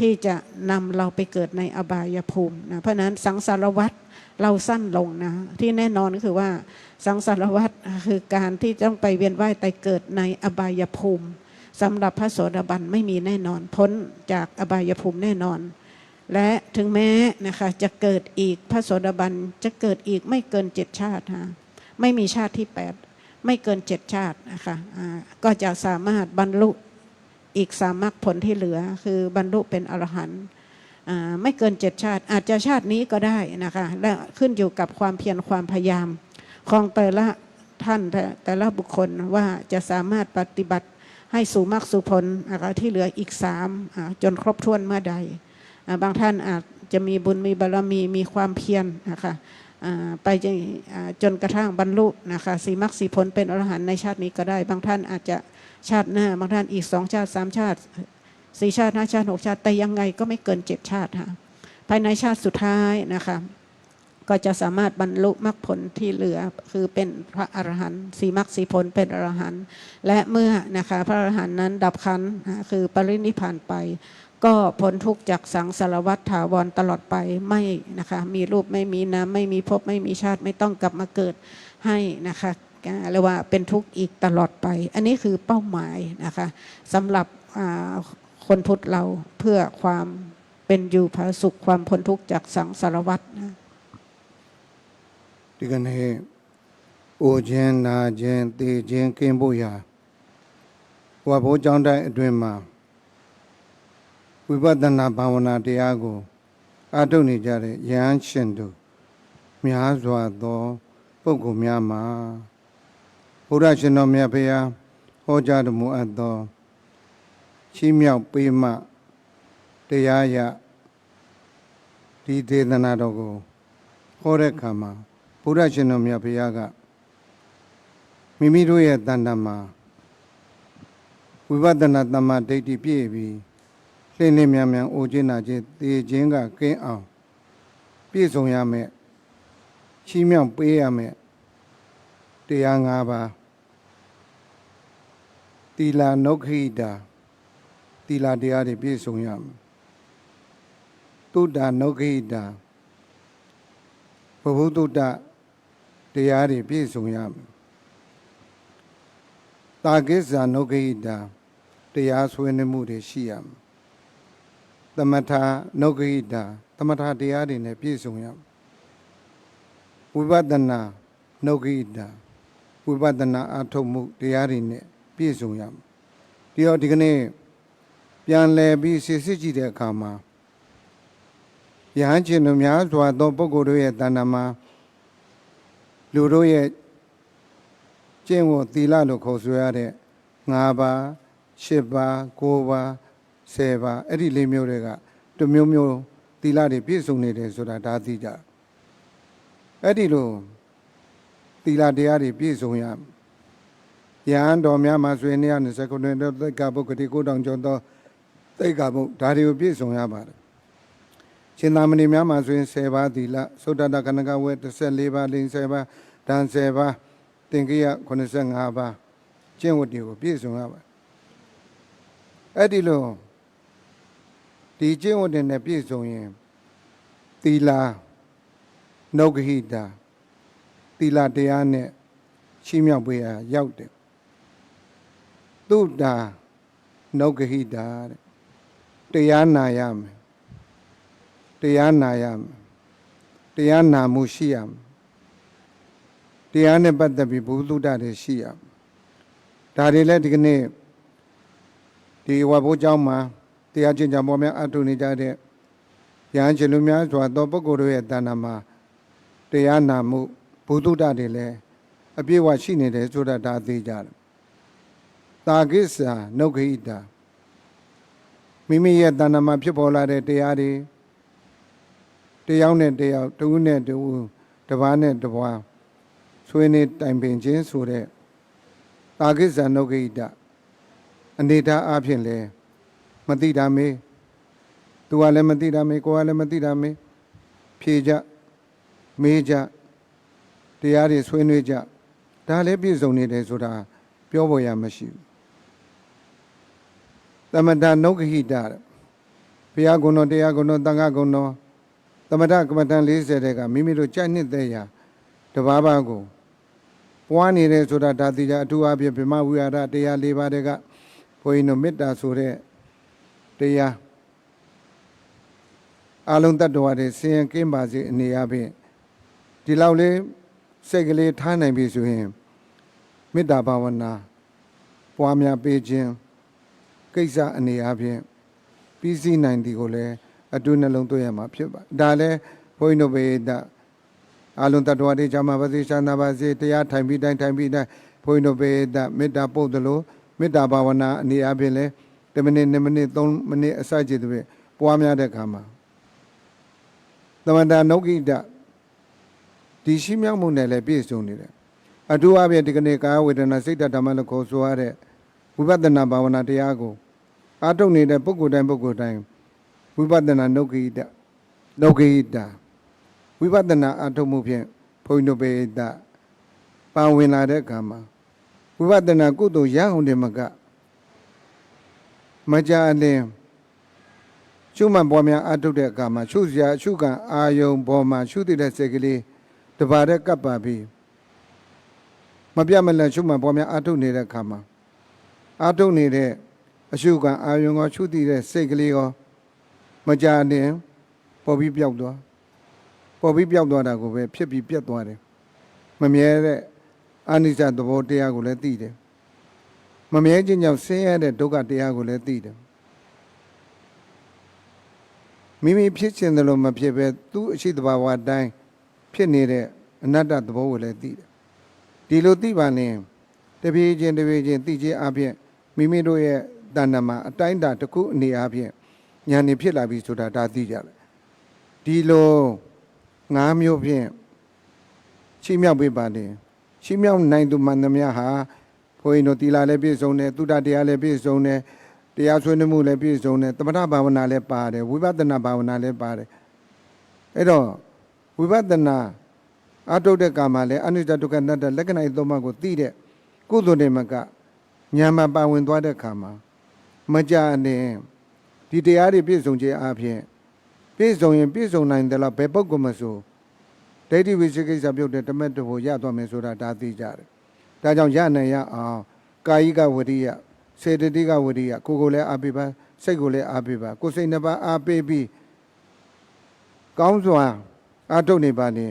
ที่จะนำเราไปเกิดในอบายภูมินะเพราะนั้นสังสารวัฏเราสั้นลงนะที่แน่นอนก็คือว่าสังสารวัฏคือการที่ต้องไปเวียนว่ายตายเกิดในอบายภูมิสำหรับพระโสดาบันไม่มีแน่นอนพ้นจากอบายภูมิแน่นอนและถึงแม้นะคะจะเกิดอีกพระโสดาบันจะเกิดอีกไม่เกิน7ชาติไม่มีชาติที่8ไม่เกิน7ชาตินะคะก็จะสามารถบรรลุอีก3มรรคผลที่เหลือคือบรรลุเป็นอรหันต์ไม่เกิน7ชาติอาจจะชาตินี้ก็ได้นะคะและขึ้นอยู่กับความเพียรความพยายามของแต่ละท่านแต่ละบุคคลว่าจะสามารถปฏิบัติให้สู่มรรคสู่ผลนะคะที่เหลืออีก3จนครบถ้วนเมื่อใดบางท่านอาจจะมีบุญมีบารมีมีความเพียรนะคะไปจนกระทั่งบรรลุนะคะ4มรรค4ผลเป็นอรหันต์ในชาตินี้ก็ได้บางท่านอาจจะชาติหน้าบางท่านอีก2ชาติ3ชาติ4ชาติ5ชาติ6ชาติแต่ยังไงก็ไม่เกิน7ชาติค่ะภายในชาติสุดท้ายนะคะก็จะสามารถบรรลุมรรคผลที่เหลือคือเป็นพระอรหันต์4มรรค4ผลเป็นอรหันต์และเมื่อนะคะพระอรหันต์นั้นดับขันธ์คือปรินิพพานไปก็พ้นทุกข์จากสังสารวัฏถาวรตลอดไปไม่นะคะมีรูปไม่มีนามไม่มีภพไม่มีชาติไม่ต้องกลับมาเกิดให้นะคะเรียกว่าเป็นทุกข์อีกตลอดไปอันนี้คือเป้าหมายนะคะสำหรับคนพุทธเราเพื่อความเป็นอยู่ผาสุขความพ้นทุกข์จากสังสารวัฏนะဒီကနေ့အိုခြင်းနာခြင်းသိခြင်းကင်းဖို့ရာဘုရားဘိုးကျောင်းတိုင်းအတွင်းမှာဝိပဿနာဘာဝနာတရားကိုအားထုတ်နေကြတဲ့ယဟန်ရှင်တို့များစွာသောပုဂ္ဂိုလ်များမှာဘုရားရှင်တော်မြတ်ဘုရားဟောကြားတော်မူအပ်သောချီးမြှောက်ပေးမှတရားရဒီဒေသနာတော်ကိုဟောတဲ့အခါမှာဘုရားရှင်တော်မြတ်ဘုရားကမိမိတို့ရဲ့တဏ္ဍာမှာဝိပဿနာတမ္မာဒိဋ္ဌိပြည့်ပြီးလင်းလင်းမြန်မြန်အိုခြင်းနာခြင်းသိခြင်းကကင်းအောင်ပြည့်စုံရမယ်ချီးမြှောက်ပေးရမယ်တရား၅ပါးသီလနုက္ခိတာသီလတရားတွေပြည့်စုံရမယ်တုဒ္ဒနုက္ခိတာဘဝတုဒ္ဒတရားတွေပြည့်စုံရမယ်တာကိစ္ဆာနုက္ခိတာတရားဆွေးနွေးမှုတွေရှိရမယ်သမထနုက္ခိတာသမထတရားတွေနဲ့ပြည့်စုံရမယ်ဝိပဿနာနုက္ခိတာဝိပဿနာအထုတ်မှုတရားတွေနဲ့ပြည့်စုံရမယ်ဒီတော့ဒီကနေ့ပြန်လည်ပြီးစစ်စစ်ကြည့်တဲ့အခါမှာယဟန်ရှင်တို့များစွာသောပုဂ္ဂိုလ်တို့ရဲ့တဏ္ဍာမှာလူတို့ရဲ့ကျင့်ဝတ်သီလလို့ခေါ်ဆိုရတဲ့9ပါး10ပါး9ပါး10ပါးအဲ့ဒီလေးမျိုးတွေကတစ်မျိုးမျိုးသီလတွေပြည့်စုံနေတယ်ဆိုတာဒါသိကြအဲ့ဒီလိုသီလတရားတွေပြည့်စုံရယဟန်တော်များမှာဆိုရင်129ခုနှစ်သိက္ခာပုဂ္ဂတိ9000ကျော်သောသိက္ခာပုဒ်ဒါတွေကိုပြည့်စုံရပါတယ်ရှင်သာမဏေများမှာဆိုရင်10ပါးသီလသုတ္တတခဏကဝေ14ပါးလိင်10ပါးဒံ10ပါးသင်္ကိယ85ပါးကျင့်ဝတ်တွေကိုပြည့်စုံရပါတယ်အဲ့ဒီလိုဒီကျင့်ဝတ်တွေနဲ့ပြည့်စုံရင်သီလနုက္ခိတာသီလတရားနဲ့ချီးမြှောက်ပေးရရောက်တယ် သုဒ္ဓါနုဂဟိတာတဲ့တရားနာရမယ်တရားနာရမယ်တရားနာမှုရှိရမယ်တရားနဲ့ပတ်သက်ပြီးဘုသုဒ္ဓတွေရှိရမယ်ဒါတွေလည်းဒီကနေ့ဒီဝါဘိုးเจ้าမှာတရားကျင့်ကြံပေါ်များအထုနေကြတဲ့ရဟန်းရှင်လူများစွာသောပုဂ္ဂိုလ်တို့ရဲ့တဏ္ဍာမှာတရားနာမှုဘုသုဒ္ဓတွေလည်းအပြည့်အဝရှိနေတယ်ဆိုတာဒါသိကြတယ်တာကိစ္ဆာနုဂဟိတာမိမိရဲ့တဏ္ဍာမှာဖြစ်ပေါ်လာတဲ့တရားတွေတယောက်နဲ့တယောက်တဦးနဲ့တဦးတစ်ပါးနဲ့တစ်ပါးဆွေးနွေးတိုင်ပင်ခြင်းဆိုတဲ့တာကိစ္ဆာနုဂဟိတာအနေထားအဖြစ်လဲမသိတာမေးသူကလည်းမသိတာမေးကိုကလည်းမသိတာမေးဖြေကြမေးကြတရားတွေဆွေးနွေးကြဒါလည်းပြည့်စုံနေတယ်ဆိုတာပြောဖို့ရမရှိဘူးသမထနုဂဟိတာဘုရားကုံတော်တရားကုံတော်သံဃာကုံတော်သမထကမ္မဋ္ဌာန်း40တဲ့ကမိမိတို့ကြိုက်နှစ်သက်ရာတဘာဘာကိုပွားနေတယ်ဆိုတာဒါတိကြအထူးအဖြစ်ဗြဟ္မဝိဟာရတရား၄ပါးတွေကဘုန်းကြီးတို့မေတ္တာဆိုတဲ့တရားအလုံးတ attva တွေဆင်းရဲကင်းပါစေအနေအချင်းဒီလောက်လေးစိတ်ကလေးထားနိုင်ပြီဆိုရင်မေတ္တာဘာဝနာပွားများပေးခြင်းကိစ္စအနေအချင်းပြီးစီးနိုင်သည်ကိုလည်းအတူနှလုံးသွင်းရမှာဖြစ်ပါဒါလည်းဘုန်းကြီးတို့ဘေဒအလုံးတ attva တွေချမ်းသာပါစေချမ်းသာပါစေတရားထိုင်ပြီးတိုင်းဘုန်းကြီးတို့ဘေဒမေတ္တာပို့သလိုမေတ္တာဘာဝနာအနေအချင်းလည်း10မိနစ်2မိနစ်3မိနစ်အစကြည့်တဲ့ပွားများတဲ့အခါမှာသမထနုဂိတဒီရှိမြောက်မှုနဲ့လည်းပြည့်စုံနေတယ်အထူးအဖြင့်ဒီကနေ့ကာယဝေဒနာစိတ်ဓာတ်လို့ခေါ်ဆိုရတဲ့ဝိပဿနာဘာဝနာတရားကိုအားထုတ်နေတဲ့ပုဂ္ဂိုလ်တိုင်းဝိပဿနာနုဂိတဝိပဿနာအားထုတ်မှုဖြင့်ဘုန်းကြီးတို့ပေဒပါဝင်လာတဲ့အခါမှာဝိပဿနာကုသိုလ်ရအောင်တယ်မကမကြအလင်းရှုမှတ်ပေါ်များအထုတ်တဲ့အခါမှာရှုစရာရှုကံအာယုံပေါ်မှာရှုသိတဲ့စိတ်ကလေးတပါးတဲ့ကပ်ပါပြီးမပြတ်မလတ်ရှုမှတ်ပေါ်များအထုတ်နေတဲ့အခါမှာအထုတ်နေတဲ့အရှုကံအာယုံကိုရှုသိတဲ့စိတ်ကလေးကိုမကြအလင်းပေါ်ပြီးပြောက်သွားတာကိုပဲဖြစ်ပြီးပြတ်သွားတယ်မမြဲတဲ့အနိစ္စသဘောတရားကိုလည်းသိတယ်မမြဲခြင်းကြောင့်ဆင်းရဲတဲ့ဒုက္ခတရားကိုလည်းသိတယ်မိမိဖြစ်ခြင်းတယ်လို့မဖြစ်ပဲသူ့အရှိတဘာဝအတိုင်းဖြစ်နေတဲ့အနတ္တသဘောကိုလည်းသိတယ်ဒီလိုသိပါရင်တပြေးချင်းသိခြင်းအပြင်မိမိတို့ရဲ့တဏ္ဍာမှာအတိုင်းတာတစ်ခုအနေအပြင်ဉာဏ်နေဖြစ်လာပြီဆိုတာဒါသိကြတယ်ဒီလို၅မျိုးဖြင့်ချိမြောက်ပေးပါလေချိမြောက်နိုင်သူမှန်သမျှဟာဘုန်းကြီးတို့သီလလည်းပြည့်စုံတယ်သုဒ္ဓတရားလည်းပြည့်စုံတယ်တရားဆွေးနွေးမှုလည်းပြည့်စုံတယ်သမထဘာဝနာလည်းပါတယ်ဝိပဿနာဘာဝနာလည်းပါတယ်အဲ့တော့ဝိပဿနာအထုတ်တဲ့ကာမှာလည်းအနိစ္စဒုက္ခအနတ္တလက္ခဏာ၃ပါးကိုသိတဲ့ကုသိုလ်တွေမကဉာဏ်မှာပါဝင်သွားတဲ့ကာမှာမကြနဲ့ဒီတရားတွေပြည့်စုံခြင်းအပြင်ပြည့်စုံရင်ပြည့်စုံနိုင်တယ်လို့ဘယ်ပုဂ္ဂိုလ်မဆိုဒိဋ္ဌိဝိသေကိစ္စပြုတ်တဲ့ဓမ္မတဖို့ရသွားမယ်ဆိုတာဒါသိကြတယ်ဒါကြောင့်ရနိုင်ရအောင်ကာယိကဝရိယစေတသိကဝရိယကိုယ်လည်းအားပေးပါစိတ်ကိုလည်းအားပေးပါကိုယ်စိတ်နှစ်ပါးအားပေးပြီးကောင်းစွာအားထုတ်နေပါနေ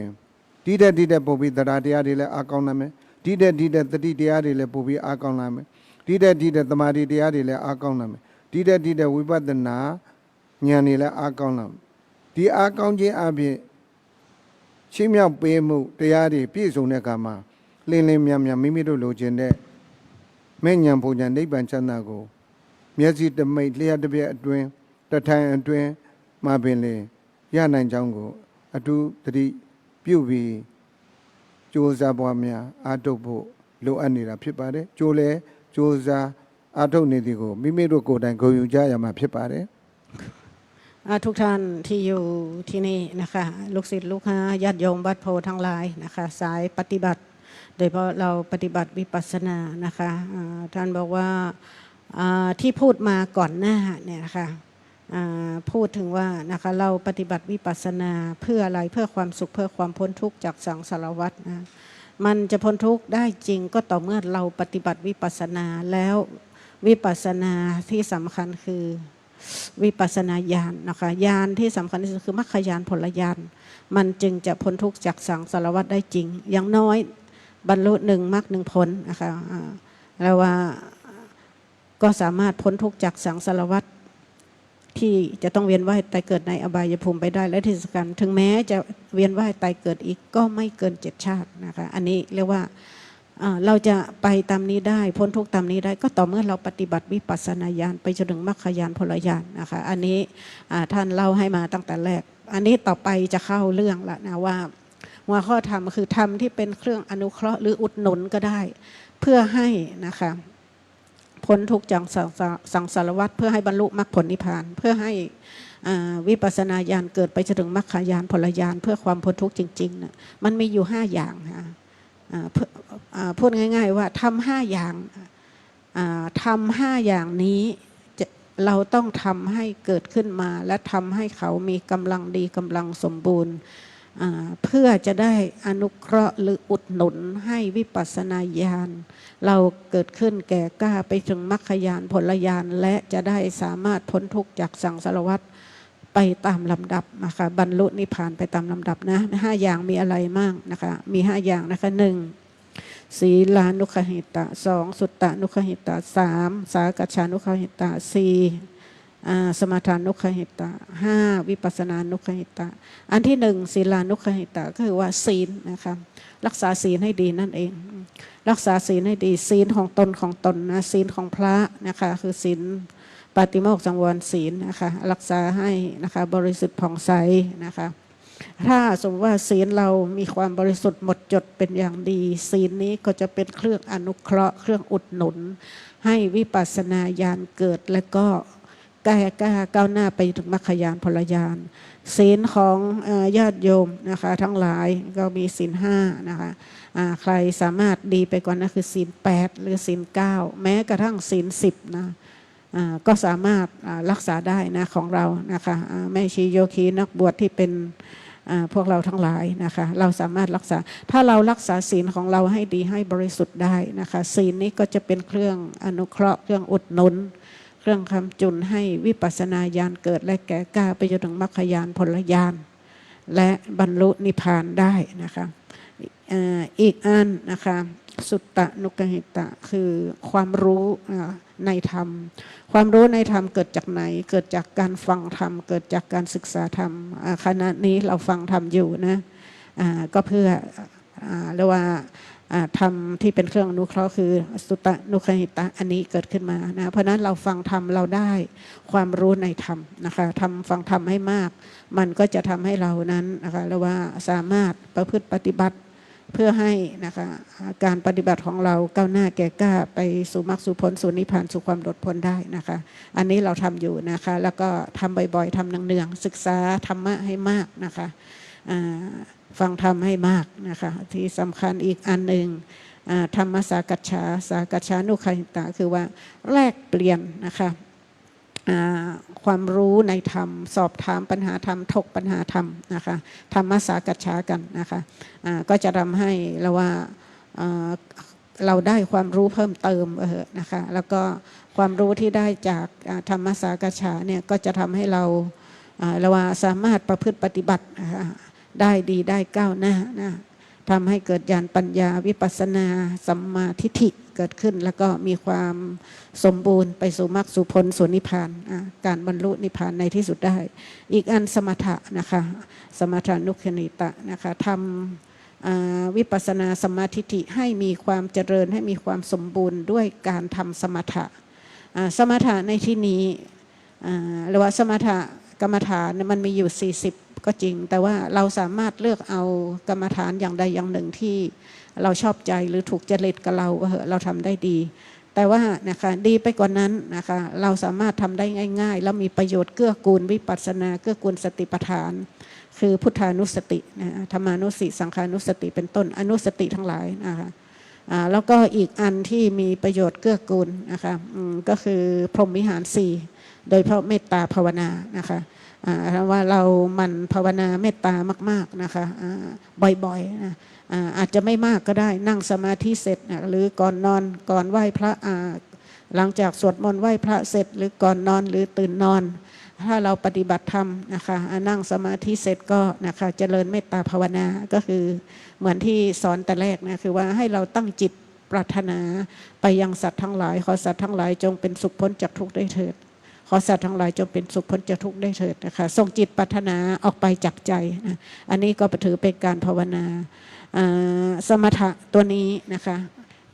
ဒီတဲ့ပုံပြီးတရားတွေလည်းအားကောင်းနိုင်မယ်ဒီတဲ့တတိတရားတွေလည်းပုံပြီးအားကောင်းနိုင်မယ်ဒီတဲ့သမာဓိတရားတွေလည်းအားကောင်းနိုင်မယ်ဒီတဲ့ဝိပဿနာဉာဏ်တွေလည်းအားကောင်းနိုင်မယ်ဒီအားကောင်းခြင်းအပြင်ရှင်းမြောက်ပေးမှုတရားတွေပြည့်စုံတဲ့အခါမှာလင်းမြန်မိမိတို့လိုချင်တဲ့မဲ့ဉာဏ်ဘုံဉာဏ်နိဗ္ဗာန်ချမ်းသာကိုမျက်စိတမိတ်လျှက်တစ်ပြက်အတွင်းတထိုင်အတွင်းမှာပင်လေရနိုင်ကြောင်းကိုအထူးသတိပြုပြီးကြိုးစားပွားများအားထုတ်ဖို့လိုအပ်နေတာဖြစ်ပါတယ်ကြိုးလဲကြိုးစားအားထုတ်နေသည်ကိုမိမိတို့ကိုယ်တိုင်ဂုဏ်ယူကြရမှာဖြစ်ပါတယ်ทุกท่านที่อยู่ที่นี่นะคะลูกศิษย์ลูกหาญาติโยมวัดโพทั้งหลายนะคะสายปฏิบัติโดยเฉพาะเราปฏิบัติวิปัสสนานะคะท่านบอกว่าที่พูดมาก่อนหน้าเนี่ยนะคะพูดถึงว่านะคะเราปฏิบัติวิปัสสนาเพื่ออะไรเพื่อความสุขเพื่อความพ้นทุกข์จากสังสารวัฏนะมันจะพ้นทุกข์ได้จริงก็ต่อเมื่อเราปฏิบัติวิปัสสนาแล้ว วิปัสสนาที่สำคัญคือวิปัสสนาญาณนะคะญาณที่สำคัญที่สุดคือมรรคญาณผลญาณมันจึงจะพ้นทุกข์จากสังสารวัฏได้จริงอย่างน้อยบรรลุหนึ่งมรรคหนึ่งผลนะคะแล้วว่าก็สามารถพ้นทุกข์จากสังสารวัฏที่จะต้องเวียนว่ายตายเกิดในอบายภูมิไปได้และที่สำคัญถึงแม้จะเวียนว่ายตายเกิดอีกก็ไม่เกิน7 ชาตินะคะอันนี้เรียกว่าเราจะไปตามนี้ได้พ้นทุกข์ตามนี้ได้ก็ต่อเมื่อเราปฏิบัติวิปัสสนาญาณไปจนถึงมรรคญาณผลญาณนะคะอันนี้ท่านเล่าให้มาตั้งแต่แรกอันนี้ต่อไปจะเข้าเรื่องละนะว่าหัวข้อธรรมคือธรรมที่เป็นเครื่องอนุเคราะห์หรืออุดหนุนก็ได้เพื่อให้นะคะพ้นทุกข์จากสังสารวัฏเพื่อให้บรรลุมรรคผลนิพพานเพื่อให้วิปัสสนาญาณเกิดไปจนถึงมรรคญาณผลญาณเพื่อความพ้นทุกข์จริงๆนะมันมีอยู่5อย่างนะพูดง่ายๆว่าทำ5อย่างทำ5อย่างนี้เราต้องทำให้เกิดขึ้นมาและทำให้เขามีกำลังดีกำลังสมบูรณ์เพื่อจะได้อนุเคราะห์หรืออุดหนุนให้วิปัสสนาญาณเราเกิดขึ้นแก่กล้าไปถึงมรรคญาณผลญาณและจะได้สามารถพ้นทุกข์จากสังสารวัฏไปตามลำดับนะคะบรรลุนิพพานไปตามลำดับนะ5อย่างมีอะไรมั่งนะคะมี5อย่างนะคะ1ศีลานุคหิตะ2สุตตานุคหิตะ3สากัจฉานุคหิตะ4สมาทานุคหิตะ5วิปัสสนานุคหิตะอันที่1ศีลานุคหิตะก็คือว่าศีลนะคะรักษาศีลให้ดีนั่นเองรักษาศีลให้ดีศีลของตนนะศีลของพระนะคะคือศีลปาติโมกข์สังวรศีลนะคะรักษาให้นะคะบริสุทธิ์ผ่องใสนะคะถ้าสมมติว่าศีลเรามีความบริสุทธิ์หมดจดเป็นอย่างดีศีลนี้ก็จะเป็นเครื่องอนุเคราะห์เครื่องอุดหนุนให้วิปัสสนาญาณเกิดและก็ก้าวหน้าไปถึงมรรคญาณผลญาณศีลของญาติโยมนะคะทั้งหลายก็มีศีล5นะคะใครสามารถดีไปกว่านั้นคือศีล8หรือศีล9แม้กระทั่งศีล10นะก็สามารถรักษาได้นะของเรานะคะแม่ชีโยคีนักบวชที่เป็นพวกเราทั้งหลายนะคะเราสามารถรักษาถ้าเรารักษาศีลของเราให้ดีให้บริสุทธิ์ได้นะคะศีลนี้ก็จะเป็นเครื่องอนุเคราะห์เครื่องอุดหนุนเครื่องคำจุนให้วิปัสสนาญาณเกิดและแก่กล้าไปจนถึงมรรคญาณผลญาณและบรรลุนิพพานได้นะคะอีกอันนะคะสุตตะนุกหิตะคือความรู้ในธรรมความรู้ในธรรมเกิดจากไหนเกิดจากการฟังธรรมเกิดจากการศึกษาธรรมขณะนี้เราฟังธรรมอยู่นะก็เพื่อเรียกว่าธรรมที่เป็นเครื่องอนุเคราะห์คือสุตตะนุคหิตะอันนี้เกิดขึ้นมานะเพราะนั้นเราฟังธรรมเราได้ความรู้ในธรรมนะคะฟังธรรมให้มากมันก็จะทำให้เรานั้นนะคะเรียกว่าสามารถประพฤติปฏิบัติเพื่อให้นะคะการปฏิบัติของเราก้าวหน้าแก่กล้าไปสู่มรรคสู่ผลสู่นิพพานสู่ความหลุดพ้นได้นะคะอันนี้เราทำอยู่นะคะแล้วก็ทำบ่อยๆทำเนืองๆศึกษาธรรมะให้มากนะคะฟังธรรมให้มากนะคะที่สำคัญอีกอันหนึ่งธรรมสากัจฉานุคหิตะคือว่าแลกเปลี่ยนนะคะความรู้ในธรรมสอบถามปัญหาธรรมถกปัญหาธรรมนะคะธรรมสากัจฉากันนะคะก็จะทำให้เราได้ความรู้เพิ่มเติมนะคะแล้วก็ความรู้ที่ได้จากธรรมสากัจฉาเนี่ยก็จะทำให้เราสามารถประพฤติปฏิบัติได้ดีได้ก้าวหน้านะทำให้เกิดญาณปัญญาวิปัสสนาสัมมาทิฏฐิเกิดขึ้นแล้วก็มีความสมบูรณ์ไปสู่มรรคสู่ผลสู่นิพพานการบรรลุนิพพานในที่สุดได้อีกอันสมถะนะคะสมถานุคหิตะนะคะทำวิปัสสนาสัมมาทิฏฐิให้มีความเจริญให้มีความสมบูรณ์ด้วยการทำสมถะสมถะในที่นี้หรือว่าสมถะกรรมฐานมันมีอยู่40ก็จริงแต่ว่าเราสามารถเลือกเอากรรมฐานอย่างใดอย่างหนึ่งที่เราชอบใจหรือถูกจริตกับเราทำได้ดีแต่ว่านะคะดีไปกว่านั้นนะคะเราสามารถทำได้ง่ายๆแล้วมีประโยชน์เกื้อกูลวิปัสสนาเกื้อกูลสติปัฏฐานคือพุทธานุสติธรรมานุสติสังขานุสติเป็นต้นอนุสติทั้งหลายนะคะแล้วก็อีกอันที่มีประโยชน์เกื้อกูลนะคะก็คือพรหมวิหาร4โดยเพราะเมตตาภาวนานะคะว่าเรามันภาวนาเมตตามากๆนะคะบ่อยๆนะอาจจะไม่มากก็ได้นั่งสมาธิเสร็จหรือก่อนนอนก่อนไหว้พระ หลังจากสวดมนต์ไหว้พระเสร็จหรือก่อนนอนหรือตื่นนอนถ้าเราปฏิบัติธรรมนะคะนั่งสมาธิเสร็จก็นะคะเจริญเมตตาภาวนาก็คือเหมือนที่สอนแต่แรกนะคือว่าให้เราตั้งจิตปรารถนาไปยังสัตว์ทั้งหลายขอสัตว์ทั้งหลายจงเป็นสุขพ้นจากทุกข์ได้เถิดขอสัตว์ทั้งหลายจงเป็นสุขพ้นจากทุกข์ได้เถิดนะคะส่งจิตปรารถนาออกไปจากใจนะอันนี้ก็ถือเป็นการภาวนาสมถะตัวนี้นะคะ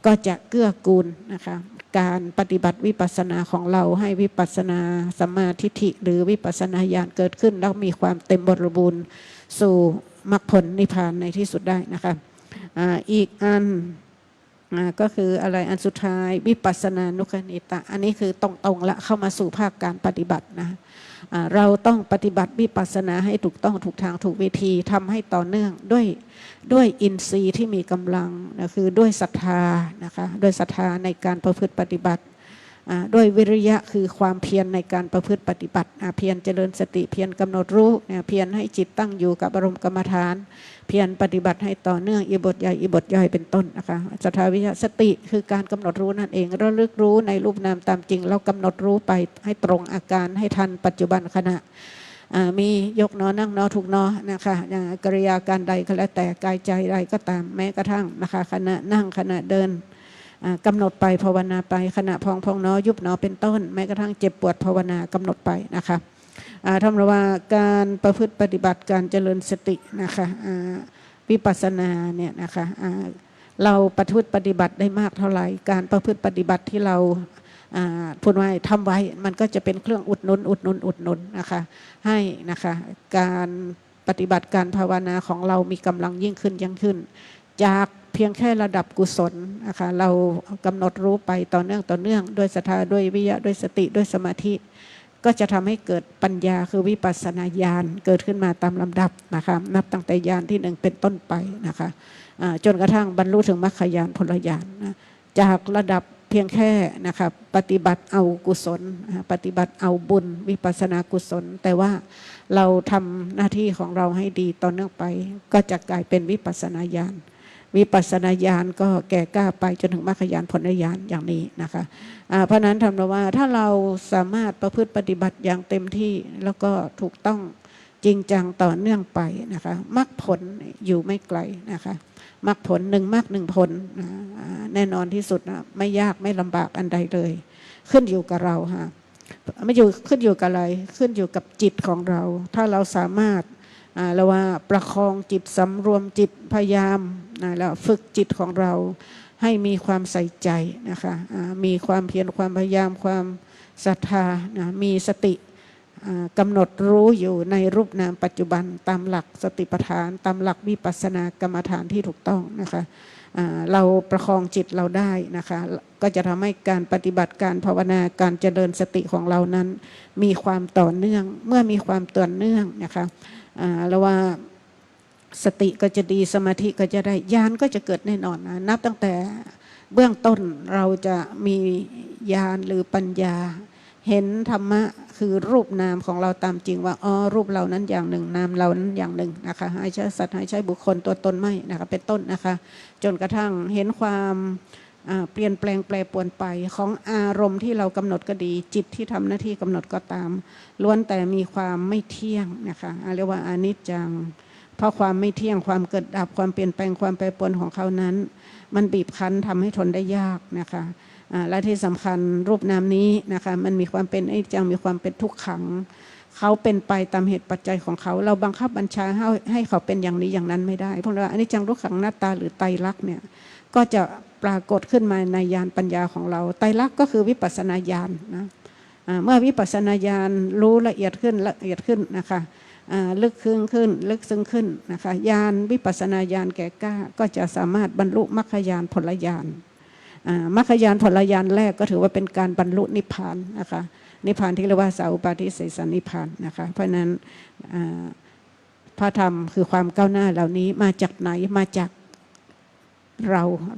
ก็จะเกื้อกูลนะคะการปฏิบัติวิปัสสนาของเราให้วิปัสสนาสัมมาทิฏฐิหรือวิปัสสนาญาณเกิดขึ้นแล้วมีความเต็มบริบูรณ์สู่มรรคผลนิพพานในที่สุดได้นะคะอีกอันก็คืออะไรอันสุดท้ายวิปัสสนานุคณิตะอันนี้คือตรงๆละเข้ามาสู่ภาคการปฏิบัตินะเราต้องปฏิบัติวิปัสสนาให้ถูกต้องถูกทางถูกวิธีทำให้ต่อเนื่องด้วยอินทรีย์ที่มีกำลังนะคือด้วยศรัทธานะคะด้วยศรัทธาในการประพฤติปฏิบัติด้วยวิริยะคือความเพียรในการประพฤติปฏิบัติเพียรเจริญสติเพียรกำหนดรู้เพียรให้จิตตั้งอยู่กับอารมณ์กรรมฐานเพียรปฏิบัติให้ต่อเนื่องอิบทใหญ่อิบทย่อยเป็นต้นนะคะศรัทธาวิริยะสติคือการกำหนดรู้นั่นเองระลึกรู้ในรูปนามตามจริงเรากำหนดรู้ไปให้ตรงอาการให้ทันปัจจุบันขณะมียกนอนั่งนอถูกนอนะคะกริยาการใดก็แล้วแต่กายใจใดก็ตามแม้กระทั่งนะคะขณะนั่งขณะเดินกำหนดไปภาวนาไปขณะพองนอยุบนอเป็นต้นแม้กระทั่งเจ็บปวดภาวนากำหนดไปนะคะทำว่าการประพฤติปฏิบัติการเจริญสตินะคะวิปัสสนาเนี่ยนะคะเราประพฤติปฏิบัติได้มากเท่าไหร่การประพฤติปฏิบัติที่เราพูดไว้ทำไว้มันก็จะเป็นเครื่องอุดหนุนนะคะให้นะคะการปฏิบัติการภาวนาของเรามีกำลังยิ่งขึ้นจากเพียงแค่ระดับกุศลนะคะเรากำหนดรู้ไปต่อเนื่องด้วยศรัทธาด้วยวิริยะด้วยสติด้วยสมาธิก็จะทำให้เกิดปัญญาคือวิปัสสนาญาณเกิดขึ้นมาตามลำดับนะคะนับตั้งแต่ญาณที่1เป็นต้นไปนะคะจนกระทั่งบรรลุถึงมรรคญาณผลญาณนะจากระดับเพียงแค่นะคะปฏิบัติเอากุศลปฏิบัติเอาบุญวิปัสสนากุศลแต่ว่าเราทำหน้าที่ของเราให้ดีต่อเนื่องไปก็จะกลายเป็นวิปัสสนาญาณวิปัสสนาญาณก็แก่กล้าไปจนถึงมรรคญาณผลญาณอย่างนี้นะคะเพราะนั้นทำว่าถ้าเราสามารถประพฤติปฏิบัติอย่างเต็มที่แล้วก็ถูกต้องจริงจังต่อเนื่องไปนะคะมรรคผลอยู่ไม่ไกลนะคะมรรคผล1มรรค1ผลแน่นอนที่สุดนะไม่ยากไม่ลำบากอันใดเลยขึ้นอยู่กับเราค่ะไม่อยู่ขึ้นอยู่กับอะไรขึ้นอยู่กับจิตของเราถ้าเราสามารถเราว่าประคองจิตสำรวมจิตพยายามแล้วฝึกจิตของเราให้มีความใส่ใจนะคะมีความเพียรความพยายามความศรัทธามีสติกำหนดรู้อยู่ในรูปนามปัจจุบันตามหลักสติปัฏฐานตามหลักวิปัสสนากรรมฐานที่ถูกต้องนะคะเราประคองจิตเราได้นะคะก็จะทำให้การปฏิบัติการภาวนาการเจริญสติของเรานั้นมีความต่อเนื่องเมื่อมีความต่อเนื่องนะคะแล้วว่าสติก็จะดีสมาธิก็จะได้ญาณก็จะเกิดแน่นอนนะนับตั้งแต่เบื้องต้นเราจะมีญาณหรือปัญญาเห็นธรรมะคือรูปนามของเราตามจริงว่ารูปเรานั้นอย่างหนึ่งนามเรานั้นอย่างหนึ่งนะคะให้ใช้สัตว์ให้ใช้บุคคลตัวตนไม่นะคะเป็นต้นนะคะจนกระทั่งเห็นความเปลี่ยนแปลงแปรปรวนไปของอารมณ์ที่เรากำหนดก็ดีจิตที่ทำหน้าที่กำหนดก็ตามล้วนแต่มีความไม่เที่ยงนะคะเรียกว่าอนิจจังเพราะความไม่เที่ยงความเกิดดับความเปลี่ยนแปลงความแปรปรวนของเขานั้นมันบีบคั้นทำให้ทนได้ยากนะคะและที่สำคัญรูปนามนี้นะคะมันมีความเป็นอนิจจังมีความเป็นทุกขังเขาเป็นไปตามเหตุปัจจัยของเขาเราบังคับบัญชาให้เขาเป็นอย่างนี้อย่างนั้นไม่ได้เพราะว่าอนิจจังทุกขังหน้าตาหรือไตรลักษณ์เนี่ยก็จะปรากฏขึ้นมาในญาณปัญญาของเราไตรลักษณ์ก็คือวิปัสสนาญาณนะเมื่อวิปัสสนาญาณรู้ละเอียดขึ้นนะคะลึกซึ้งขึ้นนะคะญาณวิปัสสนาญาณแก่กล้าก็จะสามารถบรรลุมรรคญาณผลญาณมรรคญาณผลญาณแรกก็ถือว่าเป็นการบรรลุนิพพานนะคะนิพพานที่เรียกว่าสาอุปาทิเสสนิพพานนะคะเพราะนั้นพระธรรมคือความก้าวหน้าเหล่านี้มาจากไหนมาจากเ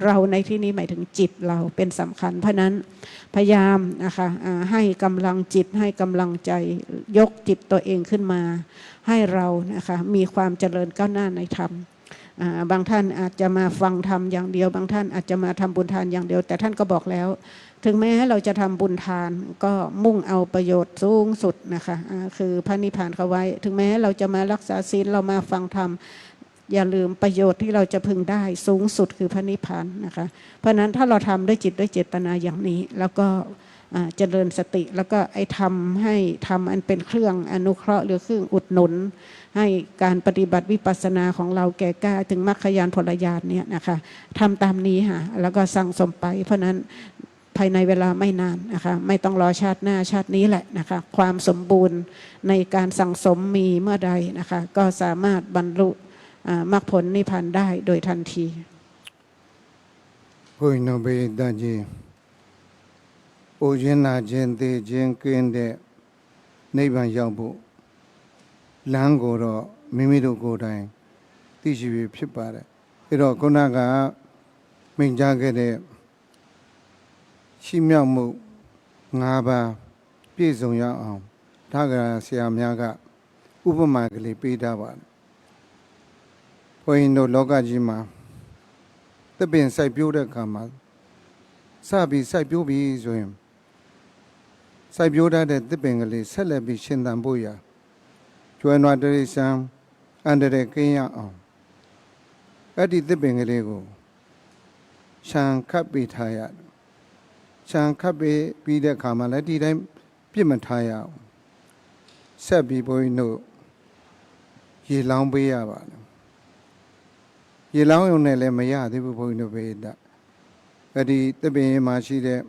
ราในที่นี้หมายถึงจิตเราเป็นสำคัญเพราะนั้นพยายามนะคะให้กำลังจิตให้กำลังใจยกจิตตัวเองขึ้นมาให้เรานะคะมีความเจริญก้าวหน้าในธรรม บางท่านอาจจะมาฟังธรรมอย่างเดียวบางท่านอาจจะมาทำบุญทานอย่างเดียวแต่ท่านก็บอกแล้ว ถึงแม้เราจะทำบุญทานก็มุ่งเอาประโยชน์สูงสุดนะคะคือพระนิพพานเขาไว้ ถึงแม้เราจะมารักษาศีลเรามาฟังธรรมอย่าลืมประโยชน์ที่เราจะพึงได้สูงสุดคือพระนิพพานนะคะเพราะนั้นถ้าเราทำด้วยจิตด้วยเจตนาอย่างนี้แล้วก็เจริญสติแล้วก็ไอ้ทำให้ทำอันเป็นเครื่องอนุเคราะห์หรือเครื่องอุดหนุนให้การปฏิบัติวิปัสสนาของเราแก่กล้าถึงมรรคญาณผลญาณเนี่ยนะคะทำตามนี้ค่ะแล้วก็สั่งสมไปเพราะนั้นภายในเวลาไม่นานนะคะไม่ต้องรอชาติหน้าชาตินี้แหละนะคะความสมบูรณ์ในการสั่งสมมีเมื่อใดนะคะก็สามารถบรรลุมรรคผลนิพพานได้โดยทันทีဘုန်းတော်ဘေးတကြီးအိုရင်နာခြင်းသိခြင်းကင်းတဲ့နိဗ္ဗာန်ရောက်ဖို့လမ်းကိုတော့မိမိတို့ကိုယ်တိုင်သိရှိပြီးဖြစ်ပါတယ်အဲ့တော့ခုနကမိန့်ကြားခဲ့တဲ့ရှိမြောက်မှု၅ပါးပြည့်စုံရအောင်ဒါကဆရာများကဥပမာကလေးပေးထားပါတယ်ဘုန်းတော်လောကကြီးမှာသစ်ပင်စိုက်ပျိုးတဲ့အခါမှာစပြီးစိုက်ပျိုးပြီးဆိုရင်စိုက်ပျိုးထားတဲ့သစ်ပင်ကလေးဆက်လက်ပြီးရှင်သန်ဖို့ရာကျွဲနွားတရိษံအန္တရာယ်ကင်းရအောင်အဲ့ဒီသစ်ပင်ကလေးကိုခြံခတ်ပေးထားရတယ်ခြံခတ်ပေးပြီးတဲ့အခါမှာလည်းဒီတိုင်းပြစ်မထားရအောင်ဆက်ပြီးဘုန်းကြီးတို့ရေလောင်းပေးရပါတယ်ရေလောင်းရုံနဲ့လည်းမရသေးဘူးဘုန်းကြီးတို့ဘေးတာအဲ့ဒီသစ်ပင်မှာရှိတဲ့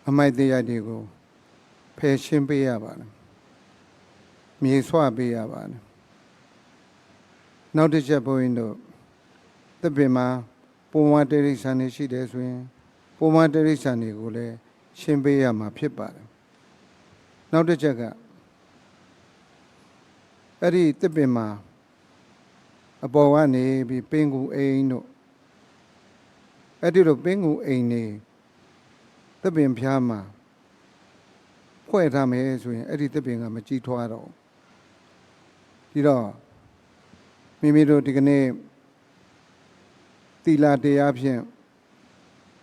အမိုက်တရားတွေကိုဖယ်ရှင်းပေးရပါတယ်မြေဆွပေးရပါတယ်နောက်တစ်ချက်ဘုန်းကြီးတို့သစ်ပင်မှာပုံမတရိษံနေရှိတယ်ဆိုရင်ပုံမတရိษံတွေကိုလည်းရှင်းပေးရမှာဖြစ်ပါတယ်နောက်တစ်ချက်ကအဲ့ဒီသစ်ပင်မှာအပေါ်ကနေပြီးပင်ကူအိမ်တို့အဲ့ဒီလိုပင်ကူအိမ်နေသစ်ပင်ဖျားမှာဖွဲ့ထားမယ်ဆိုရင်အဲ့ဒီသစ်ပင်ကမကြီးထွားတော့ဒီတော့မိမိတို့ဒီကနေ့သီလတရားဖြင့်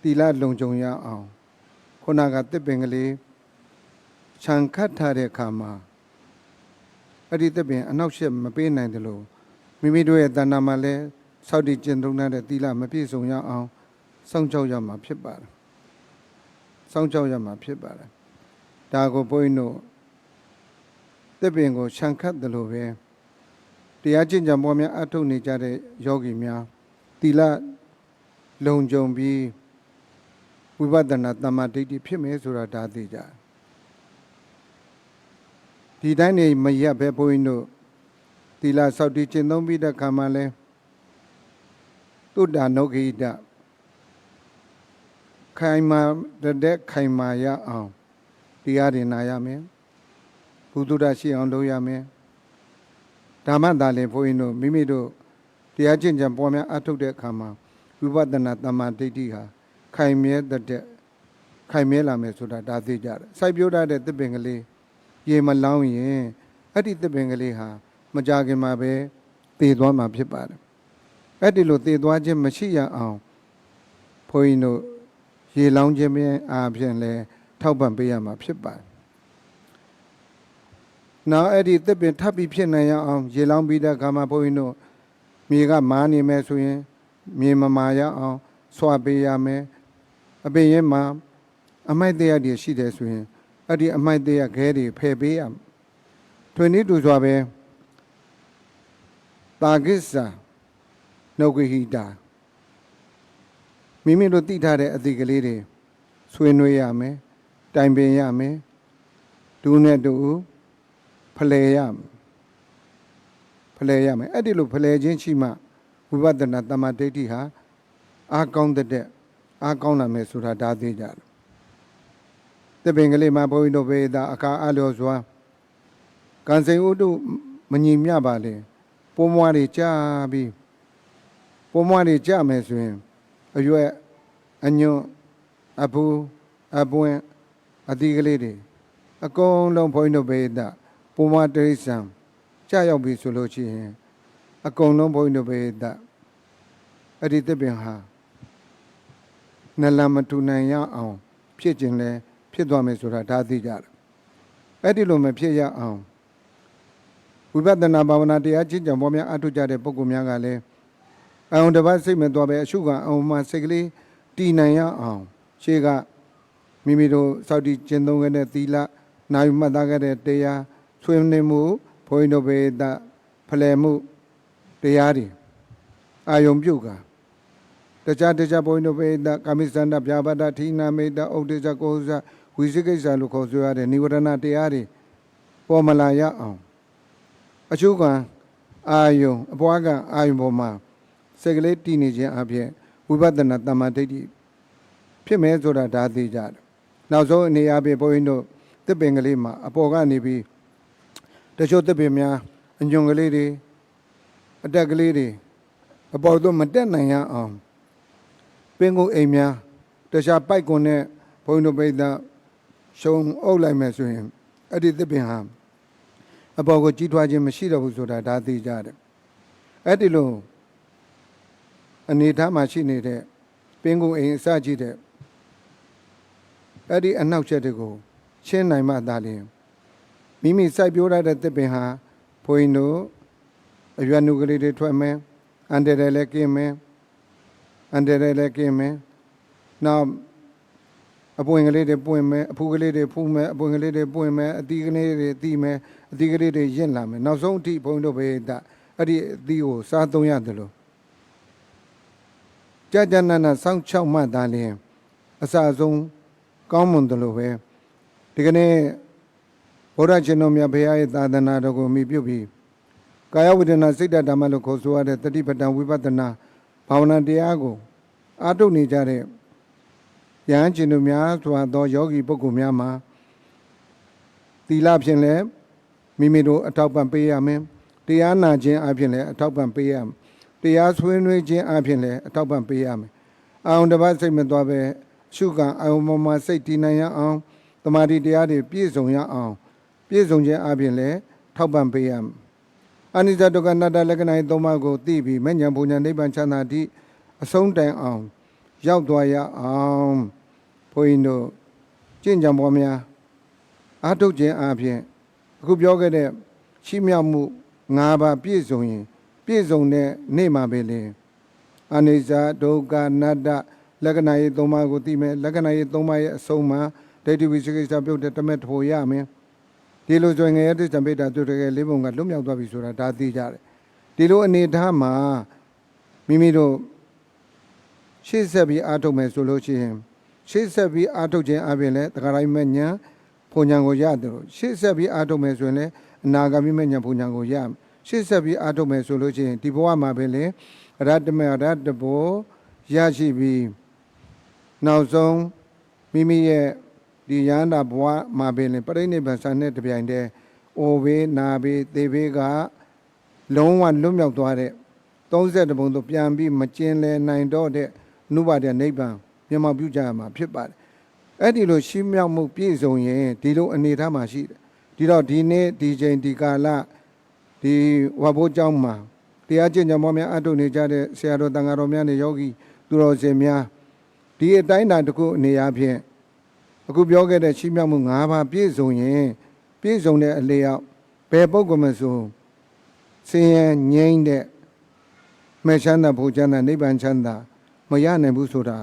သီလလုံခြုံရအောင်ခုနကသစ်ပင်ကလေးခြံခတ်ထားတဲ့အခါမှာအဲ့ဒီသစ်ပင်အနောက်ရှက်မပေးနိုင်တယ်လို့မိမိတို့ရဲ့တဏ္ဍာမှာလည်းစောင့်တည်ကျင့်သုံးတဲ့သီလမပြည့်စုံရအောင်စောင့်ကြောက်ရမှာဖြစ်ပါတယ်စောင့်ကြောက်ရမှာဖြစ်ပါတယ်ဒါကိုဘုန်းကြီးတို့သစ်ပင်ကိုခြံခတ်တယ်လို့ပဲတရားကျင့်ကြံပွားများအထုတ်နေကြတဲ့ယောဂီများသီလလုံခြုံပြီးဝိပဿနာတမ္မာဒိဋ္ဌိဖြစ်မယ်ဆိုတာဒါသိကြဒီတိုင်းနေမရက်ပဲဘုန်းကြီးတို့သီလစောင့်တည်ကျင့်သုံးပြီးတဲ့ခါမှလဲတုဒ္ဒနုခိတခိုင်မာတဲ့ခိုင်မာရအောင်တရားရင်နာရမယ်ဘုဒ္ဓရရှိအောင်လုပ်ရမယ်ဓမ္မသာလေဘုန်းကြီးတို့မိမိတို့တရားကျင့်ကြံပေါ်များအထုတ်တဲ့အခါမှာဝိပဿနာတမ္မာဒိဋ္ဌိဟာခိုင်မြဲတဲ့ခိုင်မြဲလာမယ်ဆိုတာဒါသိကြတယ်စိုက်ပျိုးထားတဲ့သစ်ပင်ကလေးရေမလောင်းရင်အဲ့ဒီသစ်ပင်ကလေးဟာမကြခင်မှာပဲတည်သွားမှာဖြစ်ပါတယ်အဲ့ဒီလိုတည်သွားခြင်းမရှိရအောင်ဘုန်းကြီးတို့ရေလောင်းခြင်းအားဖြင့်လဲထောက်ပံ့ပေးရမှာဖြစ်ပါတယ်နောက်အဲ့ဒီသစ်ပင်ထပ်ပြီးဖြစ်နိုင်ရအောင်ရေလောင်းပြီးတဲ့အခါမှာဘုန်းကြီးတို့မြေကမာနေမယ်ဆိုရင်မြေမမာရအောင်ဆွပေးရမယ်အပင်ရဲ့မှာအမိုက်တရားတွေရှိတယ်ဆိုရင်အဲ့ဒီအမိုက်တရားခဲတွေဖယ်ပေးရထွေနည်းတူစွာပဲတာကိစ္စနှုတ်ဟိတာမိမိတို့သိထားတဲ့အသည့်ကလေးတွေဆွေးနွေးရမယ်တိုင်ပင်ရမယ်ဒူးနဲ့တူဖလှယ်ရမယ်အဲ့ဒီလိုဖလှယ်ခြင်းရှိမှဝိပဿနာတမ္မာဒိဋ္ဌိဟာအားကောင်းတဲ့အားကောင်းလာမယ်ဆိုတာဒါသိကြတယ်တပင်ကလေးမှာဘုန်းကြီးတို့ဘေးသာအခါအလျော်စွာကံစိန်ဥတုမညီမျှပါလေပိုးမွားတွေကြာပြီးပိုးမွားတွေကြာမယ်ဆိုရင်အရွယ်အညွန့်အဖူးအပွင့်အသီးကလေးတွေအကုန်လုံးဘုန်းကြီးတို့ဘေးသာပိုးမွားတိရစ္ဆာန်ကြာရောက်ပြီဆိုလို့ရှိရင်အကုန်လုံးဘုန်းကြီးတို့ဘေးသာ အဲ့ဒီသစ်ပင်ဟာနလန်မထူနိုင်ရအောင်ဖြစ်ခြင်းလဲဖြစ်သွားမယ်ဆိုတာဒါသိကြတယ်အဲ့ဒီလိုမဖြစ်ရအောင်ဝိပဿနာဘာဝနာတရားကျင့်ကြံပေါ်များအထုကြတဲ့ပုဂ္ဂိုလ်များကလည်းအအောင်တစ်ပတ်စိတ်မသွားပဲအရှုခံအောင်မှစိတ်ကလေးတည်နိုင်ရအောင်ရှေ့ကမိမိတို့စောင့်တည်ကျင့်သုံးခဲ့တဲ့သီလနာယူမှတ်သားခဲ့တဲ့တရားဆွေးနွေးမှုဘုန်းကြီးတို့ဘေဒဖလှယ်မှုတရားတွေအာယုံပြုတ်ကတခြားဘုန်းကြီးတို့ဘေဒကာမိစန္ဒဗျာပါဒဌိနာမေတ္တာဥဒိစ္စကိုဇဝိသိကိစ္စလို့ခေါ်ဆိုရတဲ့និဝရဏတရားတွေပေါ်မလာရအောင်အရှုခံအာယုံအပွားကအာယုံပေါ်မှာစိတ်ကလေးတည်နေခြင်းအပြင်ဝိပဿနာတမ္မာဒိဋ္ဌိဖြစ်မယ်ဆိုတာဒါသိကြတယ်နောက်ဆုံးအနေအချင်းဘုန်းကြီးတို့သစ်ပင်ကလေးမှာအပေါ်ကနေပြီးတချို့သစ်ပင်များအညွန်ကလေးတွေအတက်ကလေးတွေအပေါ်သို့မတက်နိုင်ရအောင်ပင်ကိုအိမ်များတခြားပိုက်ကွန်နဲ့ဘုန်းကြီးတို့ပိဋကရှုံအုပ်လိုက်မယ်ဆိုရင်အဲ့ဒီသစ်ပင်ဟာအပေါ်ကိုကြီးထွားခြင်းမရှိတော့ဘူးဆိုတာဒါသိကြတယ်အဲ့ဒီလိုအနေထားမှာရှိနေတဲ့ပင်ကိုအိမ်အစကြည့်တဲ့အဲ့ဒီအနောက်ချက်တွေကိုရှင်းနိုင်မှသာလျှင်မိမိစိုက်ပျိုးရတဲ့သစ်ပင်ဟာဘုန်းကြီးတို့အရွက်နုကလေးတွေထွက်မယ်အန်တရလည်းကင်းမယ်နောက်အပွင့်ကလေးတွေပွင့်မယ်အဖူကလေးတွေဖူးမယ်အပွင့်ကလေးတွေပွင့်မယ်အသီးကလေးတွေသီးမယ်အသီးကလေးတွေရင့်လာမယ်နောက်ဆုံးအထိဘုန်းကြီးတို့ဘေဒအဲ့ဒီအသီးကိုစားသုံးရတယ်လို့ကြာနာနာစောင့်ချောက်မှသာလျှင်အစအဆုံးကောင်းမွန်တယ်လို့ပဲဒီကနေ့ဘုရားရှင်တော်မြတ်ဘုရားရဲ့သာသနာတော်ကိုမိပြုပြီးကာယဝေဒနာစိတ်ဓာတ်ဓမ္မလို့ခေါ်ဆိုရတဲ့တတိပဋ္ဌာန်ဝိပဿနာဘာဝနာတရားကိုအားထုတ်နေကြတဲ့ယဟန်ရှင်တို့များစွာသောယောဂီပုဂ္ဂိုလ်များမှာသီလဖြင့်လည်းမိမိတို့အထောက်ပံ့ပေးရမယ်တရားနာခြင်းအပြင်လည်းအထောက်ပံ့ပေးရမယ်တရားဆွေးနွေးခြင်းအပြင်လည်းအထောက်ပံ့ပေးရမယ်အာရုံတစ်ပါးစိတ်မသွားပဲရှုခံအာရုံပေါ်မှာစိတ်တည်နိုင်ရအောင်သမာဓိတရားတွေပြည့်စုံရအောင်ပြည့်စုံခြင်းအပြင်လည်းထောက်ပံ့ပေးရမယ်အနိစ္စဒုက္ခအနတ္တလက္ခဏာသုံးပါးကိုသိပြီးမဉ္ဇဉ်ဘုံဉာဏ်နိဗ္ဗာန်ချမ်းသာသည့်အဆုံးတိုင်အောင်ရောက်သွားရအောင်ဘုန်းကြီးတို့ကျင့်ကြံပေါ်များအားထုတ်ခြင်းအပြင်အခုပြောခဲ့တဲ့ရှိမြောက်မှု၅ပါးပြည့်စုံရင်ပြည့်စုံတဲ့နေ့မှာပဲလေအနိစ္စဒုက္ခအနတ္တလက္ခဏာသုံးပါးကိုသိမယ်လက္ခဏာသုံးပါးရဲ့အဆုံးမှာဒိဋ္ဌိဝိသေကိစ္စပြုတ်တဲ့တမက်ဖို့ရမယ်ဒီလိုဆိုရင်ငရဲတိစ္ဆံပိဋ္ဌာသူတကယ်လေးပုံကလွတ်မြောက်သွားပြီဆိုတာဒါသိကြတယ်ဒီလိုအနေထားမှာမိမိတို့ရှေ့ဆက်ပြီးအားထုတ်မယ်ဆိုလို့ရှိရင်ရှေ့ဆက်ပြီးအားထုတ်ခြင်းအပြင်လည်းတရားတိုင်းမဲ့ညာဘုံညာကိုရတယ်လို့ရှေ့ဆက်ပြီးအားထုတ်မယ်ဆိုရင်လည်းအနာဂတ်မဲ့ညာဘုံညာကိုရမယ်ရှေ့ဆက်ပြီးအားထုတ်မယ်ဆိုလို့ရှိရင်ဒီဘဝမှာပဲလေအရတ္တမေအရတ္တဘောရရှိပြီးနောက်ဆုံးမိမိရဲ့ဒီယန္တာဘဝမှာပဲလေပရိနိဗ္ဗာန်ဆန်တဲ့တပြိုင်တည်းအိုဘေးနာဘေးသေဘေးကလုံးဝလွတ်မြောက်သွားတဲ့30ဘုံသို့ပြန်ပြီးမကျင်လည်နိုင်တော့တဲ့နုပါဒနိဗ္ဗာန်မျက်မှောက်ပြုကြရမှာဖြစ်ပါတယ်အဲ့ဒီလိုရှိမြောက်မှုပြည့်စုံရင်ဒီလိုအနေထားမှာရှိတယ်ဒီတော့ဒီနေ့ဒီချိန်ဒီကာလဒီဝါဘိုးကျောင်းမှာတရားကျင့်ကြံပေါ်များအထုနေကြတဲ့ဆရာတော်တန်ဃာတော်များနဲ့ယောဂီသူတော်စင်များဒီအတိုင်းအတာတစ်ခုအနေအချင်းအခုပြောခဲ့တဲ့ရှိမြောက်မှု၅ပါးပြည့်စုံရင်ပြည့်စုံတဲ့အလျောက်ဘယ်ပုဂ္ဂိုလ်မဆိုဆင်းရဲငြိမ်းတဲ့မဲ့ချမ်းသာဘုချမ်းသာနိဗ္ဗာန်ချမ်းသာမရနိုင်ဘူးဆိုတာ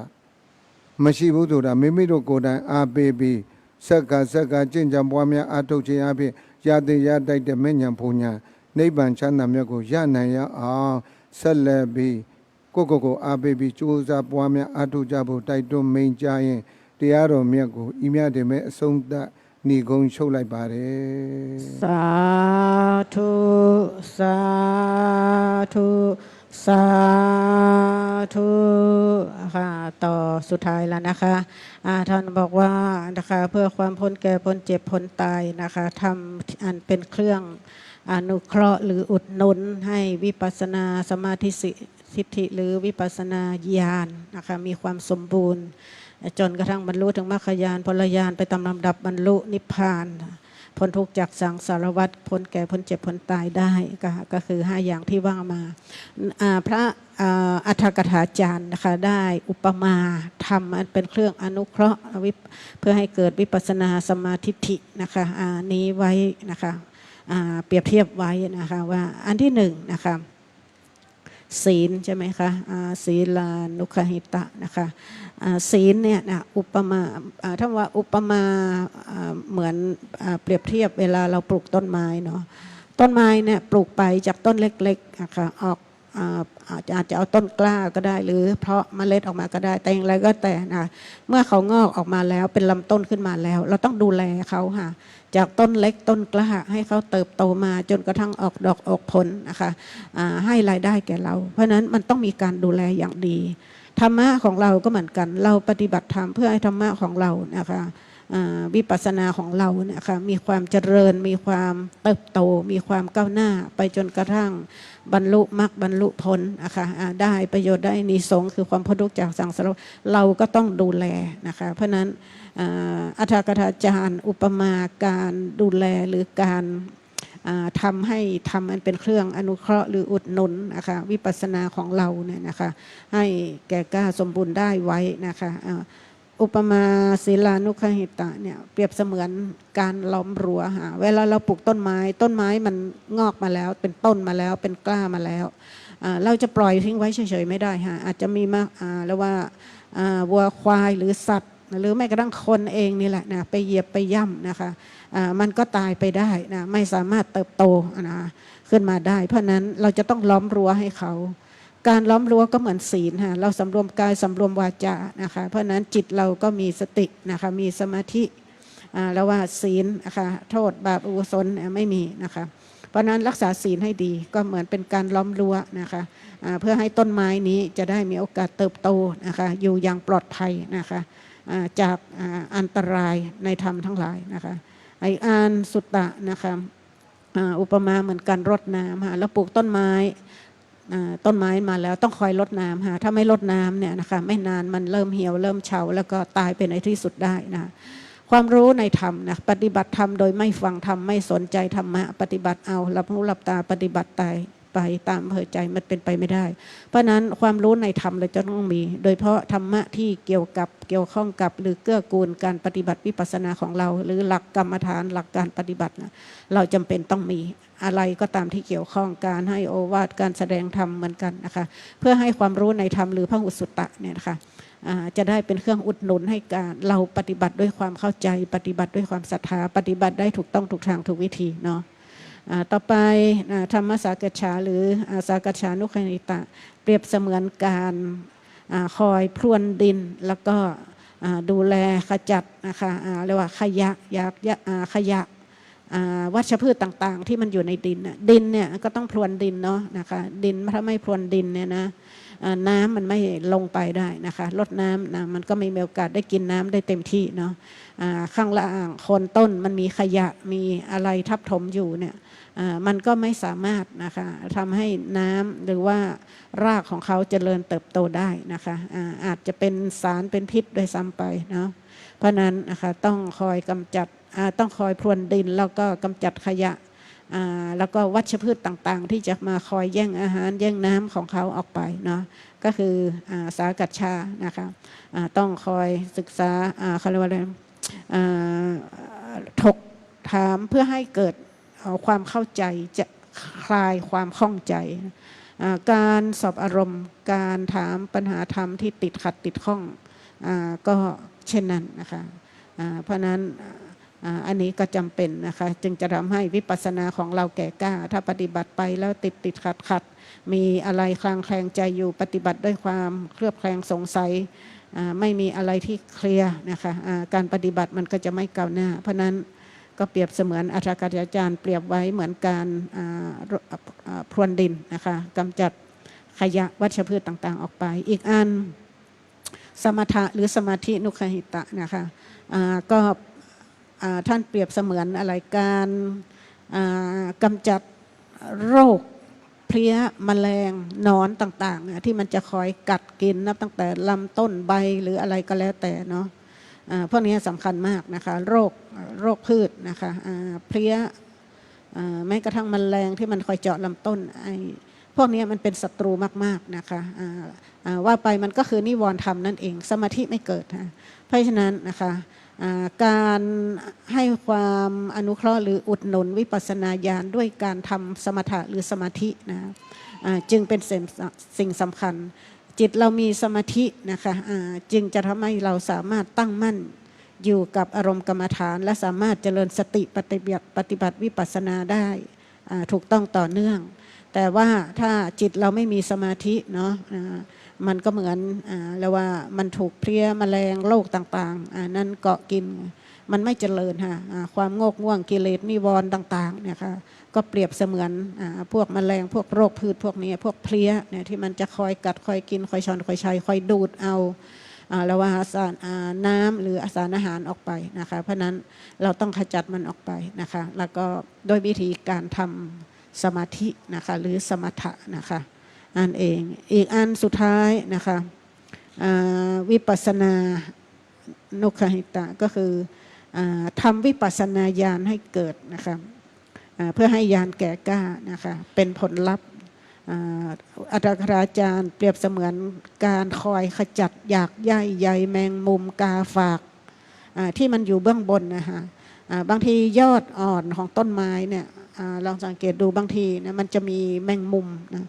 မရှိဘူးဆိုတာမိမိတို့ကိုယ်တိုင်အားပေးပြီးဆက်ကကျင့်ကြံပွားများအားထုတ်ခြင်းအပြင်ရတဲ့ရတိုက်တဲ့မဉ္ဇဉ်ဘုံညာနိဗ္ဗာန်ချမ်းသာမြတ်ကိုရနိုင်ရအောင်ဆက်လက်ပြီးကိုအားပေးပြီးကြိုးစားပွားများအားထုတ်ကြဖို့တိုက်တွန်းမိန့်ကြားရင်တရားတော်မြတ်ကိုဤမြတ်တယ်မဲ့အဆုံးသတ်ဏီကုံချုပ်လိုက်ပါတယ်သာဓုသာဓုသာဓုค่ะต่อสุดท้ายแล้วนะคะท่านบอกว่านะคะเพื่อความพ้นแก่พ้นเจ็บพ้นตายนะคะทำอันเป็นเครื่องอนุเคราะห์หรืออุดหนุนให้วิปัสสนาสมาธิสิทธิหรือวิปัสสนาญาณนะคะมีความสมบูรณ์จนกระทั่งบรรลุถึงมรรคญาณผลญาณไปตามลำดับบรรลุนิพพาน พ้นทุกข์จากสังสารวัฏพ้นแก่พ้นเจ็บพ้นตายได้ก็คือ5อย่างที่ว่ามาพระอัฏฐกถาจารย์นะคะได้อุปมาทำมันเป็นเครื่องอนุเคราะห์เพื่อให้เกิดวิปัสสนาสมาธิฐินะคะนี้ไว้นะคะเปรียบเทียบไว้นะคะว่าอันที่หนึ่งนะคะศีลใช่ไหมคะศีลานุคหิตะนะคะศีลเนี่ยนะอุปมาถ้าว่าอุปมาเหมือนเปรียบเทียบเวลาเราปลูกต้นไม้เนาะต้นไม้เนี่ยปลูกไปจากต้นเล็กๆนะคะออกอาจจะเอาต้นกล้าก็ได้หรือเพาะเมล็ดออกมาก็ได้แต่อย่างไรก็แต่นะเมื่อเขางอกออกมาแล้วเป็นลำต้นขึ้นมาแล้วเราต้องดูแลเขาค่ะจากต้นเล็กต้นกล้าให้เขาเติบโตมาจนกระทั่งออกดอกออกผลนะคะให้รายได้แก่เราเพราะนั้นมันต้องมีการดูแลอย่างดีธรรมะของเราก็เหมือนกันเราปฏิบัติธรรมเพื่อให้ธรรมะของเรานะคะวิปัสสนาของเราเนี่ยค่ะมีความเจริญมีความเติบโตมีความก้าวหน้าไปจนกระทั่งบรรลุมรรคบรรลุผลนะคะได้ประโยชน์ได้อานิสงส์คือความพ้นทุกข์จากสังสารวัฏเราก็ต้องดูแลนะคะเพราะนั้นอัฏฐกถาจารย์อุปมาการดูแลหรือการทำให้ทำมันเป็นเครื่องอนุเคราะห์หรืออุดหนุนนะคะวิปัสสนาของเราเนี่ยนะคะให้แก่กล้าสมบูรณ์ได้ไว้นะคะอุปมาศีลานุคหิตะเนี่ยเปรียบเสมือนการล้อมรั้วเวลาเราปลูกต้นไม้มันงอกมาแล้วเป็นต้นมาแล้วเป็นกล้ามาแล้วเราจะปล่อยทิ้งไว้เฉยๆไม่ได้อาจจะมีมากแล้วว่าวัวควายหรือสัตว์หรือแม้กระทั่งคนเองนี่แหละนะไปเหยียบไปย่ำนะคะมันก็ตายไปได้นะไม่สามารถเติบโตนะขึ้นมาได้เพราะนั้นเราจะต้องล้อมรั้วให้เขาการล้อมรั้วก็เหมือนศีลเราสำรวมกายสำรวมวาจานะคะเพราะนั้นจิตเราก็มีสตินะคะมีสมาธิแล้วว่าศีลนะคะโทษบาปอกุศลไม่มีนะคะเพราะนั้นรักษาศีลให้ดีก็เหมือนเป็นการล้อมรั้วนะคะเพื่อให้ต้นไม้นี้จะได้มีโอกาสเติบโตนะคะอยู่อย่างปลอดภัยนะคะจากอันตรายในธรรมทั้งหลายนะคะอีกอันสุตตะนะคะอุปมาเหมือนการรดน้ำแล้วปลูกต้นไม้มาแล้วต้องคอยรดน้ำถ้าไม่รดน้ำเนี่ยนะคะไม่นานมันเริ่มเหี่ยวเริ่มเฉาแล้วก็ตายไปในที่สุดได้นะความรู้ในธรรมนะปฏิบัติธรรมโดยไม่ฟังธรรมไม่สนใจธรรมะปฏิบัติเอาหลับหูหลับตาปฏิบัติไปตามอำเภอใจมันเป็นไปไม่ได้เพราะนั้นความรู้ในธรรมเราจะต้องมีโดยเฉพาะธรรมะที่เกี่ยวข้องกับหรือเกื้อกูลการปฏิบัติวิปัสสนาของเราหรือหลักกรรมฐานหลักการปฏิบัตินะเราจำเป็นต้องมีอะไรก็ตามที่เกี่ยวข้องการให้โอวาทการแสดงธรรมเหมือนกันนะคะเพื่อให้ความรู้ในธรรมหรือพหุสุตตะเนี่ยนะคะจะได้เป็นเครื่องอุดหนุนให้การเราปฏิบัติด้วยความเข้าใจปฏิบัติด้วยความศรัทธาปฏิบัติได้ถูกต้องถูกทางถูกวิธีเนาะต่อไปธรรมสากัจฉาหรือสากัจฉานุคหิตะเปรียบเสมือนการคอยพรวนดินแล้วก็ดูแลขจัดนะคะเรียกว่าขยะวัชพืชต่างๆที่มันอยู่ในดินเนี่ยก็ต้องพรวนดินเนาะนะคะดินถ้าไม่พรวนดินเนี่ยนะน้ำมันไม่ลงไปได้นะคะลดน้ำนะมันก็ไม่มีโอกาสได้กินน้ำได้เต็มที่เนาะข้างล่างโคนต้นมันมีขยะมีอะไรทับถมอยู่เนี่ยมันก็ไม่สามารถนะคะทำให้น้ำหรือว่ารากของเขาเจริญเติบโตได้นะคะอาจจะเป็นสารเป็นพิษโดยซ้ำไปเนาะเพราะนั้นนะคะต้องคอยกำจัดต้องคอยพรวนดินแล้วก็กำจัดขยะแล้วก็วัชพืชต่างๆที่จะมาคอยแย่งอาหารแย่งน้ำของเขาออกไปเนาะก็คือสากัจฉานะคะต้องคอยศึกษาเขาเรียกว่าอะไรถกถามเพื่อให้เกิดความเข้าใจจะคลายความข้องใจการสอบอารมณ์การถามปัญหาธรรมที่ติดขัดติดข้องก็เช่นนั้นนะคะเพราะนั้นอันนี้ก็จำเป็นนะคะจึงจะทำให้วิปัสสนาของเราแก่กล้าถ้าปฏิบัติไปแล้วติดขัดมีอะไรคลางแคลงใจอยู่ปฏิบัติด้วยความเคลือบแคลงสงสัยไม่มีอะไรที่เคลียร์นะคะการปฏิบัติมันก็จะไม่ก้าวหน้าเพราะนั้นก็เปรียบเสมือนอัฏฐกถาจารย์เปรียบไว้เหมือนการพรวนดินนะคะกำจัดขยะวัชพืชต่างๆออกไปอีกอันสมถะหรือสมาธินุคหิตะนะคะก็ท่านเปรียบเสมือนอะไรการกำจัดโรคเพลี้ยแมลงหนอนต่างๆที่มันจะคอยกัดกินนับตั้งแต่ลำต้นใบหรืออะไรก็แล้วแต่เนาะ พวกนี้สำคัญมากนะคะโรคพืชนะคะเพลี้ยแม้กระทั่งแมลงที่มันคอยเจาะลำต้นพวกนี้มันเป็นศัตรูมากๆนะคะว่าไปมันก็คือนิวรณ์ธรรมนั่นเองสมาธิไม่เกิดเพราะฉะนั้นนะคะการให้ความอนุเคราะห์หรืออุดหนุนวิปัสสนาญาณด้วยการทำสมถะหรือสมาธินะจึงเป็นสิ่งสำคัญจิตเรามีสมาธินะคะจึงจะทำให้เราสามารถตั้งมั่นอยู่กับอารมณ์กรรมฐานและสามารถเจริญสติปฏิบัติวิปัสสนาได้ถูกต้องต่อเนื่องแต่ว่าถ้าจิตเราไม่มีสมาธิเนาะมันก็เหมือนแล้วว่ามันถูกเพลี้ยแมลงโรคต่างๆนั่นเกาะกินมันไม่เจริญความโงกง่วงกิเลสนิวรณ์ต่างๆเนี่ยค่ะก็เปรียบเสมือนพวกแมลงพวกโรคพืชพวกนี้พวกเพลี้ยเนี่ยที่มันจะคอยกัดคอยกินคอยช้อนคอยชัยคอยดูดเอาแล้วว่าสารน้ำหรือสารอาหารออกไปนะคะเพราะนั้นเราต้องขจัดมันออกไปนะคะแล้วก็โดยวิธีการทำสมาธินะคะหรือสมถะนะคะอันเองอีกอันสุดท้ายนะคะวิปัสสนานุคหิตะก็คือทำวิปัสสนาญาณให้เกิดนะคะเพื่อให้ญาณแก่กล้านะคะเป็นผลลัพธ์อัตถกถาจารย์เปรียบเสมือนการคอยขจัดหยากใยใยแมงมุมกาฝากที่มันอยู่เบื้องบนนะคะบางทียอดอ่อนของต้นไม้เนี่ยลองสังเกตดูบางทีนะมันจะมีแมงมุมนะ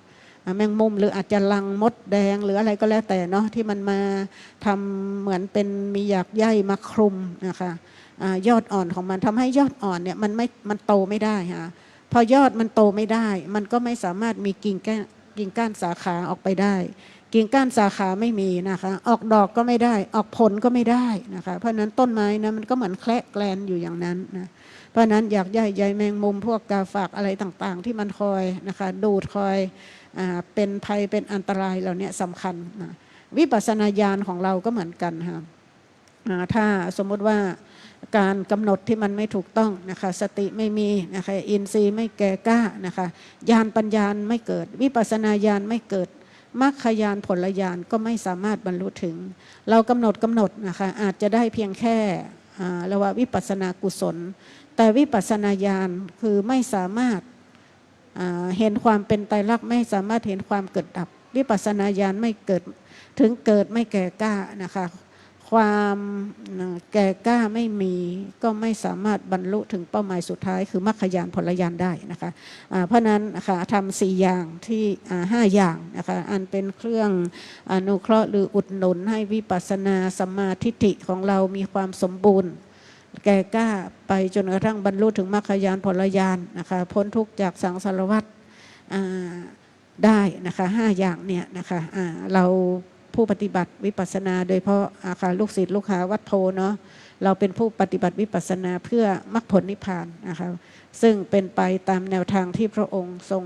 แมงมุมหรืออาจจะรังมดแดงหรืออะไรก็แล้วแต่เนาะที่มันมาทำเหมือนเป็นมีหยากใยมาคลุมนะคะยอดอ่อนของมันทำให้ยอดอ่อนเนี่ยมันโตไม่ได้ค่ะพอยอดมันโตไม่ได้มันก็ไม่สามารถมีกิ่งก้านสาขาออกไปได้กิ่งก้านสาขาไม่มีนะคะออกดอกก็ไม่ได้ออกผลก็ไม่ได้นะคะเพราะนั้นต้นไม้นะมันก็เหมือนแคละแกลนอยู่อย่างนั้นนะเพราะนั้นอยากใยแมงมุมพวกกาฝากอะไรต่างๆที่มันคอยนะคะดูดคอยเป็นภัยเป็นอันตรายเหล่านี้สำคัญนะวิปัสสนาญาณของเราก็เหมือนกันค่ะถ้าสมมติว่าการกำหนดที่มันไม่ถูกต้องนะคะสติไม่มีนะคะอินทรีย์ไม่แก่กล้านะคะญาณปัญญาไม่เกิดวิปัสสนาญาณไม่เกิดมรรคญาณผลญาณก็ไม่สามารถบรรลุถึงเรากำหนดนะคะอาจจะได้เพียงแค่เรียกว่าวิปัสสนากุศลแต่วิปัสสนาญาณคือไม่สามารถเห็นความเป็นไตรลักษณ์ไม่สามารถเห็นความเกิดดับวิปัสสนาญาณไม่เกิดถึงเกิดไม่แก่กล้านะคะความแก่กล้าไม่มีก็ไม่สามารถบรรลุถึงเป้าหมายสุดท้ายคือมรรคญาณผลญาณได้นะคะเพราะนั้นนะคะทำ4อย่างที่5อย่างนะคะอันเป็นเครื่องอนุเคราะห์หรืออุดหนุนให้วิปัสสนาสัมมาทิฏฐิของเรามีความสมบูรณ์แก่กล้าไปจนกระทั่งบรรลุถึงมรรคญาณผลญาณนะคะพ้นทุกข์จากสังสารวัฏได้นะคะ5อย่างเนี่ยนะคะเราผู้ปฏิบัติวิปัสสนาโดยเฉพาะลูกศิษย์ลูกหาวัดโพเนาะเราเป็นผู้ปฏิบัติวิปัสสนาเพื่อมรรคผลนิพพานนะคะซึ่งเป็นไปตามแนวทางที่พระองค์ทรง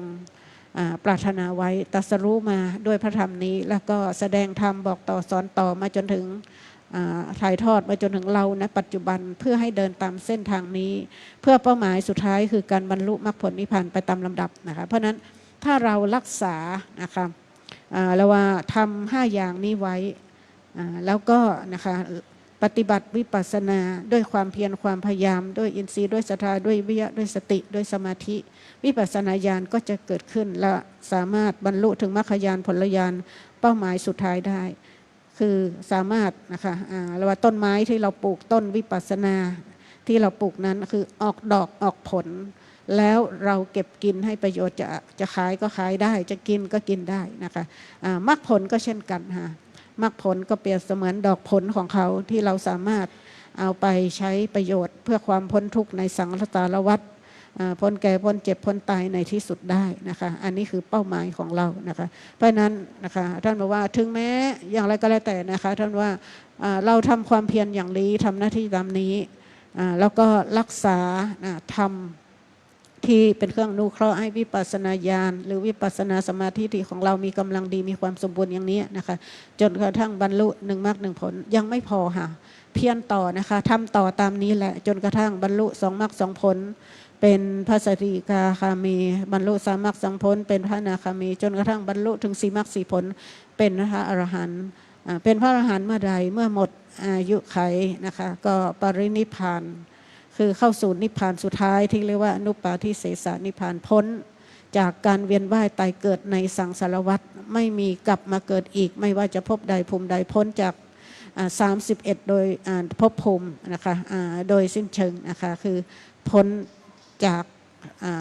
ปรารถนาไว้ตรัสรู้มาด้วยพระธรรมนี้แล้วก็แสดงธรรมบอกต่อสอนต่อมาจนถึงถ่ายทอดมาจนถึงเราณปัจจุบันเพื่อให้เดินตามเส้นทางนี้เพื่อเป้าหมายสุดท้ายคือการบรรลุมรรคผลนิพพานไปตามลำดับนะคะเพราะนั้นถ้าเรารักษานะคะแล้วว่าทำ5อย่างนี้ไว้แล้วก็นะคะปฏิบัติวิปัสสนาด้วยความเพียรความพยายามด้วยอินทรีย์ด้วยศรัทธาด้วยวิริยะด้วยสติด้วยสมาธิวิปัสสนาญาณก็จะเกิดขึ้นและสามารถบรรลุถึงมรรคญาณผลญาณเป้าหมายสุดท้ายได้คือสามารถนะคะแล้วว่าต้นไม้ที่เราปลูกต้นวิปัสสนาที่เราปลูกนั้นคือออกดอกออกผลแล้วเราเก็บกินให้ประโยชน์จะขายก็ขายได้จะกินก็กินได้นะคะมรรคผลก็เช่นกันค่ะมรรคผลก็เปรียบเสมือนดอกผลของเขาที่เราสามารถเอาไปใช้ประโยชน์เพื่อความพ้นทุกข์ในสังสารวัฏพ้นแก่พ้นเจ็บพ้นตายในที่สุดได้นะคะอันนี้คือเป้าหมายของเรานะคะเพราะนั้นนะคะท่านบอกว่าถึงแม้อย่างไรก็แล้วแต่นะคะท่านว่าเราทำความเพียรอย่างนี้ทำหน้าที่ตามนี้แล้วก็รักษาทำที่เป็นเครื่องอนุเคราะห์ให้วิปัสสนาญาณหรือวิปัสสนาสมาธิของเรามีกำลังดีมีความสมบูรณ์อย่างนี้นะคะจนกระทั่งบรรลุ1 มรรค 1 ผลยังไม่พอค่ะเพียรต่อนะคะทำต่อตามนี้แหละจนกระทั่งบรรลุ2 มรรค 2 ผลเป็นพระสกิทาคามีบรรลุ3 มรรค 2 ผลเป็นพระอนาคามีจนกระทั่งบรรลุถึง4 มรรค 4 ผลเป็นพระอรหันต์ เป็นพระอรหันต์เมื่อใดเมื่อหมดอายุไขนะคะก็ปรินิพพานคือเข้าสู่นิพพานสุดท้ายที่เรียกว่าอนุปาทิเสสนิพพานพ้นจากการเวียนว่ายตายเกิดในสังสารวัฏไม่มีกลับมาเกิดอีกไม่ว่าจะพบใดภูมิใดพ้นจาก31โดยภพภูมินะคะโดยสิ้นเชิงนะคะคือพ้นจาก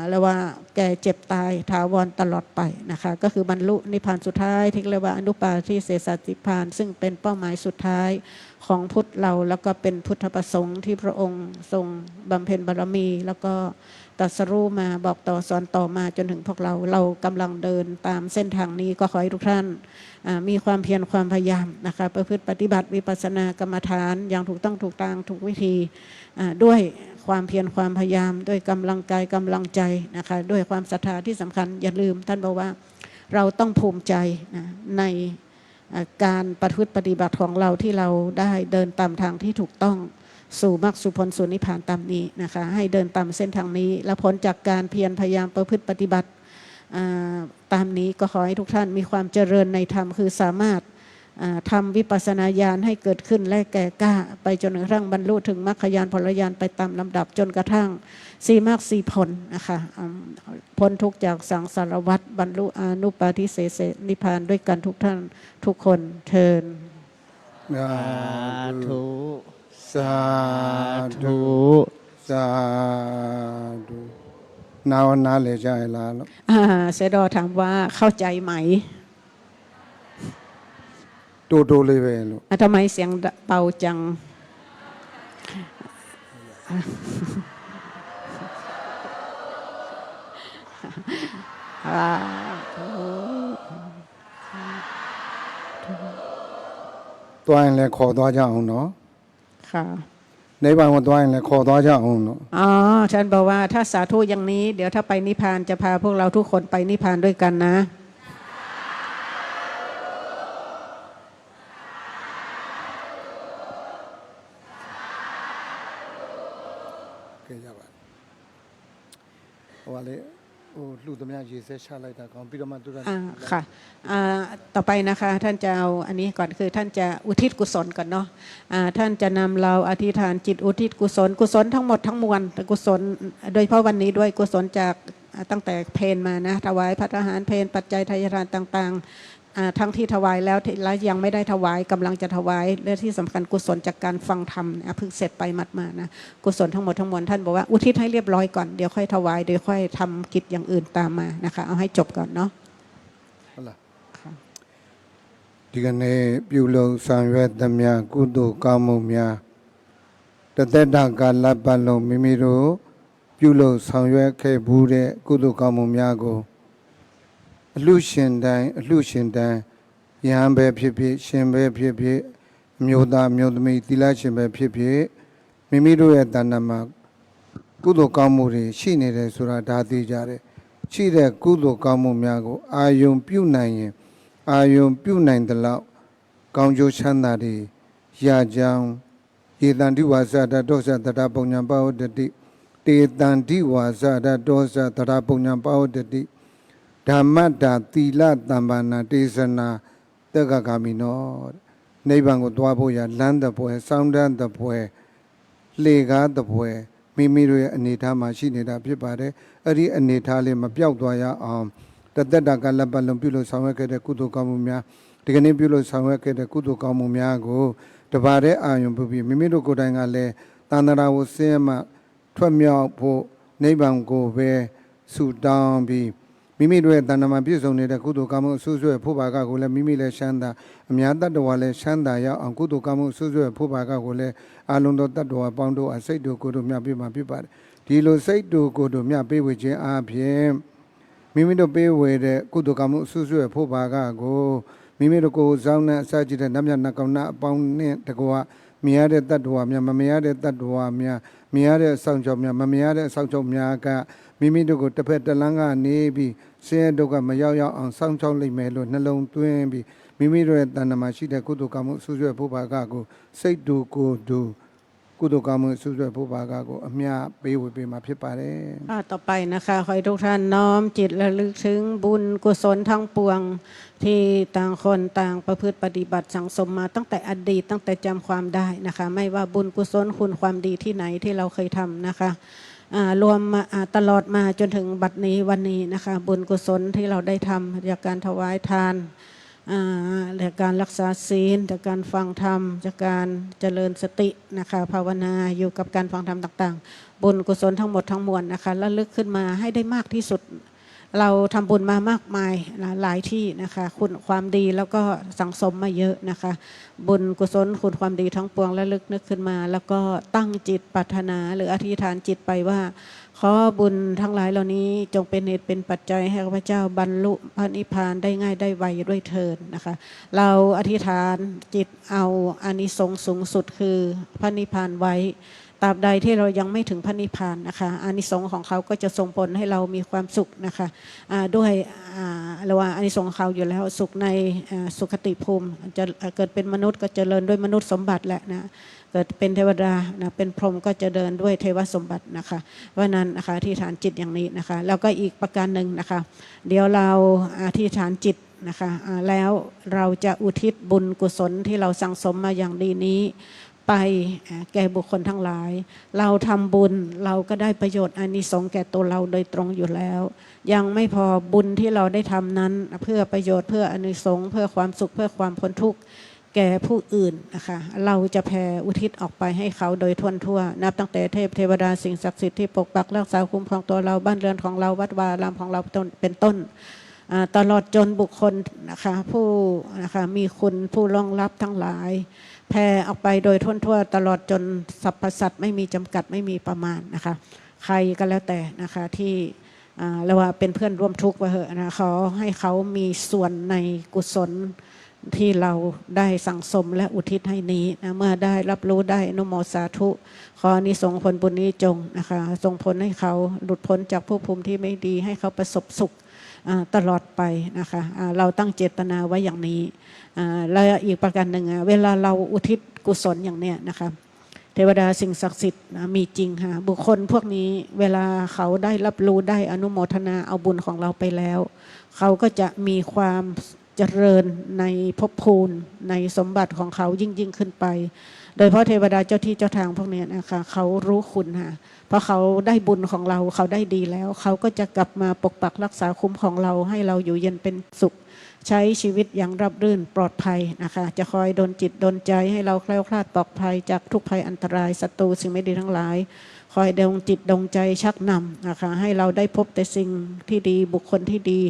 เรียกว่าแก่เจ็บตายถาวรตลอดไปนะคะก็คือบรรลุนิพพานสุดท้ายที่เรียกว่าอนุปาทิเสสนิพพานซึ่งเป็นเป้าหมายสุดท้ายของพุทธเราแล้วก็เป็นพุทธประสงค์ที่พระองค์ทรงบำเพ็ญบารมีแล้วก็ตรัสรู้มาบอกต่อสอนต่อมาจนถึงพวกเรากำลังเดินตามเส้นทางนี้ก็ขอให้ทุกท่านมีความเพียรความพยายามนะคะประพฤติปฏิบัติวิปัสสนากรรมฐานอย่างถูกต้องถูกทางถูกวิธีด้วยความเพียรความพยายามด้วยกำลังกายกำลังใจนะคะด้วยความศรัทธาที่สำคัญอย่าลืมท่านบอกว่าเราต้องภูมิใจนะในการประพฤติปฏิบัติของเราที่เราได้เดินตามทางที่ถูกต้องสู่มรรคสู่ผลสู่นิพพานตามนี้นะคะให้เดินตามเส้นทางนี้และผลจากการเพียรพยายามประพฤติปฏิบัติตามนี้ก็ขอให้ทุกท่านมีความเจริญในธรรมคือสามารถทำวิปัสสนาญาณให้เกิดขึ้นและแก่กล้าไปจนกระทั่งบรรลุถึงมรรคญาณผลญาณไปตามลำดับจนกระทั่งสี่มรรคสี่ผลนะคะพ้นทุกข์จากสังสารวัฏบรรลุอนุปาทิเสสนิพพานด้วยกันทุกท่านทุกคนเทิน สาธุ สาธุ สาธุนาเลยใจละลูก เสดอถามว่าเข้าใจไหม ดูเลยเว้ยลูก ทำไมเสียงเบาจังตัวเองเลยขอตัวเจ้าองเนาะ ค่ะ ในบางวันตัวเองเลยขอตัวเจ้าองเนาะ อ๋อฉันบอกว่าถ้าสาธุอย่างนี้เดี๋ยวถ้าไปนิพพานจะพาพวกเราทุกคนไปนิพพานด้วยกันนะว่าเลยลูกตัวเมียยีเสชาไล่ตาของพี่ธรรมตุระ ค่ะต่อไปนะคะท่านจะเอาอันนี้ก่อนคือท่านจะอุทิศกุศลก่อนเนาะท่านจะนำเราอธิษฐานจิตอุทิศกุศลทั้งหมดทั้งมวลกุศลโดยเฉพาะวันนี้ด้วยกุศลจากตั้งแต่เพลมานะถวายภัตตาหารเพลปัจจัยทายทานต่างๆทั้งที่ถวายแล้วและยังไม่ได้ถวายกำลังจะถวายและที่สำคัญกุศลจากการฟังธรรมเพิ่งเสร็จไปหมาดๆนะกุศลทั้งหมดทั้งมวลท่านบอกว่าอุทิศให้เรียบร้อยก่อนเดี๋ยวค่อยถวายเดี๋ยวค่อยทำกิจอย่างอื่นตามมานะคะเอาให้จบก่อนเนาะ ဒီကနေ့ပြုလုပ်ဆောင်ရွက်သမျှကုသိုလ်ကောင်းမှုများတသက်တာကာလပတ်လုံးမိမိတို့ပြုလုပ်ဆောင်ရွက်ခဲ့ဘူးတဲ့ကုသိုလ်ကောင်းမှုများကိုအလှရှင်တိုင်းယဟန်ပဲဖြစ်ဖြစ်ရှင်ပဲဖြစ်ဖြစ်အမျိုးသားအမျိုးသမီးသီလရှင်ပဲဖြစ်ဖြစ်မိမိတို့ရဲ့တဏ္ဍာမှာကုသိုလ်ကောင်းမှုတွေရှိနေတယ်ဆိုတာဒါသိကြတယ်ရှိတဲ့ကုသိုလ်ကောင်းမှုများကိုအာယုံပြုနိုင်ရင်အာယုံပြုနိုင်သလောက်ကောင်းကျိုးချမ်းသာတွေရကြောင်းယေတန္တိဝါစာတတောသတ္တပုံညာပဝတ္တိတေတန္တိဝါစာတတောသတ္တပုံညာပဝတ္တိဓမ္မတာသီလတမ္ပနာတေသနာတက္ကဂာမိနောနိဗ္ဗာန်ကိုတွားဖို့ရလမ်းတပွဲစောင်းတန်းတပွဲလေကားတပွဲမိမိတို့ရဲ့အနေထားမှာရှိနေတာဖြစ်ပါတယ်အဲ့ဒီအနေထားလေးမပြောက်သွားရအောင်တသက်တာကလပ်ပတ်လုံးပြုလို့ဆောင်ရွက်ခဲ့တဲ့ကုသိုလ်ကောင်းမှုများဒီကနေ့ပြုလို့ဆောင်ရွက်ခဲ့တဲ့ကုသိုလ်ကောင်းမှုများကိုတပါးတဲ့အာယုံပြုပြီးမိမိတို့ကိုယ်တိုင်ကလည်းတဏ္ဍရာကိုဆင်းရဲမှထွက်မြောက်ဖို့နိဗ္ဗာန်ကိုပဲဆုတောင်းပြီးမိမိတို့ရဲ့တဏ္ဍာမှာပြည့်စုံနေတဲ့ကုသိုလ်ကောင်းမှုအဆုဆွဲဖို့ပါကကိုလည်းမိမိလည်းချမ်းသာအများတတ္တဝါလည်းချမ်းသာရအောင်ကုသိုလ်ကောင်းမှုအဆုဆွဲဖို့ပါကကိုလည်းအာလုံတော်တတ္တဝါပေါင်းတို့အစိတ်တို့ကိုယ်တို့မြတ်ပြမှာဖြစ်ပါတယ်ဒီလိုစိတ်တို့ကိုယ်တို့မြတ်ပေးဝေခြင်းအားဖြင့်မိမိတို့ပေးဝေတဲ့ကုသိုလ်ကောင်းမှုအဆုဆွဲဖို့ပါကကိုမိမိတို့ကိုယ်စောင်းတဲ့အစကြည့်တဲ့နတ်မြတ်နတ်ကောင်နတ်အပေါင်းနဲ့တကွာမြင်ရတဲ့တတ္တဝါများမမြင်ရတဲ့တတ္တဝါများမြင်ရတဲ့အဆောင်ကြောင့်များမမြင်ရတဲ့အဆောင်ကြောင့်များကမိမိတို့ကိုတစ်ဖက်တစ်လမ်းကနေပြီးဆင်းရဲဒုက္ခမရောက်ရောက်အောင်စောင့်ရှောက်လိုက်မယ်လို့နှလုံးသွင်းပြီးမိမိတို့ရဲ့တဏ္ဍာမှာရှိတဲ့ကုသိုလ်ကောင်းမှုအဆုဆွဲဖို့ပါကကိုစိတ်တူကိုယ်တူ ကုသိုလ်ကောင်းမှုဆုဆွဲဖို့ပါကကိုအမြပေးဝေပေးမှာဖြစ်ပါတယ် ต่อไปนะคะขอให้ทุกท่านน้อมจิตระลึกถึงบุญกุศลทั้งปวง ที่ต่างคนต่างประพฤติปฏิบัติสังสมมาตั้งแต่อดีตตั้งแต่จำความได้นะคะไม่ว่าบุญกุศลคุณความดีที่ไหนที่เราเคยทำนะคะรวมมาตลอดมาจนถึงบัดนี้วันนี้นะคะบุญกุศลที่เราได้ทำจากการถวายทานจากการรักษาศีลจากการฟังธรรมจากการเจริญสตินะคะภาวนาอยู่กับการฟังธรรมต่างๆบุญกุศลทั้งหมดทั้งมวลนะคะระลึกขึ้นมาให้ได้มากที่สุดเราทำบุญมามากมายนะหลายที่นะคะคุณความดีแล้วก็สังสมมาเยอะนะคะบุญกุศลคุณความดีทั้งปวงระลึกนึกขึ้นมาแล้วก็ตั้งจิตปรารถนาหรืออธิษฐานจิตไปว่าขอบุญทั้งหลายเหล่านี้จงเป็นเหตุเป็นปัจจัยให้ข้าพเจ้าบรรลุพระนิพพานได้ง่ายได้ไวด้วยเถิดนะคะเราอธิษฐานจิตเอาอานิสงส์สูงสุดคือพระนิพพานไว้ตราบใดที่เรายังไม่ถึงพระนิพพานนะคะอานิสงส์ของเขาก็จะส่งผลให้เรามีความสุขนะคะด้วยเราว่าอานิสงส์ของเขาอยู่แล้วสุขในสุขติภูมิจะเกิดเป็นมนุษย์ก็เจริญด้วยมนุษย์สมบัติแหละนะเกิดเป็นเทวดานะเป็นพรหมก็จะเดินด้วยเทวสมบัตินะคะเพราะนั้นนะคะอธิษฐานจิตอย่างนี้นะคะแล้วก็อีกประการหนึ่งนะคะเดี๋ยวเราอธิษฐานจิตนะคะแล้วเราจะอุทิศบุญกุศลที่เราสั่งสมมาอย่างดีนี้ไปแก่บุคคลทั้งหลายเราทำบุญเราก็ได้ประโยชน์อานิสงส์แก่ตัวเราโดยตรงอยู่แล้วยังไม่พอบุญที่เราได้ทำนั้นเพื่อประโยชน์เพื่ออานิสงส์เพื่อความสุขเพื่อความพ้นทุกข์แก่ผู้อื่นนะคะเราจะแผ่อุทิศออกไปให้เขาโดยทั่วนับตั้งแต่เทวดาสิ่งศักดิ์สิทธิ์ที่ปกปักรักษาคุ้มครองตัวเราบ้านเรือนของเราวัดวารามของเราเป็นต้นตลอดจนบุคคลนะคะผู้นะคะมีคุณผู้รองรับทั้งหลายแผ่ออกไปโดยทั่วตลอดจนสรรพสัตว์ไม่มีจำกัดไม่มีประมาณนะคะใครก็แล้วแต่นะคะที่เราว่าเป็นเพื่อนร่วมทุกข์ว่าเหอะนะขอให้เขามีส่วนในกุศลที่เราได้สั่งสมและอุทิศให้นี้นะเมื่อได้รับรู้ได้อนุโมสาธุขออานิสงส์ผลบุญนี้จงนะคะส่งผลให้เขาหลุดพ้นจากภพภูมิที่ไม่ดีให้เขาประสบสุขตลอดไปนะคะเราตั้งเจตนาไว้อย่างนี้และอีกประการหนึ่งเวลาเราอุทิศกุศลอย่างเนี้ยนะคะเทวดาสิ่งศักดิ์สิทธิ์มีจริงค่ะบุคคลพวกนี้เวลาเขาได้รับรู้ได้อนุโมทนาเอาบุญของเราไปแล้วเขาก็จะมีความเจริญในภพภูมิในสมบัติของเขายิ่งขึ้นไปโดยเฉพาะเทวดาเจ้าที่เจ้าทางพวกนี้นะคะเขารู้คุณค่ะเพราะเขาได้บุญของเราเขาได้ดีแล้วเขาก็จะกลับมาปกปักรักษาคุ้มของเราให้เราอยู่เย็นเป็นสุขใช้ชีวิตอย่างราบรื่นปลอดภัยนะคะจะคอยดลจิตดลใจให้เราแคล้วคลาดปลอดภัยจากทุกภัยอันตรายศัตรูสิ่งไม่ดีทั้งหลายคอยดลจิตดลใจชักนำนะคะให้เราได้พบแต่สิ่งที่ดีบุคคลที่ดี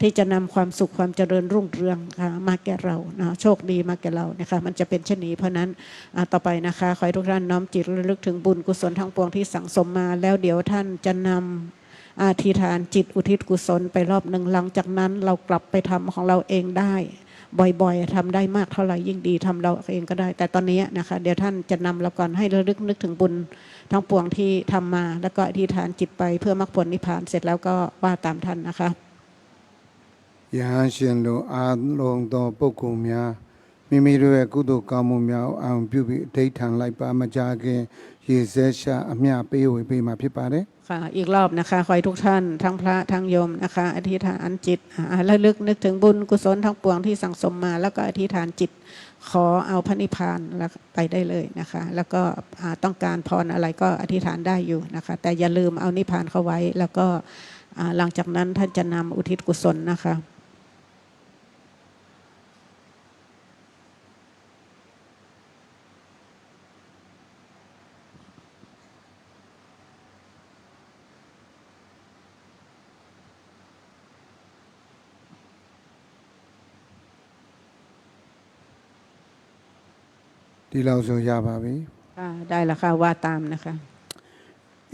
ที่จะนำความสุขความเจริญรุ่งเรืองมาแก่เรานะโชคดีมาแก่เรานะคะมันจะเป็นเช่นนี้เพราะนั้นต่อไปนะคะขอให้ทุกท่านน้อมจิตระลึกถึงบุญกุศลทั้งปวงที่สั่งสมมาแล้วเดี๋ยวท่านจะนำอธิษฐานจิตอุทิศกุศลไปรอบหนึ่งหลังจากนั้นเรากลับไปทำของเราเองได้บ่อยๆทำได้มากเท่าไหร่ยิ่งดีทำเราเองก็ได้แต่ตอนนี้นะคะเดี๋ยวท่านจะนำเราก่อนให้ระลึกนึกถึงบุญทั้งปวงที่ทำมาแล้วก็อธิษฐานจิตไปเพื่อมรรคผลนิพพานเสร็จแล้วก็ว่าตามท่านนะคะ ယဟန်ရှင်တို့အားလုံးသောပုဂ္ဂိုလ်များမိမိတို့ရဲ့ကုသိုလ်ကောင်းမှုများအောင်ပြုပြီးအဋ္ဌံလိုက်ပါမကြခင်ရေစဲရှာအမျှပေးဝေပေးမှာဖြစ်ပါတယ်ค่ะอีกรอบนะคะขอให้ทุกท่านทั้งพระทั้งโยมนะคะอธิษฐานจิตระลึกนึกถึงบุญกุศลทั้งปวงที่สั่งสมมาแล้วก็อธิษฐานจิตขอเอาพระนิพพานแล้วไปได้เลยนะคะแล้วก็ต้องการพรอะไรก็อธิษฐานได้อยู่นะคะแต่อย่าลืมเอานิพพานเข้าไว้แล้วก็หลังจากนั้นท่านจะนำอุทิศกุศลนะคะ ဒီလောက်ဆိုရပါပြီได้แล้วค่ะว่าตามนะคะ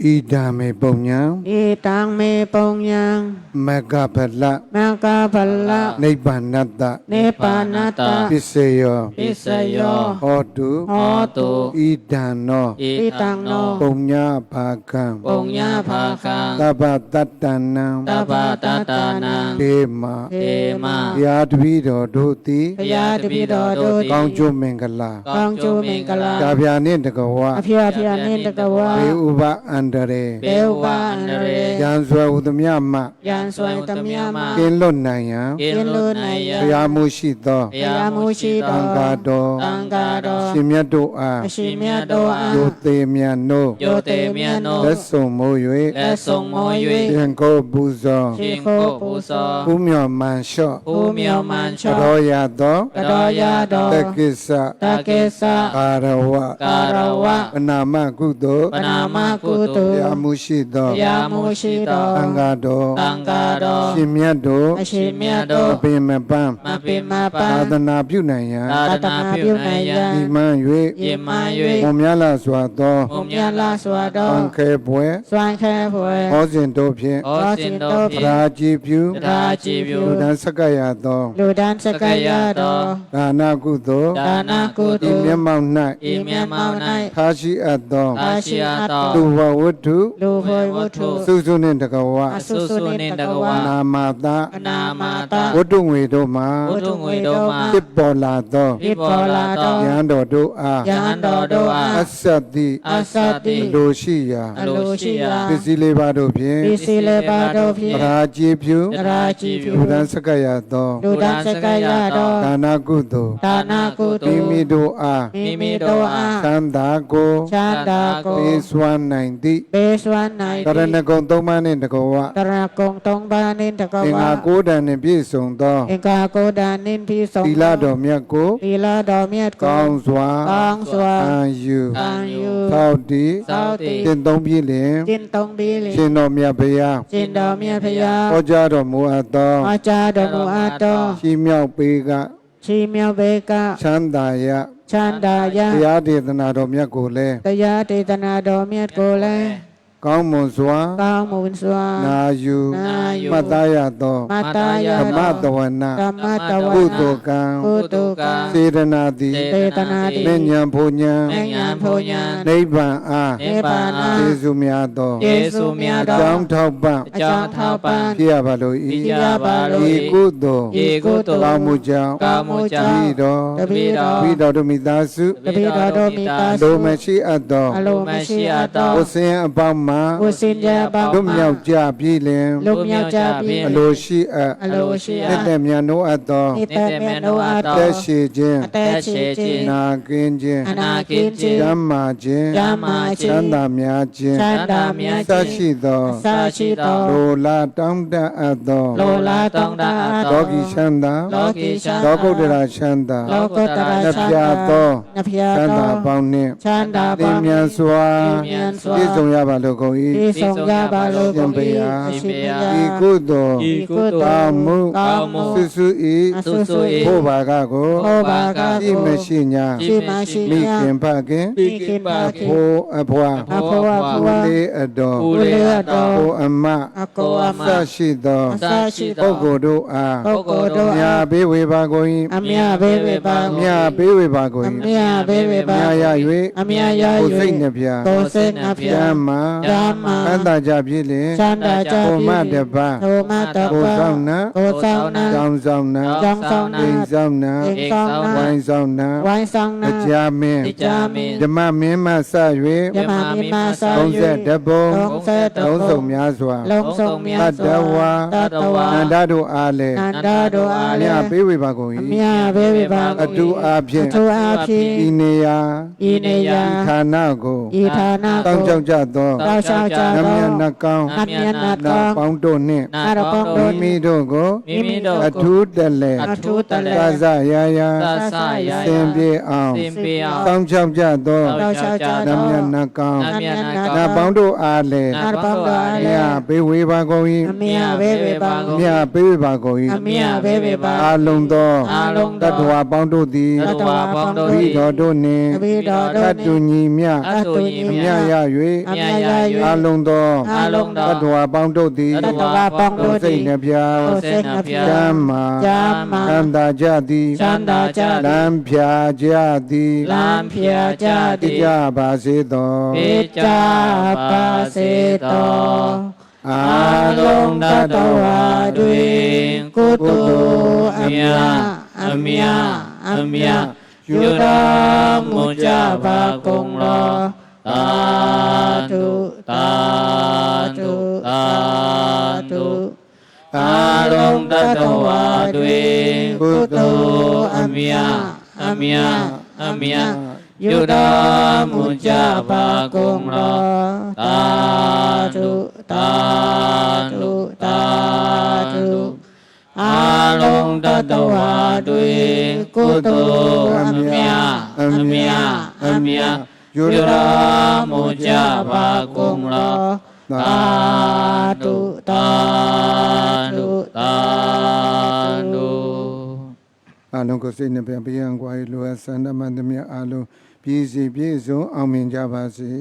อิดามิปุญญัง อิตังเมปุญญัง มะกะพละ มากาภละ นิพพานัตตะ เนปานัตตา ปิเสโย ปิสโย โหตุ โหตุ อิดาโน อิตังโน ปุญญาภาคัง ปุญญาภาคัง ตัพพะตัตตานัง ตัพพะตัตตานัง เทมะ เทมา ยาตวิโดดุติ พยาธิปิโดโดติ ကောင်းကျိုးမင်္ဂလာ กองจูเมงกลา ကာဗျာနှင့်တကဝ อภิอาภิอานินตกวา ဘေဥပအန္တရေ เบวบาอันเร ရန်စွဲဥဒမြမ ยานสวยตมยามาก င်းလွတ်နိုင်ရန် กินลูนายะ ဘုရားမှုရှိသော พยามุชีโด တံဃာတော် ตังกาโด ရှင်မြတ်တို့အား อชิเมียโดอา ယိုသေးမြတ်နို့ โยเตเมียโน လက်ဆုံမိုး และทรงโมย ၍သင်ကိုပူဇော် ชิโคปุโส ပူမြော်မန်လျှော့ ภูเมียวมันช သ อ တော်ရသော กระดอยาโด တက္ကိစ္စ ตาเกสะ အာရဝ การวะ ပနာမကုသိုလ် ปนามากุตุ ဘုရားမှုရှိသော พยามุชีโด သံဃာတော် ตังกาโด ရှင်မြတ်တို့ อชิเมียโด အပင်မပန်း มาปิมาปั သာ น သနာပြုနိုင်ရန် รัตนาพิวไนยา ဒီမှန် ยิมายุ ၍ဘုံများလာစွာသော มุมยาลาสวด သံခဲပွဲ สวายแค่ผวย ဟောစဉ်တို့ဖြင့် ขอสินโต ပ พิ ရာကြည်ပြု ราจีวิว လူဒန်းစကရသော ลูดานสกายาโด ဒါနကုသိုလ် ดานากุ ဤ ตุ မျက်မှောက် อิเมียเมาไน ၌ထားရှိအပ်သော อาชีอัตโต လူဘဝတ္ထု ลูพวยวุถุ စုစုနှင့်တကဝ อสุสุนิตกวา နာမတာ อนามาตา ဝတ္ထုငွေတို့မှာ วุถุงวยโดมา ဖြစ်ပေါ်လာသော วิปลาโด ယဟန်တော်တို့အား ยานโดโดอา အစတ္တိ อาสติ လိုရှိရာ อโลชิยา ပစ္စည်းလေးပါးတို့ဖြင့် ปิสิเลบาโดพิ ပရာကြည်ပြု ราจีวิ လူ ว ဒန်းစကရသော ลูดานสกายาโด ဒါနကုသိုလ် ดานากุตุ မိမိတို့အား มิมิโดอา သန္တာကို ชาดาโก ပေးစွမ်းနိုင်သည့် เปสวันไน တရဏဂုံသုံးပါးနှင့်တကဝ ตระกงตงบานินตก သင်္ဃာ วา ကိုးတန်နှင့်ပြည့်စုံသော เอกาโกดานินพิสง သီလတော်မြတ်ကို ลีลาดอเมียดโก ကောင်းစွာ กองสวา အာယူ อันยู သောက်တည် เศร้าติ သင်သုံးပြည့်လင် จินตงบีลิ ရှင်တော်မြတ်ဘုရား จินดอเมียดพยา ဟောကြားတော်မူအပ်သော อาจาดมูอาโต ရှိမြောက်ပေက ชีเมียวเบกะ ချမ်းသာရ ชันดายะ တရားဒေသနာတော်မြတ်ကိုလည်း ตยาเตตนาดอเมียดโกเล ကောင်းမွန်စွာ กาวมูลสวา နာယူ นายุ မှတ်သားရသော มาตายา ဓမ္မတဝနာ ธรรมะตว ကု นา သိုလ်ကံ กุตุกา စေတนาတိ เตตนาติ မဉ္ဇဉ်ဘုံဉ္ แมงยานโพญาน နိဗ္ဗာန်အား เนปานา ကျေးဇူးများသော เยซูเมียดอ အကြောင်းထောက်ပံ့ อาจารย์ท้าวปาน ဖြစ်ရပါလို့ဤ พิยาบาลุ ဤ ย ကုသိုလ် อีกุตุ ကောင်းမှုကြောင့် กามุจา ပြီးတော့ တပိတော် ပြီးတော့တို့မိသားစု တပိတော်တို့မိသားစု လိုမရှိအပ်သော အလိုမရှိအပ်သော ဝဆင်းအပေါင်းမှာ ဝစင်ကြပါ တို့မြောက်ကြပြီလင် လူမြောက်ကြပြီ အလိုရှိအပ် အလိုရှိအ နှစ် ပ် သက်မြတ်နိုးအပ်သော နိတ္တမေနောအ အ တော သက်ရှိခြင်း အတဲချေခြင်း နာကင်းခြင်း အနာကင်းခြင်း ကျမ်းမာခြင်း ကျမ်းမာခြင်း ချမ်းသာများခြင်း ချမ်းသာမြတ် စ ခြင်း ရှိသော အစရှိသော လိုလားတောင်းတအပ်သော လိုလားတောင်းတအပ်သော လောကီချမ်းသာ လောကီချမ်းသာ လောကုတ္တရာချမ်းသာ လောကုတ္တရာချမ်းသာ နှပြသော နှဖျား ချမ်း သော သာပေါင်းနှင့် ချမ်းသာ သင် ပါ မြန်စွာ သင်မြန်စွာ ပြည့်စုံရပါလို့ကုန်၏ ဤဆုံးကြပါလိုကုန်၏အရှင်ဘုရား ဤကုသိုလ် ဤကုသိုလ် ကောင်းမှု ကောင်းမှု စုစုဤ အဆုစု၏ ဘုဘာကကို ဘုဘာကကို ရှိမရှိညာ ရှိမရှိ မိ ညာ ခင်ဖခင် မိခင်ပါခင် ဘိုးအဖွာ အဖောအဖွာ ဦးလေးအတော် ဦးလေးအတော် ဘိုးအမ အကိုအမ စရှိသော အစရှိ ပု သော ဂ္ဂိုလ်တို့အား ပုဂ္ဂိုလ်တို့ မြာ အား ပေးဝေပါကုန်၏ အမြဘေးဝေပါ မြာပေးဝေပါကုန် အ ၏ မြဘေးဝေပါ မြာရ အမြရ ၍ ၍ကိုယ်စိတ်နှပြ ကိုယ်စိတ်နှဖျား ဓမ္မာ ဓမ္မာ အတ္တကြပြည့်လင် ချမ်းသာကြ ဘု ပြီ မတပါ โทมต ကို ปะ ဆောင်နာ ကိုဆောင်နာ ကြောင်းဆောင်နာ ကြောင်းဆောင်နာ အိမ်ဆောင်နာ အိမ်ဆောင်နာ ဝိုင်းဆောင်နာ ဝိုင်းဆောင်နာ အကြမင်း ကြမင်း ဓမ္မမင်းမဆ ယ ၍ မမိမစာ 30ဘုံ 30 လုံးစုံများစွာ လုံးစုံမြတ် တတ္တဝါ တတဝါ နန္ဒတို့အားလည်း နန္ဒတို့အား မြ လည်း ပေးဝေပါကုန် အ ၏ မြဘေးဝေပါ အတူအားဖြင့် အထူးအားဖြင့် ဤနေရာ ဤနေရာ ဌာနကို ဤဌာန တောင်း ကို ကြောက်ကြသော တောင်းလျှောက်ကြ န သော မြတ်နှကောင်း နတ်မြတ်နတ် နာ ကောင်း ပေါင်းတို့နှင့် နာရပေါင်းတို့ မိမိတို့ကို မိမိတို့ အထူးတလဲ အထူးတလဲ သာဇရာယာ သသရာ စင်ပြေအောင် သင်ပေးအောင် တောင်းကြောက်ကြသော တောင်းလျှောက်ကြ န သော မြတ်နှကောင်း နတ်မြတ်နတ် နာ ကောင်း ပေါင်းတို့အားလည်း နတ်ပေါင်းတို့အား မြ လည်း တ်ပေးဝေပါကုန်၏ အမြဘေးဝေပါ မြတ်ပေးဝေပါကုန်၏ အမြဘေးဝေပါ အာလုံးသော အာလုံးသော တတ္တဝါပေါင်းတို့သည် တတ္တဝါပေါင်းတို့ ဝိ သည် တော်တို့နှင့် တပိတော်တို့ တတ်တူညီမြ အတု ညီ အ မြ မြရ အ ၍ မြရ အာ ၍ လုံးသော အလုံး တ သော တ္တဝါပေါင်းတို့သည် တတ္တဝါပေါင်းတို့ စိ သည် တ်နှပြ ကိုယ်စိတ်နှပြ ဓမ္မာ ဓမ္မာ သန္တာကြသည် ချမ်းသာကြ လ သည် မ်းဖြာကြသည် လမ်းဖြာကြ တိ သည် ကြပါစေသော ပိကြပါစေသော အာ အလုံးတတ္တဝါတွင်ကုသိုလ်အမြတ်အမြတ်အမြတ်ပြုတော်မူကြပါကုန်လောသာဓုသာဓုသာဓုအလုံးတတ္တဝါတွင်ကုသိုလ်အမြတ်အမြတ်အမြတ်ပြုတော်မူကြပါကုန်လောသာဓုသာဓုသာဓုအလုံးတတ္တဝါတွင်ကုသိုလ်အမြတ်အမြတ်အမြတ်ပြုတော်မူကြပါကုန်လောသာဓုသာဓုသာဓု အလုံးကိုစိတ်နှပြပြရန်ကွာ၏လိုအပ်ဆန္ဒမှန်သမျှအလုံးပြည့်စုံပြည့်စုံအောင်မြင်ကြပါစေ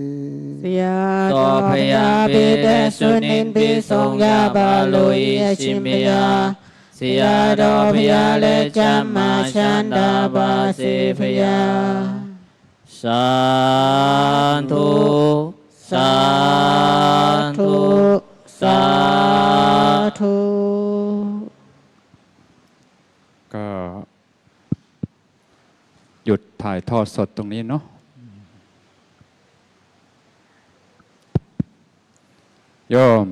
ဆရာတော်ဖရာပေတဲ့ဆွနေပေးဆောင်ရပါလို့အရှင်မယားဆရာတော်ဖရာလည်းချမ်းသာချမ်းသာပါစေဖရာ သာဓုသာ သာဓုသာဓု ก็หยุดถ่ายทอดสดตรงนี้เนาะโยม